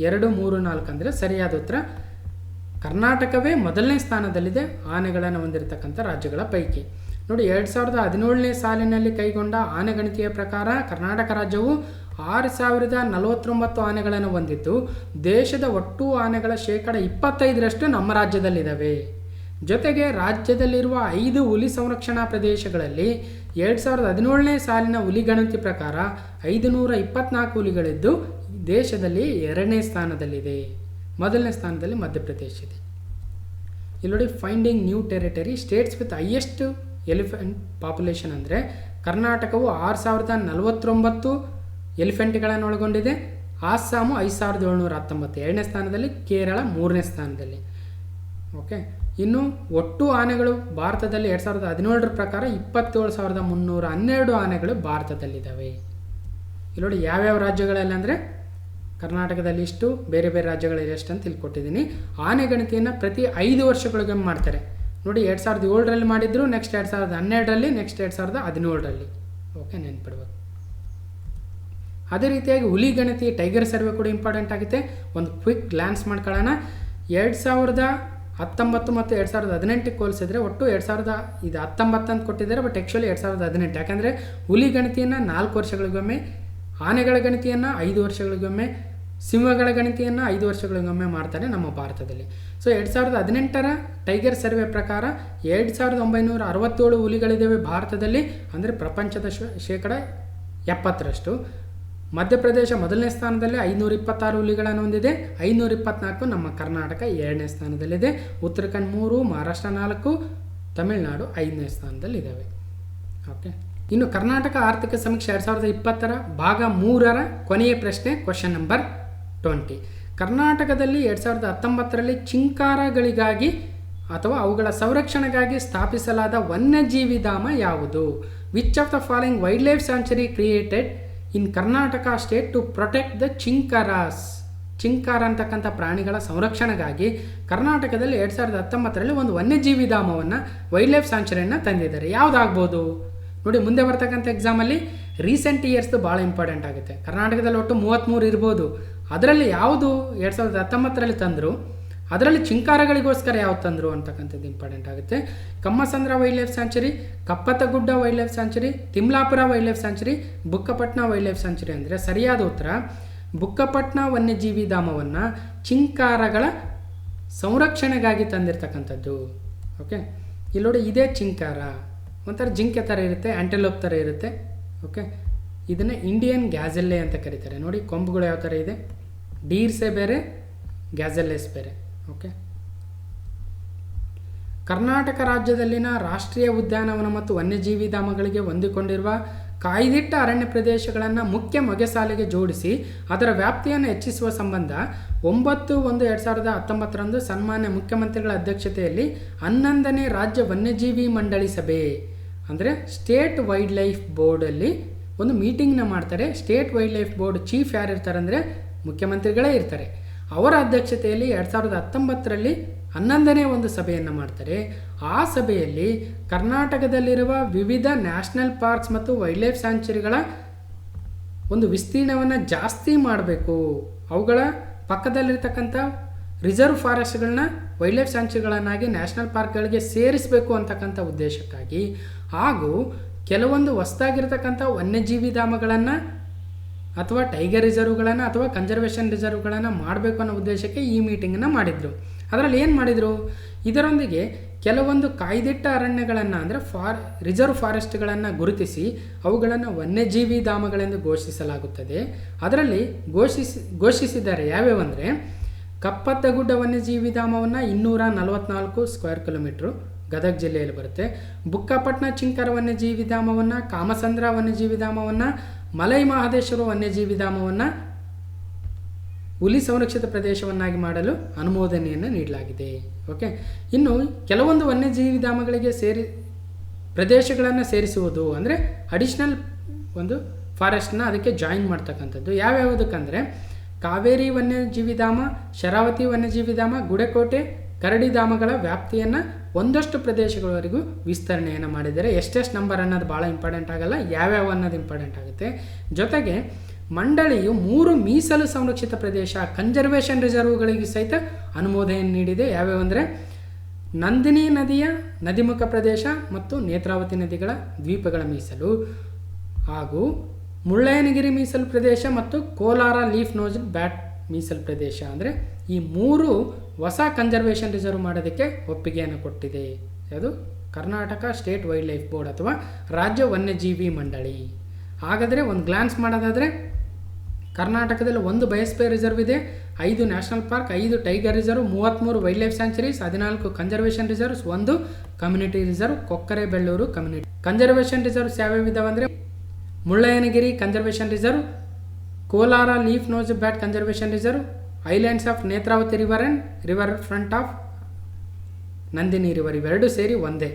2, 3, 4 ಅಂದರೆ ಸರಿಯಾದ ಉತ್ತರ ಕರ್ನಾಟಕವೇ ಮೊದಲನೇ ಸ್ಥಾನದಲ್ಲಿದೆ ಆನೆಗಳನ್ನು ಹೊಂದಿರತಕ್ಕಂಥ ರಾಜ್ಯಗಳ ಪೈಕಿ. ನೋಡಿ, 2017ನೇ ಸಾಲಿನಲ್ಲಿ ಕೈಗೊಂಡ ಆನೆ ಗಣತಿಯ ಪ್ರಕಾರ ಕರ್ನಾಟಕ ರಾಜ್ಯವು 6,049 ಆನೆಗಳನ್ನು ಹೊಂದಿದ್ದು ದೇಶದ ಒಟ್ಟು ಆನೆಗಳ 25% ನಮ್ಮ ರಾಜ್ಯದಲ್ಲಿದ್ದಾವೆ. ಜೊತೆಗೆ ರಾಜ್ಯದಲ್ಲಿರುವ 5 ಹುಲಿ ಸಂರಕ್ಷಣಾ ಪ್ರದೇಶಗಳಲ್ಲಿ 2017ನೇ ಸಾಲಿನ ಹುಲಿ ಗಣತಿ ಪ್ರಕಾರ 524 ಹುಲಿಗಳಿದ್ದು ದೇಶದಲ್ಲಿ 2ನೇ ಸ್ಥಾನದಲ್ಲಿದೆ. ಮೊದಲನೇ ಸ್ಥಾನದಲ್ಲಿ ಮಧ್ಯಪ್ರದೇಶ ಇದೆ. ಇಲ್ಲಿ ನೋಡಿ, finding new territory States with highest elephant population ಅಂದರೆ ಕರ್ನಾಟಕವು 6,049 ಎಲಿಫೆಂಟ್ಗಳನ್ನು ಒಳಗೊಂಡಿದೆ. ಆಸ್ಸಾಮು 5,719 ಎರಡನೇ ಸ್ಥಾನದಲ್ಲಿ, ಕೇರಳ 3ನೇ ಸ್ಥಾನದಲ್ಲಿ. ಓಕೆ, ಇನ್ನು ಒಟ್ಟು ಆನೆಗಳು ಭಾರತದಲ್ಲಿ 2017ರ ಪ್ರಕಾರ 27,312 ಆನೆಗಳು ಭಾರತದಲ್ಲಿದ್ದಾವೆ. ಇಲ್ಲಿ ನೋಡಿ, ಯಾವ್ಯಾವ ರಾಜ್ಯಗಳಲ್ಲಿ ಅಂದರೆ ಕರ್ನಾಟಕದಲ್ಲಿ ಇಷ್ಟು, ಬೇರೆ ಬೇರೆ ರಾಜ್ಯಗಳಲ್ಲಿ ಎಷ್ಟು ಅಂತ ತಿಳ್ಕೊಟ್ಟಿದ್ದೀನಿ. ಆನೆ ಗಣತಿಯನ್ನು ಪ್ರತಿ 5 ವರ್ಷಗಳಿಗೊಮ್ಮೆ ಮಾಡ್ತಾರೆ. ನೋಡಿ, 2007ರಲ್ಲಿ ಮಾಡಿದ್ರು, ನೆಕ್ಸ್ಟ್ 2012ರಲ್ಲಿ, ನೆಕ್ಸ್ಟ್ 2017ರಲ್ಲಿ. ಓಕೆ, ನೆನ್ಪಿಡ್ಬೋದು. ಅದೇ ರೀತಿಯಾಗಿ ಹುಲಿ ಗಣತಿ, ಟೈಗರ್ ಸರ್ವೆ ಕೂಡ ಇಂಪಾರ್ಟೆಂಟ್ ಆಗುತ್ತೆ. ಒಂದು ಕ್ವಿಕ್ ಗ್ಲಾನ್ಸ್ ಮಾಡ್ಕೊಳ್ಳೋಣ. 2019 ಮತ್ತು 2018ಕ್ಕೆ ಹೋಲಿಸಿದ್ರೆ ಒಟ್ಟು 2019 ಅಂತ ಕೊಟ್ಟಿದ್ದಾರೆ, ಬಟ್ ಆ್ಯಕ್ಚುಲಿ 2018. ಯಾಕಂದರೆ ಹುಲಿ ಗಣತಿಯನ್ನು 4 ವರ್ಷಗಳಿಗೊಮ್ಮೆ, ಆನೆಗಳ ಗಣತಿಯನ್ನು 5 ವರ್ಷಗಳಿಗೊಮ್ಮೆ, ಸಿಂಹಗಳ ಗಣತಿಯನ್ನು 5 ವರ್ಷಗಳಿಗೊಮ್ಮೆ ಮಾಡ್ತಾರೆ ನಮ್ಮ ಭಾರತದಲ್ಲಿ. ಸೊ 2018ರ ಟೈಗರ್ ಸರ್ವೆ ಪ್ರಕಾರ 2,967 ಹುಲಿಗಳಿದ್ದಾವೆ ಭಾರತದಲ್ಲಿ, ಅಂದರೆ ಪ್ರಪಂಚದ 70%. ಮಧ್ಯಪ್ರದೇಶ ಮೊದಲನೇ ಸ್ಥಾನದಲ್ಲಿ 526 ಹುಲಿಗಳನ್ನು ಹೊಂದಿದೆ. 524 ನಮ್ಮ ಕರ್ನಾಟಕ 2ನೇ ಸ್ಥಾನದಲ್ಲಿದೆ. ಉತ್ತರಾಖಂಡ್ 3, ಮಹಾರಾಷ್ಟ್ರ 4, ತಮಿಳುನಾಡು 5ನೇ ಸ್ಥಾನದಲ್ಲಿದ್ದಾವೆ. ಓಕೆ, ಇನ್ನು ಕರ್ನಾಟಕ ಆರ್ಥಿಕ ಸಮೀಕ್ಷೆ 2020ರ ಭಾಗ 3ರ ಕೊನೆಯ ಪ್ರಶ್ನೆ, ಕ್ವಶನ್ ನಂಬರ್ 20. ಕರ್ನಾಟಕದಲ್ಲಿ 2019ರಲ್ಲಿ ಚಿಂಕಾರಗಳಿಗಾಗಿ ಅಥವಾ ಅವುಗಳ ಸಂರಕ್ಷಣೆಗಾಗಿ ಸ್ಥಾಪಿಸಲಾದ ವನ್ಯಜೀವಿ ಧಾಮ ಯಾವುದು? Which of the following wild life sanctuary created in Karnataka state to protect the chinkaras? Chinkara ಅಂತಕ್ಕಂಥ ಪ್ರಾಣಿಗಳ ಸಂರಕ್ಷಣೆಗಾಗಿ ಕರ್ನಾಟಕದಲ್ಲಿ 2019ರಲ್ಲಿ ಒಂದು ವನ್ಯಜೀವಿ ಧಾಮವನ್ನು, ವೈಲ್ಡ್ ಲೈಫ್ ಸ್ಯಾಂಚುರಿಯನ್ನು ತಂದಿದ್ದಾರೆ. ಯಾವುದಾಗ್ಬೋದು ನೋಡಿ? ಮುಂದೆ ಬರ್ತಕ್ಕಂಥ ಎಕ್ಸಾಮಲ್ಲಿ ರೀಸೆಂಟ್ ಇಯರ್ಸ್ದು ಭಾಳ ಇಂಪಾರ್ಟೆಂಟ್ ಆಗುತ್ತೆ. ಕರ್ನಾಟಕದಲ್ಲಿ ಒಟ್ಟು 33 ಇರ್ಬೋದು. ಅದರಲ್ಲಿ ಯಾವುದು 2019ರಲ್ಲಿ ತಂದರು, ಅದರಲ್ಲಿ ಚಿಂಕಾರಗಳಿಗೋಸ್ಕರ ಯಾವ್ದು ತಂದರು ಅಂತಕ್ಕಂಥದ್ದು ಇಂಪಾರ್ಟೆಂಟ್ ಆಗುತ್ತೆ. Kammasandra wild life sanctuary, Kappatagudda wild life sanctuary, Thimlapura wild life sanctuary, Bukkapatna wild life sanctuary. ಅಂದರೆ ಸರಿಯಾದ ಉತ್ತರ ಬುಕ್ಕಪಟ್ನ ವನ್ಯಜೀವಿ ಧಾಮವನ್ನು ಚಿಂಕಾರಗಳ ಸಂರಕ್ಷಣೆಗಾಗಿ ತಂದಿರತಕ್ಕಂಥದ್ದು. ಓಕೆ, ಇಲ್ಲಿ ನೋಡಿ, ಇದೇ ಚಿಂಕಾರ, ಒಂಥರ ಜಿಂಕೆ ಥರ ಇರುತ್ತೆ, ಆ್ಯಂಟೆಲೋಪ್ ಥರ ಇರುತ್ತೆ. ಓಕೆ, ಇದನ್ನು ಇಂಡಿಯನ್ ಗ್ಯಾಜೆಲ್ಲೆ ಅಂತ ಕರೀತಾರೆ. ನೋಡಿ, ಕೊಂಬುಗಳು ಯಾವ ಥರ ಇದೆ, ಡೀರ್ಸೇ ಬೇರೆ, ಗ್ಯಾಜೆಲ್ಲೆಸ್ ಬೇರೆ. ಓಕೆ, ಕರ್ನಾಟಕ ರಾಜ್ಯದಲ್ಲಿನ ರಾಷ್ಟ್ರೀಯ ಉದ್ಯಾನವನ ಮತ್ತು ವನ್ಯಜೀವಿ ಧಾಮಗಳಿಗೆ ಹೊಂದಿಕೊಂಡಿರುವ ಕಾಯ್ದಿಟ್ಟ ಅರಣ್ಯ ಪ್ರದೇಶಗಳನ್ನು ಮುಖ್ಯ ಮೊಗೆಸಾಲೆಗೆ ಜೋಡಿಸಿ ಅದರ ವ್ಯಾಪ್ತಿಯನ್ನು ಹೆಚ್ಚಿಸುವ ಸಂಬಂಧ 9/1/2019ರಂದು ಸನ್ಮಾನ್ಯ ಮುಖ್ಯಮಂತ್ರಿಗಳ ಅಧ್ಯಕ್ಷತೆಯಲ್ಲಿ 11ನೇ ರಾಜ್ಯ ವನ್ಯಜೀವಿ ಮಂಡಳಿ ಸಭೆ, ಅಂದರೆ ಸ್ಟೇಟ್ ವೈಲ್ಡ್ ಲೈಫ್ ಬೋರ್ಡಲ್ಲಿ ಒಂದು ಮೀಟಿಂಗ್ನ ಮಾಡ್ತಾರೆ. State wild life board chief ಯಾರು ಇರ್ತಾರೆ ಅಂದರೆ ಮುಖ್ಯಮಂತ್ರಿಗಳೇ ಇರ್ತಾರೆ. ಅವರ ಅಧ್ಯಕ್ಷತೆಯಲ್ಲಿ 2019ರಲ್ಲಿ 11ನೇ ಒಂದು ಸಭೆಯನ್ನು ಮಾಡ್ತಾರೆ. ಆ ಸಭೆಯಲ್ಲಿ ಕರ್ನಾಟಕದಲ್ಲಿರುವ ವಿವಿಧ ನ್ಯಾಷನಲ್ ಪಾರ್ಕ್ಸ್ ಮತ್ತು ವೈಲ್ಡ್ ಲೈಫ್ ಸ್ಯಾಂಕ್ಚುರಿಗಳ ಒಂದು ವಿಸ್ತೀರ್ಣವನ್ನು ಜಾಸ್ತಿ ಮಾಡಬೇಕು, ಅವುಗಳ ಪಕ್ಕದಲ್ಲಿರ್ತಕ್ಕಂಥ ರಿಸರ್ವ್ ಫಾರೆಸ್ಟ್ಗಳನ್ನ ವೈಲ್ಡ್ ಲೈಫ್ ಸ್ಯಾಂಕ್ಚುರಿಗಳನ್ನಾಗಿ ನ್ಯಾಷನಲ್ ಪಾರ್ಕ್ಗಳಿಗೆ ಸೇರಿಸಬೇಕು ಅಂತಕ್ಕಂಥ ಉದ್ದೇಶಕ್ಕಾಗಿ ಹಾಗೂ ಕೆಲವೊಂದು ಹೊಸದಾಗಿರ್ತಕ್ಕಂಥ ವನ್ಯಜೀವಿ ಧಾಮಗಳನ್ನು ಅಥವಾ ಟೈಗರ್ ರಿಸರ್ವ್ಗಳನ್ನು ಅಥವಾ ಕನ್ಸರ್ವೇಷನ್ ರಿಸರ್ವ್ಗಳನ್ನು ಮಾಡಬೇಕು ಅನ್ನೋ ಉದ್ದೇಶಕ್ಕೆ ಈ ಮೀಟಿಂಗನ್ನು ಮಾಡಿದರು. ಅದರಲ್ಲಿ ಏನು ಮಾಡಿದರು, ಇದರೊಂದಿಗೆ ಕೆಲವೊಂದು ಕಾಯ್ದಿಟ್ಟ ಅರಣ್ಯಗಳನ್ನು ಅಂದರೆ ರಿಸರ್ವ್ ಫಾರೆಸ್ಟ್ಗಳನ್ನು ಗುರುತಿಸಿ ಅವುಗಳನ್ನು ವನ್ಯಜೀವಿ ಧಾಮಗಳೆಂದು ಘೋಷಿಸಲಾಗುತ್ತದೆ. ಅದರಲ್ಲಿ ಘೋಷಿಸಿದ್ದಾರೆ ಯಾವ್ಯಾವಂದರೆ ಕಪ್ಪತ್ತಗುಡ್ಡ ವನ್ಯಜೀವಿ ಧಾಮವನ್ನು 244 ಸ್ಕ್ವೇರ್ ಕಿಲೋಮೀಟ್ರು ಗದಗ ಜಿಲ್ಲೆಯಲ್ಲಿ ಬರುತ್ತೆ. ಬುಕ್ಕಾಪಟ್ನ ಚಿಂಕರ ವನ್ಯಜೀವಿ ಧಾಮವನ್ನು, ಕಾಮಸಂದ್ರ ವನ್ಯಜೀವಿ ಧಾಮವನ್ನು, ಮಲೈ ಮಹದೇಶ್ವರ ವನ್ಯಜೀವಿ ಧಾಮವನ್ನು ಹುಲಿ ಸಂರಕ್ಷಿತ ಪ್ರದೇಶವನ್ನಾಗಿ ಮಾಡಲು ಅನುಮೋದನೆಯನ್ನು ನೀಡಲಾಗಿದೆ. ಓಕೆ, ಇನ್ನು ಕೆಲವೊಂದು ವನ್ಯಜೀವಿ ಧಾಮಗಳಿಗೆ ಪ್ರದೇಶಗಳನ್ನು ಸೇರಿಸುವುದು ಅಂದರೆ ಅಡಿಷ್ನಲ್ ಒಂದು ಫಾರೆಸ್ಟ್ನ ಅದಕ್ಕೆ ಜಾಯಿನ್ ಮಾಡ್ತಕ್ಕಂಥದ್ದು ಯಾವ್ಯಾವುದಕ್ಕಂದರೆ ಕಾವೇರಿ ವನ್ಯಜೀವಿ ಧಾಮ, ಶರಾವತಿ ವನ್ಯಜೀವಿ ಧಾಮ, ಗುಡೆಕೋಟೆ, ಕರಡಿ ಧಾಮಗಳ ವ್ಯಾಪ್ತಿಯನ್ನು ಒಂದಷ್ಟು ಪ್ರದೇಶಗಳವರೆಗೂ ವಿಸ್ತರಣೆಯನ್ನು ಮಾಡಿದ್ದಾರೆ. ಎಷ್ಟೆಷ್ಟು ನಂಬರ್ ಅನ್ನೋದು ಭಾಳ ಇಂಪಾರ್ಟೆಂಟ್ ಆಗಲ್ಲ, ಯಾವ್ಯಾವ ಅನ್ನೋದು ಇಂಪಾರ್ಟೆಂಟ್ ಆಗುತ್ತೆ. ಜೊತೆಗೆ ಮಂಡಳಿಯು 3 ಮೀಸಲು ಸಂರಕ್ಷಿತ ಪ್ರದೇಶ ಕನ್ಸರ್ವೇಷನ್ ರಿಸರ್ವ್ಗಳಿಗೆ ಸಹಿತ ಅನುಮೋದನೆ ನೀಡಿದೆ. ಯಾವ್ಯಾವಂದರೆ ನಂದಿನಿ ನದಿಯ ನದಿಮುಖ ಪ್ರದೇಶ ಮತ್ತು ನೇತ್ರಾವತಿ ನದಿಗಳ ದ್ವೀಪಗಳ ಮೀಸಲು ಹಾಗೂ ಮುಳ್ಳಯ್ಯನಗಿರಿ ಮೀಸಲು ಪ್ರದೇಶ ಮತ್ತು ಕೋಲಾರ ಲೀಫ್ ನೋಜಲ್ ಬ್ಯಾಟ್ ಮೀಸಲು ಪ್ರದೇಶ ಅಂದರೆ ಈ 3 ಹೊಸ ಕನ್ಸರ್ವೇಷನ್ ರಿಸರ್ವ್ ಮಾಡೋದಕ್ಕೆ ಒಪ್ಪಿಗೆಯನ್ನು ಕೊಟ್ಟಿದೆ. ಅದು Karnataka state wild life board ಅಥವಾ ರಾಜ್ಯ ವನ್ಯಜೀವಿ ಮಂಡಳಿ. ಹಾಗಾದರೆ ಒಂದು ಗ್ಲಾನ್ಸ್ ಮಾಡೋದಾದರೆ ಕರ್ನಾಟಕದಲ್ಲಿ 1 ಬಯೋಸ್ಫಿಯರ್ ರಿಸರ್ವ್ ಇದೆ, 5 national park, 5 tiger reserve, 33 wildlife sanctuaries, 14 conservation reserves, 1 community reserve, Kokkare Bellur community. Conservation reserves ಯಾವ್ಯಾವಿದಾವೆ ಅಂದರೆ Mullayanagiri conservation reserve, Kolar leaf nose bat conservation reserve, islands of Netravati river and river front of Nandini river, ಇವೆರಡು ಸೇರಿ ಒಂದೇ.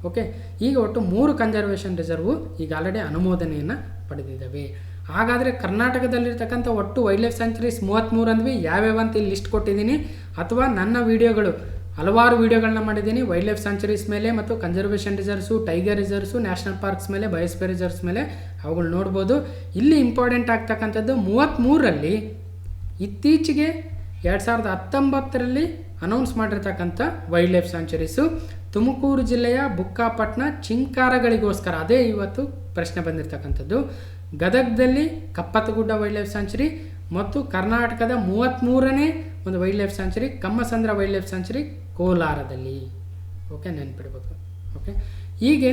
Okay, ಈಗ ಒಟ್ಟು 3 conservation reserve ಈಗ already ಅನುಮೋದನೆಯನ್ನು ಪಡೆದಿದ್ದಾವೆ. ಹಾಗಾದರೆ ಕರ್ನಾಟಕದಲ್ಲಿರ್ತಕ್ಕಂಥ ಒಟ್ಟು ವೈಲ್ಡ್ ಲೈಫ್ ಸ್ಯಾಂಕ್ಚುರೀಸ್ 33 ಅಂದ್ವಿ. ಯಾವ್ಯಾವ ಅಂತ ಇಲ್ಲಿ ಲಿಸ್ಟ್ ಕೊಟ್ಟಿದ್ದೀನಿ, ಅಥವಾ ನನ್ನ ವೀಡಿಯೋಗಳು ಹಲವಾರು ವೀಡಿಯೋಗಳನ್ನ ಮಾಡಿದ್ದೀನಿ ವೈಲ್ಡ್ ಲೈಫ್ ಸ್ಯಾಂಕ್ಚುರೀಸ್ ಮೇಲೆ ಮತ್ತು conservation reserves, tiger reserves, national parks ಮೇಲೆ, ಬಯೋಸ್ಫಿಯರ್ ರಿಸರ್ವ್ಸ್ ಮೇಲೆ ಅವುಗಳು ನೋಡ್ಬೋದು. ಇಲ್ಲಿ ಇಂಪಾರ್ಟೆಂಟ್ ಆಗ್ತಕ್ಕಂಥದ್ದು 33ರಲ್ಲಿ ಇತ್ತೀಚೆಗೆ 2019ರಲ್ಲಿ ಅನೌನ್ಸ್ ಮಾಡಿರ್ತಕ್ಕಂಥ ವೈಲ್ಡ್ ಲೈಫ್ ಸ್ಯಾಂಕ್ಚುರೀಸು ತುಮಕೂರು ಜಿಲ್ಲೆಯ ಬುಕ್ಕಾಪಟ್ನ ಚಿಂಕಾರಗಳಿಗೋಸ್ಕರ, ಅದೇ ಇವತ್ತು ಪ್ರಶ್ನೆ ಬಂದಿರತಕ್ಕಂಥದ್ದು. ಗದಗದಲ್ಲಿ ಕಪ್ಪತ್ತಗುಡ್ಡ ವೈಲ್ಡ್ ಲೈಫ್ ಸ್ಯಾಂಕ್ಚುರಿ ಮತ್ತು ಕರ್ನಾಟಕದ 33ನೇ ಒಂದು wild life sanctuary Kammasandra wild life sanctuary ಕೋಲಾರದಲ್ಲಿ. ಓಕೆ, ನೆನ್ಪಿಡ್ಬೇಕು. ಓಕೆ, ಹೀಗೆ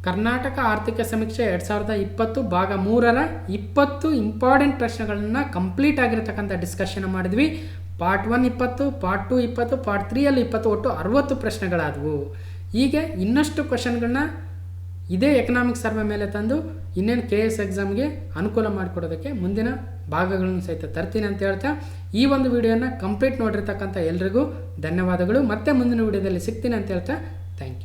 ಕರ್ನಾಟಕ ಆರ್ಥಿಕ ಸಮೀಕ್ಷೆ 2020 ಭಾಗ 3ರ 20 ಇಂಪಾರ್ಟೆಂಟ್ ಪ್ರಶ್ನೆಗಳನ್ನು ಕಂಪ್ಲೀಟ್ ಆಗಿರತಕ್ಕಂಥ ಡಿಸ್ಕಷನ್ ಮಾಡಿದ್ವಿ. ಪಾರ್ಟ್ 1 20, ಪಾರ್ಟ್ 2 20, ಪಾರ್ಟ್ 3ಯಲ್ಲಿ 20, ಒಟ್ಟು 60 ಪ್ರಶ್ನೆಗಳಾದವು. ಹೀಗೆ ಇನ್ನಷ್ಟು ಕ್ವಶನ್ಗಳನ್ನ ಇದೇ ಎಕನಾಮಿಕ್ ಸರ್ವೆ ಮೇಲೆ ತಂದು ಇನ್ನೇನು KS ಎಕ್ಸಾಮ್ಗೆ ಅನುಕೂಲ ಮಾಡಿಕೊಡೋದಕ್ಕೆ ಮುಂದಿನ ಭಾಗಗಳನ್ನು ಸಹಿತ ತರ್ತೀನಿ ಅಂತ ಹೇಳ್ತಾ ಈ ಒಂದು ವಿಡಿಯೋನ ಕಂಪ್ಲೀಟ್ ನೋಡಿರ್ತಕ್ಕಂಥ ಎಲ್ರಿಗೂ ಧನ್ಯವಾದಗಳು. ಮತ್ತೆ ಮುಂದಿನ ವಿಡಿಯೋದಲ್ಲಿ ಸಿಗ್ತೀನಿ ಅಂತ ಹೇಳ್ತಾ ಥ್ಯಾಂಕ್ ಯು.